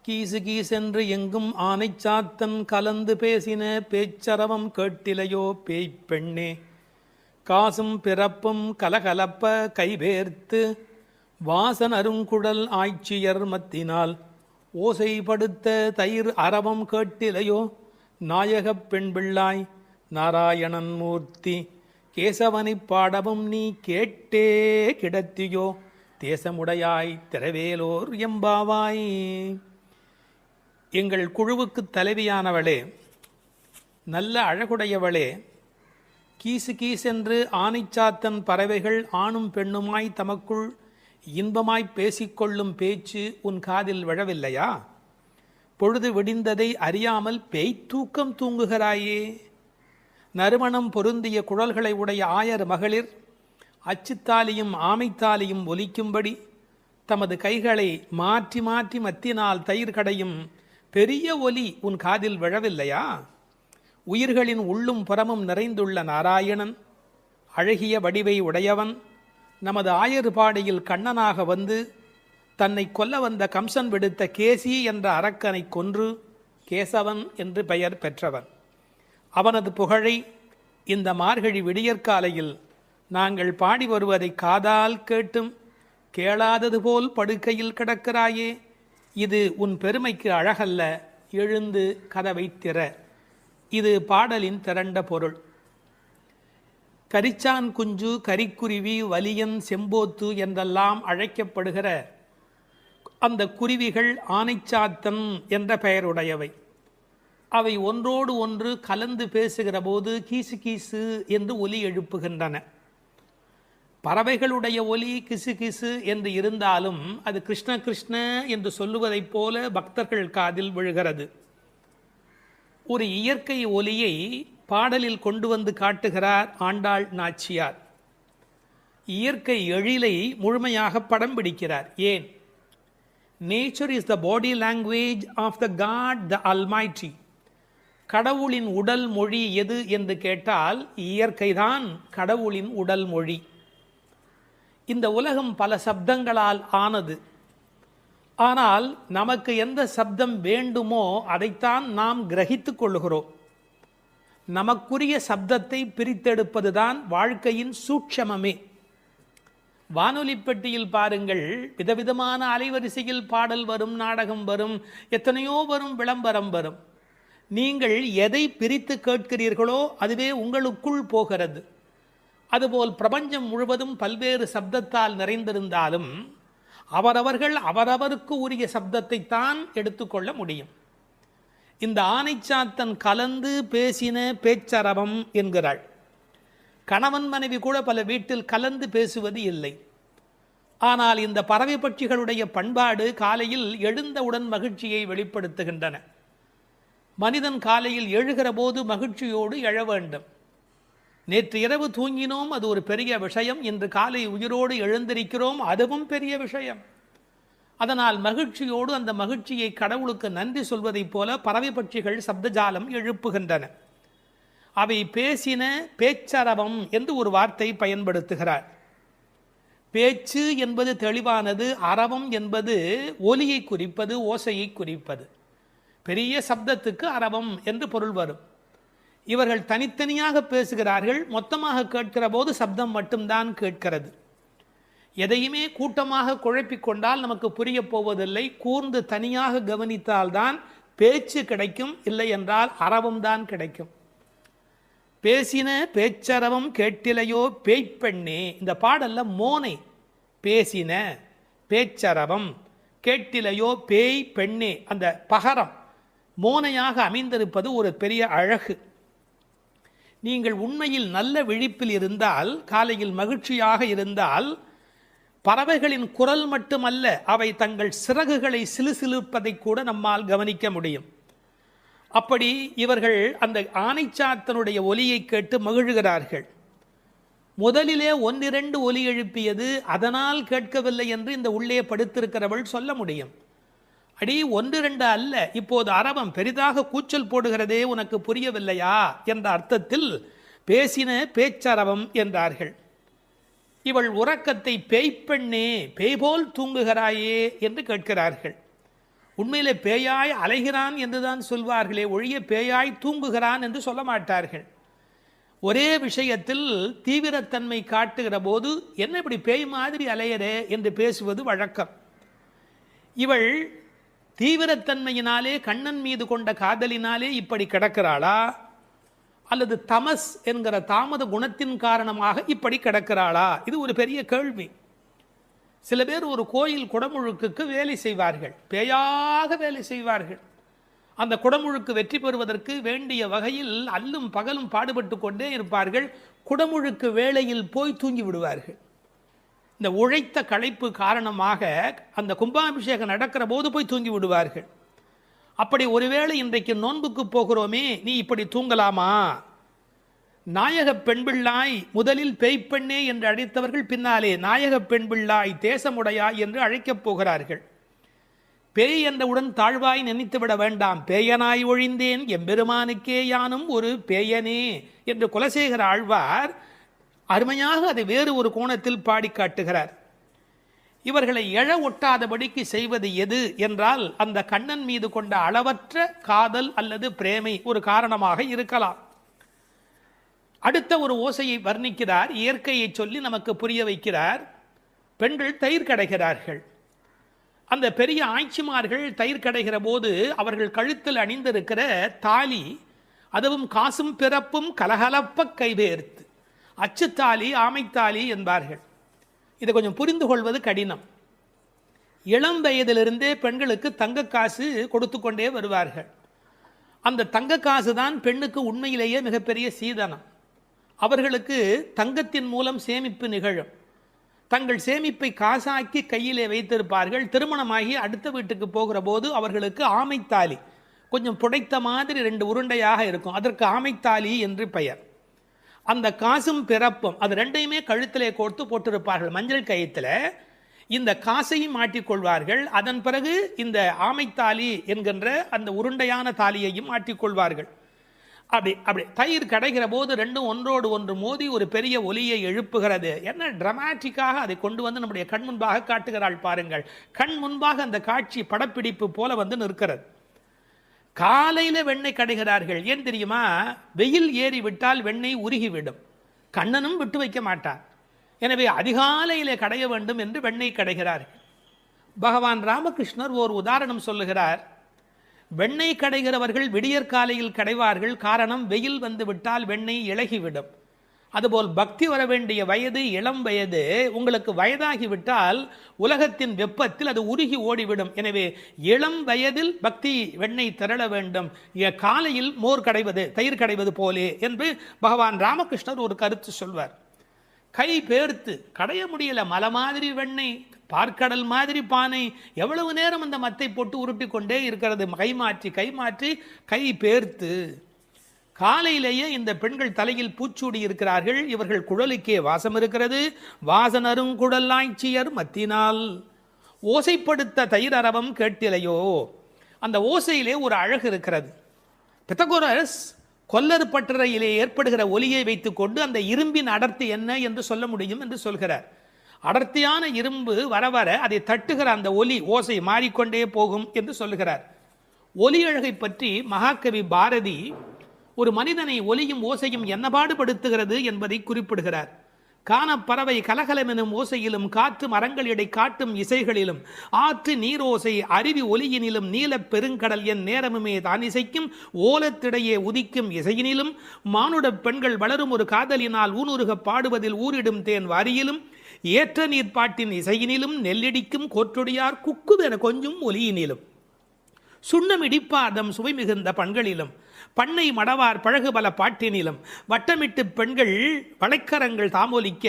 கீசு கீசென்று எங்கும் ஆனைச்சாத்தன் கலந்து பேசின பேச்சரவம் கேட்டிலையோ பேய்ப் பெண்ணே, காசும் பிறப்பும் கலகலப்ப கைவேர்த்து வாசன் அருங்குடல் ஆய்ச்சியர் மத்தினால் ஓசைப்படுத்த தயிர் அரவம் கேட்டிலையோ நாயகப் பெண் பிள்ளாய் நாராயணன் மூர்த்தி, கேசவனைப் பாடவும் நீ கேட்டே கிடத்தியோ தேசமுடையாய் திரவேலோர் எம்பாவாய். எங்கள் குழுவுக்கு தலைவியானவளே, நல்ல அழகுடையவளே, கீசு கீசென்று ஆனைச்சாத்தன் பறவைகள் ஆணும் பெண்ணுமாய் தமக்குள் இன்பமாய் பேசிக்கொள்ளும் பேச்சு உன் காதில் விழவில்லையா? பொழுது விடிந்ததை அறியாமல் பேய்த்தூக்கம் தூங்குகிறாயே. நறுமணம் பொருந்திய குழல்களை உடைய ஆயர் மகளிர் அச்சுத்தாலியும் ஆமைத்தாலியும் ஒலிக்கும்படி தமது கைகளை மாற்றி மாற்றி மத்தினால் தயிர் கடையும் பெரிய ஒலி உன் காதில் விழவில்லையா? உயிர்களின் உள்ளும் புறமும் நிறைந்துள்ள நாராயணன், அழகிய வடிவை உடையவன், நமது ஆயர்பாடியில் கண்ணனாக வந்து தன்னை கொல்ல வந்த கம்சன் விடுத்த கேசி என்ற அரக்கனை கொன்று கேசவன் என்று பெயர் பெற்றவன். அவனது புகழை இந்த மார்கழி விடியற்காலையில் நாங்கள் பாடி வருவதை காதால் கேட்டும் கேளாதது போல் படுக்கையில் கிடக்கிறாயே, இது உன் பெருமைக்கு அழகல்ல, எழுந்து கதவை திற. இது பாடலின் திரண்ட பொருள். கரிச்சான் குஞ்சு, கரிக்குருவி, வலியன், செம்போத்து என்றெல்லாம் அழைக்கப்படுகிற அந்த குருவிகள் ஆனைச்சாத்தன் என்ற பெயருடையவை. அவை ஒன்றோடு ஒன்று கலந்து பேசுகிற போது கீசு கீசு என்று ஒலி எழுப்புகின்றன. பறவைகளுடைய ஒலி கிசு கிசு என்று இருந்தாலும் அது கிருஷ்ண கிருஷ்ண என்று சொல்லுவதைப் போல பக்தர்கள் காதில் விழுகிறது. ஒரு இயற்கை ஒலியை பாடலில் கொண்டு வந்து காட்டுகிறார் ஆண்டாள் நாச்சியார். இயற்கை எழிலை முழுமையாக படம் பிடிக்கிறார். ஏன்? Nature is the body language of the god the almighty. கடவுளின் உடல் மொழி எது என்று கேட்டால் இயற்கைதான் கடவுளின் உடல் மொழி. இந்த உலகம் பல சப்தங்களால் ஆனது. ஆனால் நமக்கு எந்த சப்தம் வேண்டுமோ அதைத்தான் நாம் கிரகித்துக் கொள்கிறோம். நமக்குரிய சப்தத்தை பிரித்தெடுப்பதுதான் வாழ்க்கையின் சூட்சமமே. வானொலி பெட்டியில் பாருங்கள், விதவிதமான அலைவரிசையில் பாடல் வரும், நாடகம் வரும், எத்தனையோ வரும், விளம்பரம் வரும். நீங்கள் எதை பிரித்து கேட்கிறீர்களோ அதுவே உங்களுக்குள் போகிறது. அதுபோல் பிரபஞ்சம் முழுவதும் பல்வேறு சப்தத்தால் நிறைந்திருந்தாலும் அவரவர்கள் அவரவருக்கு உரிய சப்தத்தை தான் எடுத்துக்கொள்ள முடியும். இந்த ஆனைச்சாத்தன் கலந்து பேசின பேச்சரவம் என்கிறாள். கணவன் மனைவி கூட பல வீட்டில் கலந்து பேசுவது இல்லை. ஆனால் இந்த பறவை பட்சிகளுடைய பண்பாடு காலையில் எழுந்தவுடன் மகிழ்ச்சியை வெளிப்படுத்துகின்றன. மனிதன் காலையில் எழுகிற போது மகிழ்ச்சியோடு எழ வேண்டும். நேற்று இரவு தூங்கினோம், அது ஒரு பெரிய விஷயம். இன்று காலை உயிரோடு எழுந்திருக்கிறோம், அதுவும் பெரிய விஷயம். அதனால் மகிழ்ச்சியோடு அந்த மகிழ்ச்சியை கடவுளுக்கு நன்றி சொல்வதைப் போல பறவை பட்சிகள் சப்தஜாலம் எழுப்புகின்றன. அவை பேசின பேச்சரவம் என்று ஒரு வார்த்தை பயன்படுத்துகிறார். பேச்சு என்பது தெளிவானது, அரவம் என்பது ஒலியை குறிப்பது, ஓசையை குறிப்பது. பெரிய சப்தத்துக்கு அரவம் என்று பொருள் வரும். இவர்கள் தனித்தனியாக பேசுகிறார்கள், மொத்தமாக கேட்கிற போது சப்தம் மட்டும்தான் கேட்கிறது. எதையுமே கூட்டமாக குழப்பிக்கொண்டால் நமக்கு புரிய போவதில்லை. கூர்ந்து தனியாக கவனித்தால்தான் பேச்சு கிடைக்கும், இல்லை என்றால் அரவம் தான் கிடைக்கும். பேசின பேச்சரவம் கேட்டிலையோ பேய்ப்பெண்ணே. இந்த பாடல்ல மோனை பேசின பேச்சரவம் கேட்டிலையோ பேய் பெண்ணே, அந்த பகரம் மோனையாக அமைந்திருப்பது ஒரு பெரிய அழகு. நீங்கள் உண்மையில் நல்ல விழிப்பில் இருந்தால், காலையில் மகிழ்ச்சியாக இருந்தால், பறவைகளின் குரல் மட்டுமல்ல, அவை தங்கள் சிறகுகளை சிலுசிலுப்பதை கூட நம்மால் கவனிக்க முடியும். அப்படி இவர்கள் அந்த ஆனைச்சாத்தனுடைய ஒலியை கேட்டு மகிழ்கிறார்கள். முதலிலே ஒன்றிரண்டு ஒலி எழுப்பியது, அதனால் கேட்கவில்லை என்று இந்த உள்ளே படுத்திருக்கிறவள் சொல்ல முடியும். அடி ஒன்று ரெண்டு அல்ல, இப்போது அரவம் பெரிதாக கூச்சல் போடுகிறதே, உனக்கு புரியவில்லையா என்ற அர்த்தத்தில் பேசின பேச்சரவம் என்றார்கள். இவள் உறக்கத்தை பேய்ப்பெண்ணே, பேய் போல் தூங்குகிறாயே என்று கேட்கிறார்கள். உண்மையிலே பேயாய் அலைகிறான் என்றுதான் சொல்வார்களே ஒழிய பேயாய் தூங்குகிறான் என்று சொல்ல மாட்டார்கள். ஒரே விஷயத்தில் தீவிரத்தன்மை காட்டுகிற போது என்ன இப்படி பேய் மாதிரி அலையரே என்று பேசுவது வழக்கம். இவள் தீவிரத்தன்மையினாலே, கண்ணன் மீது கொண்ட காதலினாலே இப்படி கிடக்கிறாளா, அல்லது தமஸ் என்கிற தாமத குணத்தின் காரணமாக இப்படி கிடக்கிறாளா? இது ஒரு பெரிய கேள்வி. சில பேர் ஒரு கோயில் குடமுழுக்குக்கு வேலை செய்வார்கள், பேயாக வேலை செய்வார்கள். அந்த குடமுழுக்கு வெற்றி பெறுவதற்கு வேண்டிய வகையில் அல்லும் பகலும் பாடுபட்டு கொண்டே இருப்பார்கள். குடமுழுக்கு வேளையில் போய் தூங்கி விடுவார்கள். இந்த உழைத்த களைப்பு காரணமாக அந்த கும்பாபிஷேகம் நடக்கிற போது போய் தூங்கி விடுவார்கள். அப்படி ஒருவேளை இன்றைக்கு நோன்புக்கு போகிறோமே, நீ இப்படி தூங்கலாமா? நாயக பெண்பிள்ளாய் முதலில் பேய்ப்பெண்ணே என்று அழைத்தவர்கள் பின்னாலே நாயக பெண்பிள்ளாய் தேசமுடையாய் என்று அழைக்கப் போகிறார்கள். பேய் என்றவுடன் தாழ்வாய் நினைத்துவிட வேண்டாம். பேயனாய் ஒழிந்தேன் எம்பெருமானுக்கே யானும் ஒரு பேயனே என்று குலசேகர ஆழ்வார் அருமையாக அதை வேறு ஒரு கோணத்தில் பாடி காட்டுகிறார். இவர்களை எழ ஒட்டாதபடிக்கு செய்வது எது என்றால், அந்த கண்ணன் மீது கொண்ட அளவற்ற காதல் அல்லது பிரேமை ஒரு காரணமாக இருக்கலாம். அடுத்த ஒரு ஓசையை வர்ணிக்கிறார், இயற்கையை சொல்லி நமக்கு புரிய வைக்கிறார். பெண்கள் தயிர் கடைகிறார்கள். அந்த பெரிய ஆய்ச்சிமார்கள் தயிர் கடைகிற போது அவர்கள் கழுத்தில் அணிந்திருக்கிற தாலி, அதுவும் காசும் பிறப்பும் கலகலப்ப கைவேர்த்து, அச்சுத்தாலி ஆமைத்தாலி என்பார்கள். இதை கொஞ்சம் புரிந்து கொள்வது கடினம். இளம் வயதிலிருந்தே பெண்களுக்கு தங்க காசு கொடுத்து கொண்டே வருவார்கள். அந்த தங்க காசு தான் பெண்ணுக்கு உண்மையிலேயே மிகப்பெரிய சீதனம். அவர்களுக்கு தங்கத்தின் மூலம் சேமிப்பு நிகழும். தங்கள் சேமிப்பை காசாக்கி கையிலே வைத்திருப்பார்கள். திருமணமாகி அடுத்த வீட்டுக்கு போகிற போது அவர்களுக்கு ஆமைத்தாலி, கொஞ்சம் புடைத்த மாதிரி 2 உருண்டையாக இருக்கும், அதற்கு ஆமைத்தாலி என்று பெயர். அந்த காசும் பிறப்பும் அது ரெண்டையுமே கழுத்திலே கோர்த்து போட்டிருப்பார்கள். மஞ்சள் கயிற்றில் இந்த காசையும் மாட்டிக்கொள்வார்கள். அதன் பிறகு இந்த ஆமைத்தாலி என்கின்ற அந்த உருண்டையான தாலியையும் மாட்டிக்கொள்வார்கள். அப்படி தயிர் கடைகிற போது ரெண்டும் ஒன்றோடு ஒன்று மோதி ஒரு பெரிய ஒலியை எழுப்புகிறது. என்ன டிராமாட்டிக்காக அதை கொண்டு வந்து நம்முடைய கண் முன்பாக காட்டுகிறாள் பாருங்கள். கண் முன்பாக அந்த காட்சி படப்பிடிப்பு போல வந்து நிற்கிறது. காலையில் வெண்ணெய் கடைகிறார்கள். ஏன் தெரியுமா? வெயில் ஏறி விட்டால் வெண்ணெய் உருகிவிடும், கண்ணனும் விட்டு வைக்க மாட்டார். எனவே அதிகாலையிலே கடைய வேண்டும் என்று வெண்ணெய் கடைகிறார்கள். பகவான் ராமகிருஷ்ணர் ஓர் உதாரணம் சொல்லுகிறார். வெண்ணெய் கடைகிறவர்கள் விடியற்காலையில் கடைவார்கள். காரணம், வெயில் வந்து விட்டால் வெண்ணெய் இளகிவிடும். அதுபோல் பக்தி வர வேண்டிய வயது இளம் வயது. உங்களுக்கு வயதாகிவிட்டால் உலகத்தின் வெப்பத்தில் அது உருகி ஓடிவிடும். எனவே இளம் வயதில் பக்தி வெண்ணெய் திரள வேண்டும், காலையில் மோர் கடைவது தயிர் கடைவது போலே என்று பகவான் ராமகிருஷ்ணர் ஒரு கருத்து சொல்வார். கை பேர்த்து கடைய முடியல, மலை மாதிரி வெண்ணெய், பார்க்கடல் மாதிரி பானை, எவ்வளவு நேரம் அந்த மத்தை போட்டு உருட்டி கொண்டே இருக்கிறது. கை மாற்றி கை பேர்த்து. காலையிலேயே இந்த பெண்கள் தலையில் பூச்சூடி இருக்கிறார்கள். இவர்கள் குழலுக்கே வாசம் இருக்கிறது. வாசனரும் குழலாய்ச்சியர் மத்தினால் ஓசைப்படுத்த தயிர் அரவம் கேட்டிலையோ. அந்த ஓசையிலே ஒரு அழகு இருக்கிறது. பித்தகோரஸ் கொல்லறு பட்டறையிலே ஏற்படுகிற ஒலியை வைத்துக்கொண்டு அந்த இரும்பின் அடர்த்தி என்ன என்று சொல்ல முடியும் என்று சொல்கிறார். அடர்த்தியான இரும்பு வர வர அதை தட்டுகிற அந்த ஒலி ஓசை மாறிக்கொண்டே போகும் என்று சொல்லுகிறார். ஒலி அழகை பற்றி மகாகவி பாரதி ஒரு மனிதனை ஒலியும் ஓசையும் என்ன பாடுபடுத்துகிறது என்பதை குறிப்பிடுகிறார். காணப்பறவை கலகலமெனும் ஓசையிலும், காற்று மரங்களிடை காட்டும் இசைகளிலும், ஆற்று நீரோசை அருவி ஒலியினிலும், நீலப் பெருங்கடல் என் நேரமுமே தான் இசைக்கும் ஓலத்திடையே உதிக்கும் இசையினிலும், மானுட பெண்கள் வளரும் ஒரு காதலினால் ஊனுருக பாடுவதில் ஊரிடும் தேன் வாரியிலும், ஏற்ற நீர் பாட்டின் இசையினிலும், நெல்லிடிக்கும் கோற்றொடியார் குக்குவென கொஞ்சும் ஒலியினிலும், சுண்ணமிடிப்பார்தம் சுவை மிகுந்த பண்களிலும், பண்ணை மடவார் பழகு பல பாட்டினிலும், வட்டமிட்டு பெண்கள் வளைக்கரங்கள் தாமொலிக்க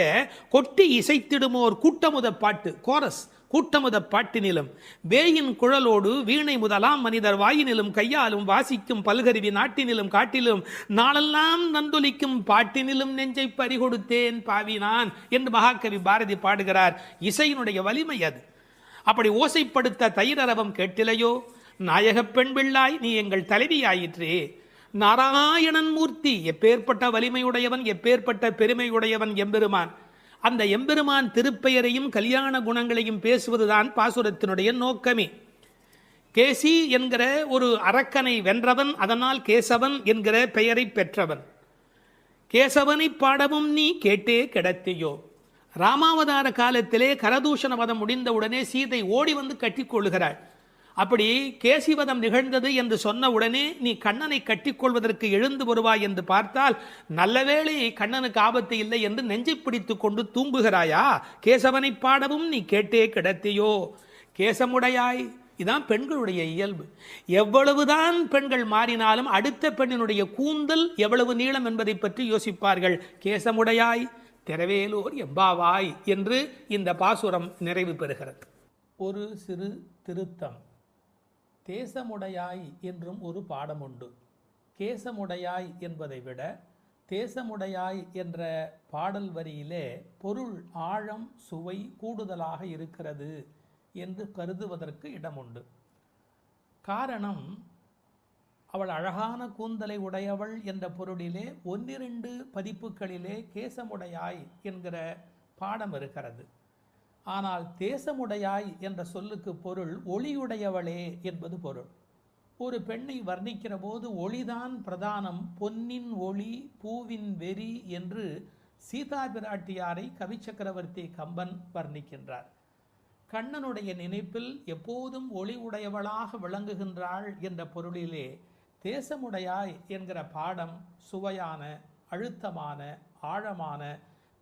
கொட்டி இசைத்திடுமோர் கூட்டமுத பாட்டு கோரஸ் கூட்டமுத பாட்டினிலும், வேயின் குழலோடு வீணை முதலாம் மனிதர் வாயினிலும், கையாலும் வாசிக்கும் பல்கருவி நாட்டினிலும், காட்டிலும் நாளெல்லாம் நந்தொலிக்கும் பாட்டினிலும் நெஞ்சை பறிகொடுத்தேன் பாவினான் என்று மகாகவி பாரதி பாடுகிறார். இசையினுடைய வலிமை அது. அப்படி ஓசைப்படுத்த தயிரரவம் கேட்டிலையோ. நாயகப் பெண் பிள்ளாய் நீ எங்கள் தலைவியாயிற்றே. நாராயணன் மூர்த்தி, எப்பேற்பட்ட வலிமையுடையவன், எப்பேற்பட்ட பெருமையுடையவன் எம்பெருமான். அந்த எம்பெருமான் திருப்பெயரையும் கல்யாண குணங்களையும் பேசுவதுதான் பாசுரத்தினுடைய நோக்கமே. கேசி என்கிற ஒரு அரக்கனை வென்றவன், அதனால் கேசவன் என்கிற பெயரை பெற்றவன். கேசவனை பாடவும் நீ கேட்டே கிடத்தியோ. ராமாவதார காலத்திலே கரதூஷண வதம் முடிந்தவுடனே சீதை ஓடி வந்து கட்டிக்கொள்கிறாள். அப்படி கேசிவதம் நிகழ்ந்தது என்று சொன்ன உடனே நீ கண்ணனை கட்டிக்கொள்வதற்கு எழுந்து வருவாய் என்று பார்த்தால், நல்லவேளை கண்ணனுக்கு ஆபத்து இல்லை என்று நெஞ்சை பிடித்து கொண்டு தூங்குகிறாயா? கேசவனை பாடவும் நீ கேட்டே கிடத்தியோ. கேசமுடையாய், இதான் பெண்களுடைய இயல்பு. எவ்வளவுதான் பெண்கள் மாறினாலும் அடுத்த பெண்ணினுடைய கூந்தல் எவ்வளவு நீளம் என்பதை பற்றி யோசிப்பார்கள். கேசமுடையாய் திரவேலோர் எம்பாவாய் என்று இந்த பாசுரம் நிறைவு பெறுகிறது. ஒரு சிறு திருத்தம். தேசமுடையாய் என்றும் ஒரு பாடம் உண்டு. கேசமுடையாய் என்பதை விட தேசமுடையாய் என்ற பாடல் வரியிலே பொருள் ஆழம் சுவை கூடுதலாக இருக்கிறது என்று கருதுவதற்கு இடமுண்டு. காரணம், அவள் அழகான கூந்தலை உடையவள் என்ற பொருளிலே 1-2 பதிப்புகளிலே கேசமுடையாய் என்கிற பாடம் இருக்கிறது. ஆனால் தேசமுடையாய் என்ற சொல்லுக்கு பொருள் ஒளியுடையவளே என்பது பொருள். ஒரு பெண்ணை வர்ணிக்கிற போது ஒளிதான் பிரதானம், பொன்னின் ஒளி பூவின் வெறி என்று சீதா பிராட்டியாரை கவி சக்கரவர்த்தி கம்பன் வர்ணிக்கின்றார். கண்ணனுடைய நினைப்பில் எப்போதும் ஒளி உடையவளாக விளங்குகின்றாள் என்ற பொருளிலே தேசமுடையாய் என்கிற பாடம் சுவையான, அழுத்தமான, ஆழமான,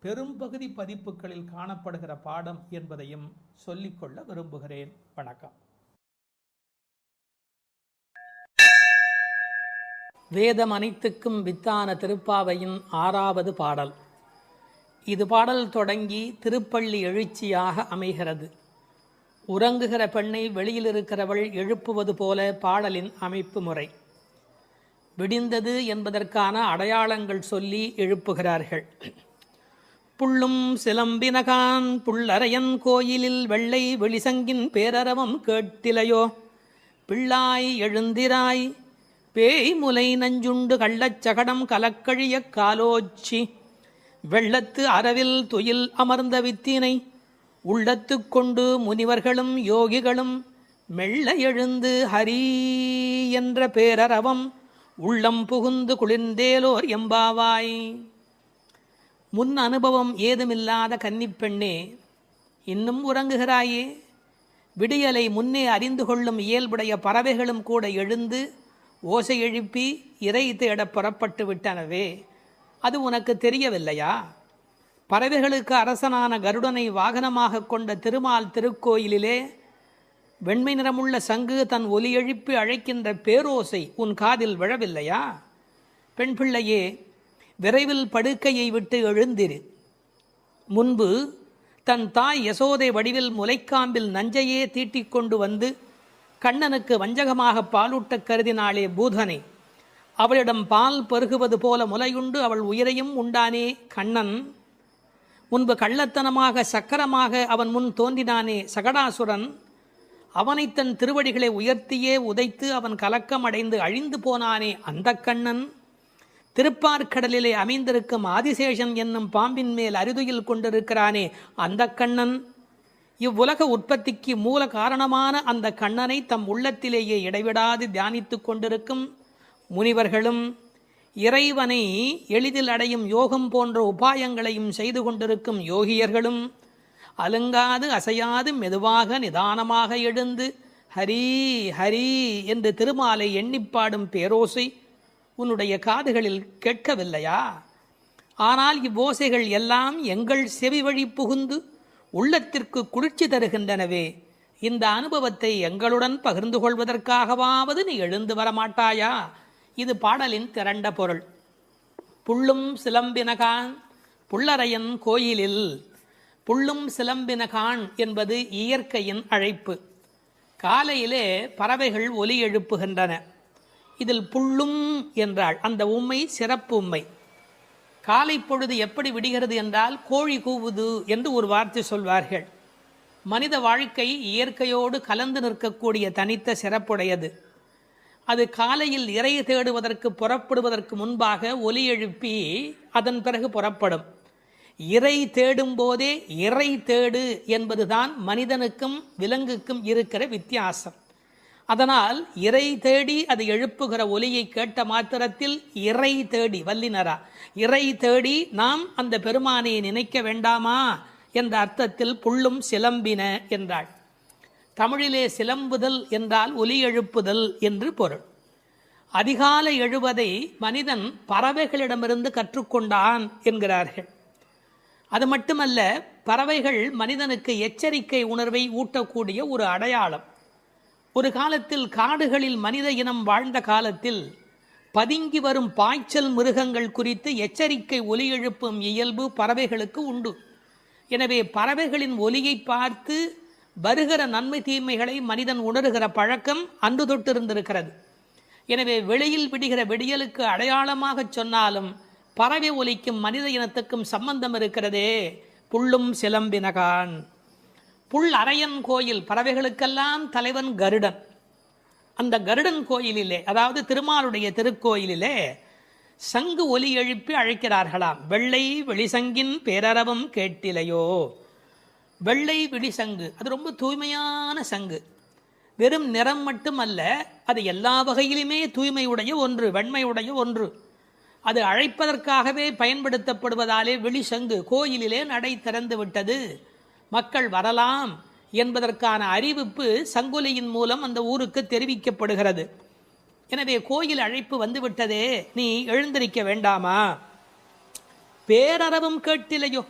பெரும்பகுதி பதிப்புகளில் காணப்படுகிற பாடம் என்பதையும் சொல்லிக்கொள்ள விரும்புகிறேன். வணக்கம். வேதம் அனைத்துக்கும் வித்தான திருப்பாவையின் 6வது பாடல். இது பாடல் தொடங்கி திருப்பள்ளி எழுச்சியாக அமைகிறது. உறங்குகிற பெண்ணை வெளியில் இருக்கிறவள் எழுப்புவது போல பாடலின் அமைப்பு முறை. விடிந்தது என்பதற்கான அடையாளங்கள் சொல்லி எழுப்புகிறார்கள். புள்ளும் சிலம்பினகான் புள்ளரையன் கோயிலில் வெள்ளை வெளிசங்கின் பேரரவம் கேட்டிலையோ, பிள்ளாய் எழுந்திராய் பேய் முலை நஞ்சுண்டு கள்ளச்சகடம் கலக்கழிய காலோச்சி, வெள்ளத்து அரவில் துயில் அமர்ந்த வித்தினை உள்ளத்து கொண்டு முனிவர்களும் யோகிகளும் மெல்ல எழுந்து ஹரி என்ற பேரரவம் உள்ளம் புகுந்து குளிர்ந்தேலோர் எம்பாவாய். முன் அனுபவம் ஏதுமில்லாத கன்னிப்பெண்ணே, இன்னும் உறங்குகிறாயே? விடியலை முன்னே அறிந்து கொள்ளும் இயல்புடைய பறவைகளும் கூட எழுந்து ஓசை எழுப்பி இறை தேட புறப்பட்டு விட்டனவே, அது உனக்கு தெரியவில்லையா? பறவைகளுக்கு அரசனான கருடனை வாகனமாக கொண்ட திருமால் திருக்கோயிலிலே வெண்மை நிறமுள்ள சங்கு தன் ஒலி எழுப்பி அழைக்கின்ற பேரோசை உன் காதில் விழவில்லையா? பெண் பிள்ளையே, விரைவில் படுக்கையை விட்டு எழுந்திரு. முன்பு தன் தாய் யசோதை வடிவில் முலைக்காம்பில் நஞ்சையே தீட்டிக் கொண்டு வந்து கண்ணனுக்கு வஞ்சகமாக பாலூட்ட கருதினாளே பூதனை. அவளிடம் பால் பருகுவது போல முலையுண்டு அவள் உயிரையும் உண்டானே கண்ணன். முன்பு கள்ளத்தனமாக சக்கரமாக அவன் முன் தோன்றினானே சகடாசுரன். அவனை தன் திருவடிகளை உயர்த்தியே உதைத்து அவன் கலக்கம் அடைந்து அழிந்து போனானே அந்த கண்ணன். திருப்பார்கடலிலே அமைந்திருக்கும் ஆதிசேஷன் என்னும் பாம்பின் மேல் அரிதுயில் கொண்டிருக்கிறானே அந்த கண்ணன். இவ்வுலக உற்பத்திக்கு மூல காரணமான அந்த கண்ணனை தம் உள்ளத்திலேயே இடைவிடாது தியானித்து கொண்டிருக்கும் முனிவர்களும், இறைவனை எளிதில் அடையும் யோகம் போன்ற உபாயங்களையும் செய்து கொண்டிருக்கும் யோகியர்களும், அலுங்காது அசையாது மெதுவாக நிதானமாக எழுந்து ஹரி ஹரி என்று திருமாலை எண்ணிப்பாடும் பேரோசை உன்னுடைய காதுகளில் கேட்கவில்லையா? ஆனால் இவ்வோசைகள் எல்லாம் எங்கள் செவி வழி புகுந்து உள்ளத்திற்கு குளிர்ச்சி தருகின்றனவே. இந்த அனுபவத்தை எங்களுடன் பகிர்ந்து கொள்வதற்காகவாவது நீ எழுந்து வரமாட்டாயா? இது பாடலின் திரண்ட பொருள். புள்ளும் சிலம்பினகான் புள்ளரையன் கோயிலில். புள்ளும் சிலம்பினகான் என்பது இயற்கையின் அழைப்பு. காலையிலே பறவைகள் ஒலி எழுப்புகின்றன. இதில் புள்ளும் என்றால் அந்த உம்மை சிறப்பு உம்மை. காலை பொழுது எப்படி விடுகிறது என்றால் கோழி கூவுது என்று ஒரு வார்த்தை சொல்வார்கள். மனித வாழ்க்கை இயற்கையோடு கலந்து நிற்கக்கூடிய தனித்த சிறப்புடையது. அது காலையில் இறை தேடுவதற்கு புறப்படுவதற்கு முன்பாக ஒலி எழுப்பி அதன் பிறகு புறப்படும். இறை தேடும் போதே இறை தேடு என்பதுதான் மனிதனுக்கும் விலங்குக்கும் இருக்கிற வித்தியாசம். அதனால் இறை தேடி அது எழுப்புகிற ஒலியை கேட்ட மாத்திரத்தில் இறை தேடி வல்லினரா இறை தேடி நாம் அந்த பெருமானை நினைக்க வேண்டாமா என்ற அர்த்தத்தில் புள்ளும் சிலம்பின என்றாள். தமிழிலே சிலம்புதல் என்றால் ஒலி எழுப்புதல் என்று பொருள். அதிகாலை எழுவதை மனிதன் பறவைகளிடமிருந்து கற்றுக்கொண்டான் என்கிறார்கள். அது மட்டுமல்ல, பறவைகள் மனிதனுக்கு எச்சரிக்கை உணர்வை ஊட்டக்கூடிய ஒரு அடையாளம். ஒரு காலத்தில் காடுகளில் மனித இனம் வாழ்ந்த காலத்தில் பதுங்கி வரும் பாய்ச்சல் மிருகங்கள் குறித்து எச்சரிக்கை ஒலி எழுப்பும் இயல்பு பறவைகளுக்கு உண்டு. எனவே பறவைகளின் ஒலியை பார்த்து வருகிற நன்மை தீமைகளை மனிதன் உணர்கிற பழக்கம் அன்று தொட்டிருந்திருக்கிறது. எனவே வெளியில் விடுகிற விடியலுக்கு அடையாளமாக சொன்னாலும் பறவை ஒலிக்கும் மனித இனத்துக்கும் சம்பந்தம் இருக்கிறதே. புள்ளும் சிலம்பினகான். புல் அரையன் கோயில், பறவைகளுக்கெல்லாம் தலைவன் கருடன். அந்த கருடன் கோயிலிலே, அதாவது திருமாலுடைய திருக்கோயிலிலே சங்கு ஒலி எழுப்பி அழைக்கிறார்களாம். வெள்ளை வெளிசங்கின் பேரரவம் கேட்டிலையோ. வெள்ளை வெளிசங்கு அது ரொம்ப தூய்மையான சங்கு. வெறும் நிறம் மட்டுமல்ல, அது எல்லா வகையிலுமே தூய்மையுடைய ஒன்று, வெண்மையுடைய ஒன்று. அது அழைப்பதற்காகவே பயன்படுத்தப்படுவதாலே வெளிசங்கு கோயிலிலே நடை திறந்து விட்டது. மக்கள் வரலாம் என்பதற்கான அறிவிப்பு சங்கொலியின் மூலம் அந்த ஊருக்கு தெரிவிக்கப்படுகிறது. எனவே கோயில் அழைப்பு வந்துவிட்டதே, நீ எழுந்திருக்க வேண்டாமா? பேரறவும் கேட்டிலையோ?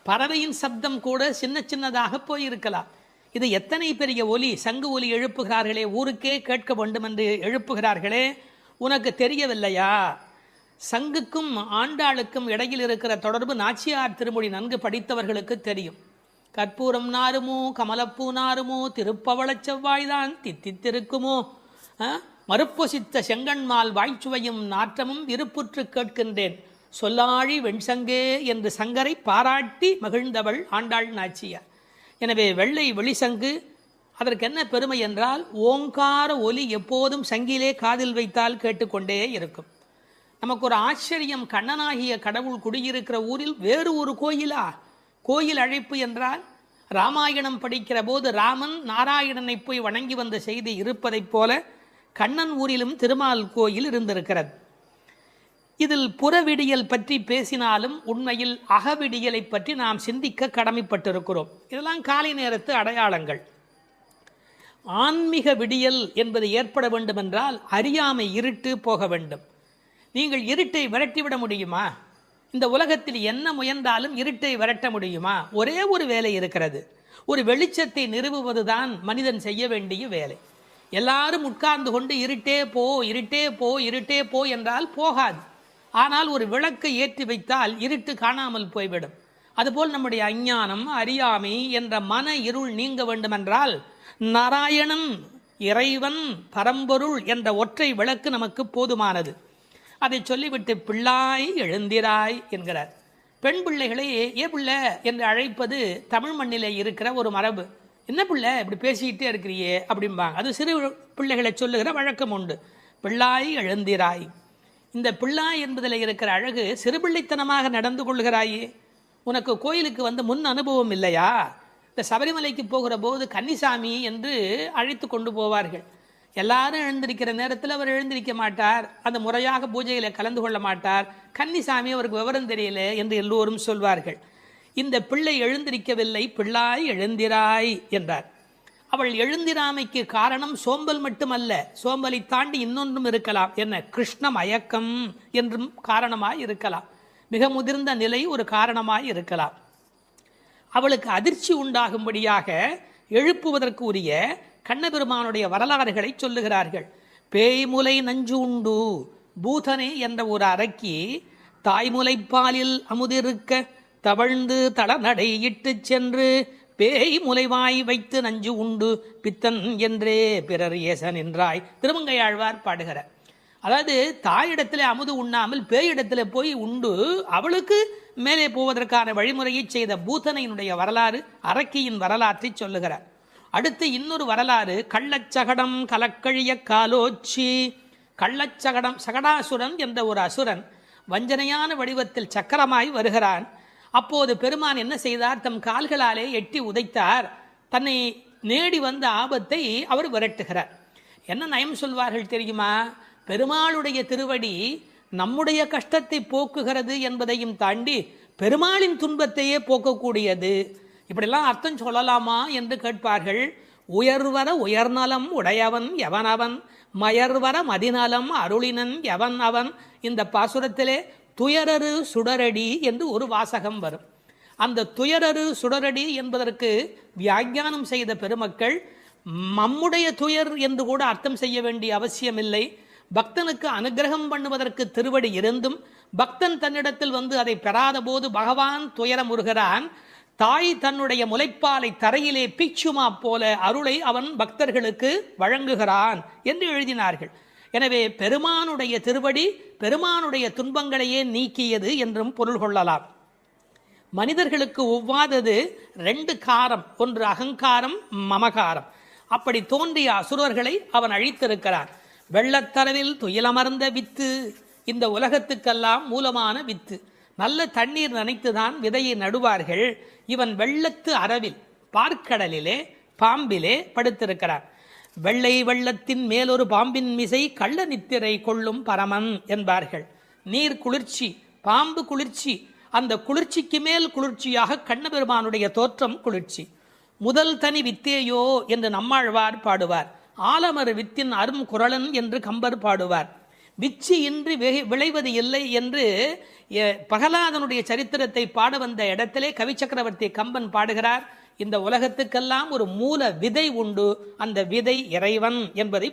பறவையின் சப்தம் கூட சின்ன சின்னதாக போயிருக்கலாம். இது எத்தனை பெரிய ஒலி, சங்கு ஒலி எழுப்புகிறார்களே, ஊருக்கே கேட்க வேண்டும் என்று எழுப்புகிறார்களே, உனக்கு தெரியவில்லையா? சங்குக்கும் ஆண்டாளுக்கும் இடையில் இருக்கிற தொடர்பு நாச்சியார் திருமொழி நன்கு படித்தவர்களுக்கு தெரியும். கற்பூரம் நாருமோ கமலப்பூ நாருமோ திருப்பவளச் செவ்வாய்தான் தித்தித்திருக்குமோ, மறுப்பொசித்த செங்கண்மால் வாய்ச்சுவையும் நாற்றமும் விருப்புற்று கேட்கின்றேன் சொல்லாழி வெண்சங்கே என்று சங்கரை பாராட்டி மகிழ்ந்தவள் ஆண்டாள் நாச்சியார். எனவே வெள்ளை வெளிசங்கு அதற்கு என்ன பெருமை என்றால், ஓங்கார ஒலி எப்போதும் சங்கிலே காதில் வைத்தால் கேட்டுக்கொண்டே இருக்கும். நமக்கு ஒரு ஆச்சரியம், கண்ணனாகிய கடவுள் குடியிருக்கிற ஊரில் வேறு ஒரு கோயிலா? கோயில் அழைப்பு என்றால் ராமாயணம் படிக்கிற போது ராமன் நாராயணனை போய் வணங்கி வந்த செய்தி இருப்பதைப் போல கண்ணன் ஊரிலும் திருமால் கோயில் இருந்திருக்கிறது. இதில் புறவிடியல் பற்றி பேசினாலும் உண்மையில் அகவிடியலை பற்றி நாம் சிந்திக்க கடமைப்பட்டிருக்கிறோம். இதெல்லாம் காலை நேரத்து அடையாளங்கள். ஆன்மீக விடியல் என்பது ஏற்பட வேண்டும் என்றால் அறியாமை இருட்டு போக வேண்டும். நீங்கள் இருட்டை விரட்டிவிட முடியுமா? இந்த உலகத்தில் என்ன முயன்றாலும் இருட்டை விரட்ட முடியுமா? ஒரே ஒரு வேலை இருக்கிறது, ஒரு வெளிச்சத்தை நிறுவுவதுதான் மனிதன் செய்ய வேண்டிய வேலை. எல்லாரும் உட்கார்ந்து கொண்டு இருட்டே போ இருட்டே போ இருட்டே போ என்றால் போகாது. ஆனால் ஒரு விளக்கை ஏற்றி வைத்தால் இருட்டு காணாமல் போய்விடும். அதுபோல் நம்முடைய அஞ்ஞானம், அறியாமை என்ற மன இருள் நீங்க வேண்டுமென்றால் நாராயணன், இறைவன், பரம்பொருள் என்ற ஒற்றை விளக்கு நமக்கு போதுமானது. அதை சொல்லிவிட்டு பிள்ளாய் எழுந்திராய் என்கிறார். பெண் பிள்ளைகளை ஏ பிள்ளை என்று அழைப்பது தமிழ் மண்ணிலே இருக்கிற ஒரு மரபு. என்ன பிள்ளை இப்படி பேசிக்கிட்டே இருக்கிறியே அப்படிம்பாங்க. அது சிறு பிள்ளைகளை சொல்லுகிற வழக்கம் உண்டு. பிள்ளாய் எழுந்திராய். இந்த பிள்ளாய் என்பதில் இருக்கிற அழகு, சிறுபிள்ளைத்தனமாக நடந்து கொள்கிறாயே. உனக்கு கோயிலுக்கு வந்து முன் அனுபவம் இல்லையா? இந்த சபரிமலைக்கு போகிற போது கன்னிசாமி என்று அழைத்து கொண்டு போவார்கள். எல்லாரும் எழுந்திருக்கிற நேரத்தில் அவர் எழுந்திருக்க மாட்டார், அந்த முறையாக பூஜையில் கலந்து கொள்ள மாட்டார். கன்னிசாமி அவருக்கு விவரம் தெரியல என்று எல்லோரும் சொல்வார்கள். இந்த பிள்ளை எழுந்திருக்கவில்லை, பிள்ளாய் எழுந்திராய் என்றார். அவள் எழுந்திராமைக்கு காரணம் சோம்பல் மட்டுமல்ல, சோம்பலை தாண்டி இன்னொன்றும் இருக்கலாம். என்ன? கிருஷ்ண மயக்கம் என்றும் காரணமாய் இருக்கலாம். மிக முதிர்ந்த நிலை ஒரு காரணமாய் இருக்கலாம். அவளுக்கு அதிர்ச்சி உண்டாகும்படியாக எழுப்புவதற்கு உரிய கண்ணபெருமானுடைய வரலாறுகளை சொல்லுகிறார்கள். பேய்முலை நஞ்சு உண்டு பூதனே என்ற ஒரு அரக்கி தாய்முலைப்பாலில் அமுதிருக்க தவழ்ந்து தளநடை இட்டு சென்று பேய் முலைவாய் வைத்து நஞ்சு உண்டு பித்தன் என்றே பிறர் ஏசன் என்றாய் திருமங்கையாழ்வார் பாடுகிறார். அதாவது தாயிடத்தில் அமுது உண்ணாமல் பேயிடத்தில் போய் உண்டு அவளுக்கு மேலே போவதற்கான வழிமுறையை செய்த பூதனையினுடைய வரலாறு, அரக்கியின் வரலாற்றை சொல்லுகிறார். அடுத்து இன்னொரு வரலாறு, கள்ளச்சகடம் கலக்கழிய காலோச்சி. கள்ளச்சகடம், சகடாசுரன் என்ற ஒரு அசுரன் வஞ்சனையான வடிவத்தில் சக்கரமாய் வருகிறான். அப்போது பெருமான் என்ன செய்தார்? தம் கால்களாலே எட்டி உதைத்தார். தன்னை நேடி வந்த ஆபத்தை அவர் விரட்டுகிறார். என்ன நயம் சொல்வார்கள் தெரியுமா? பெருமாளுடைய திருவடி நம்முடைய கஷ்டத்தை போக்குகிறது என்பதையும் தாண்டி பெருமாளின் துன்பத்தையே போக்கக்கூடியது. இப்படிலாம் அர்த்தம் சொல்லலாமா என்று கேட்பார்கள். உயர்வர உயர்நலம் உடையவன் எவனவன், மயர்வர மதிநலம் அருளினன் எவன் அவன். இந்த பாசுரத்திலே துயரரு சுடரடி என்று ஒரு வாசகம் வரும். அந்த துயரரு சுடரடி என்பதற்கு வியாக்கியானம் செய்த பெருமக்கள் நம்முடைய துயர் என்று கூட அர்த்தம் செய்ய வேண்டிய அவசியமில்லை. பக்தனுக்கு அனுகிரகம் பண்ணுவதற்கு திருவடி இருந்தும் பக்தன் தன்னிடத்தில் வந்து அதை பெறாத போது பகவான் துயரமுறுகிறான். தாய் தன்னுடைய முலைப்பாலை தரையிலே பீச்சுமா போல அருளை அவன் பக்தர்களுக்கு வழங்குகிறான் என்று எழுதினார்கள். எனவே பெருமானுடைய திருவடி பெருமானுடைய துன்பங்களையே நீக்கியது என்றும் பொருள் கொள்ளலாம். மனிதர்களுக்கு ஒவ்வாதது ரெண்டு காரம், ஒன்று அகங்காரம், மமகாரம். அப்படி தோன்றிய அசுரர்களை அவன் அழித்திருக்கிறான். வெள்ளத்தரவில் துயிலமர்ந்த வித்து, இந்த உலகத்துக்கெல்லாம் மூலமான வித்து. நல்ல தண்ணீர் நனைத்துதான் விதையை நடுவார்கள். இவன் வெள்ளத்து அரவில் பார்க்கடலிலே பாம்பிலே படுத்திருக்கிறான். வெள்ளை வெள்ளத்தின் மேலொரு பாம்பின் மிசை கள்ள நித்திரை கொள்ளும் பரமன் என்பார்கள். நீர் குளிர்ச்சி, பாம்பு குளிர்ச்சி, அந்த குளிர்ச்சிக்கு மேல் குளிர்ச்சியாக கண்ணபெருமானுடைய தோற்றம் குளிர்ச்சி. முதல் தனி வித்தேயோ என்று நம்மாழ்வார் பாடுவார். ஆலமர் வித்தின் அரும் குரலன் என்று கம்பர் பாடுவார். விச்சி இன்றி விளைவது இல்லை என்று பிரகலாதனுடைய சரித்திரத்தை பாட வந்த இடத்திலே கவி சக்கரவர்த்தி கம்பன் பாடுகிறார். இந்த உலகத்துக்கெல்லாம் ஒரு மூல விதை உண்டு, அந்த விதை இறைவன் என்பதை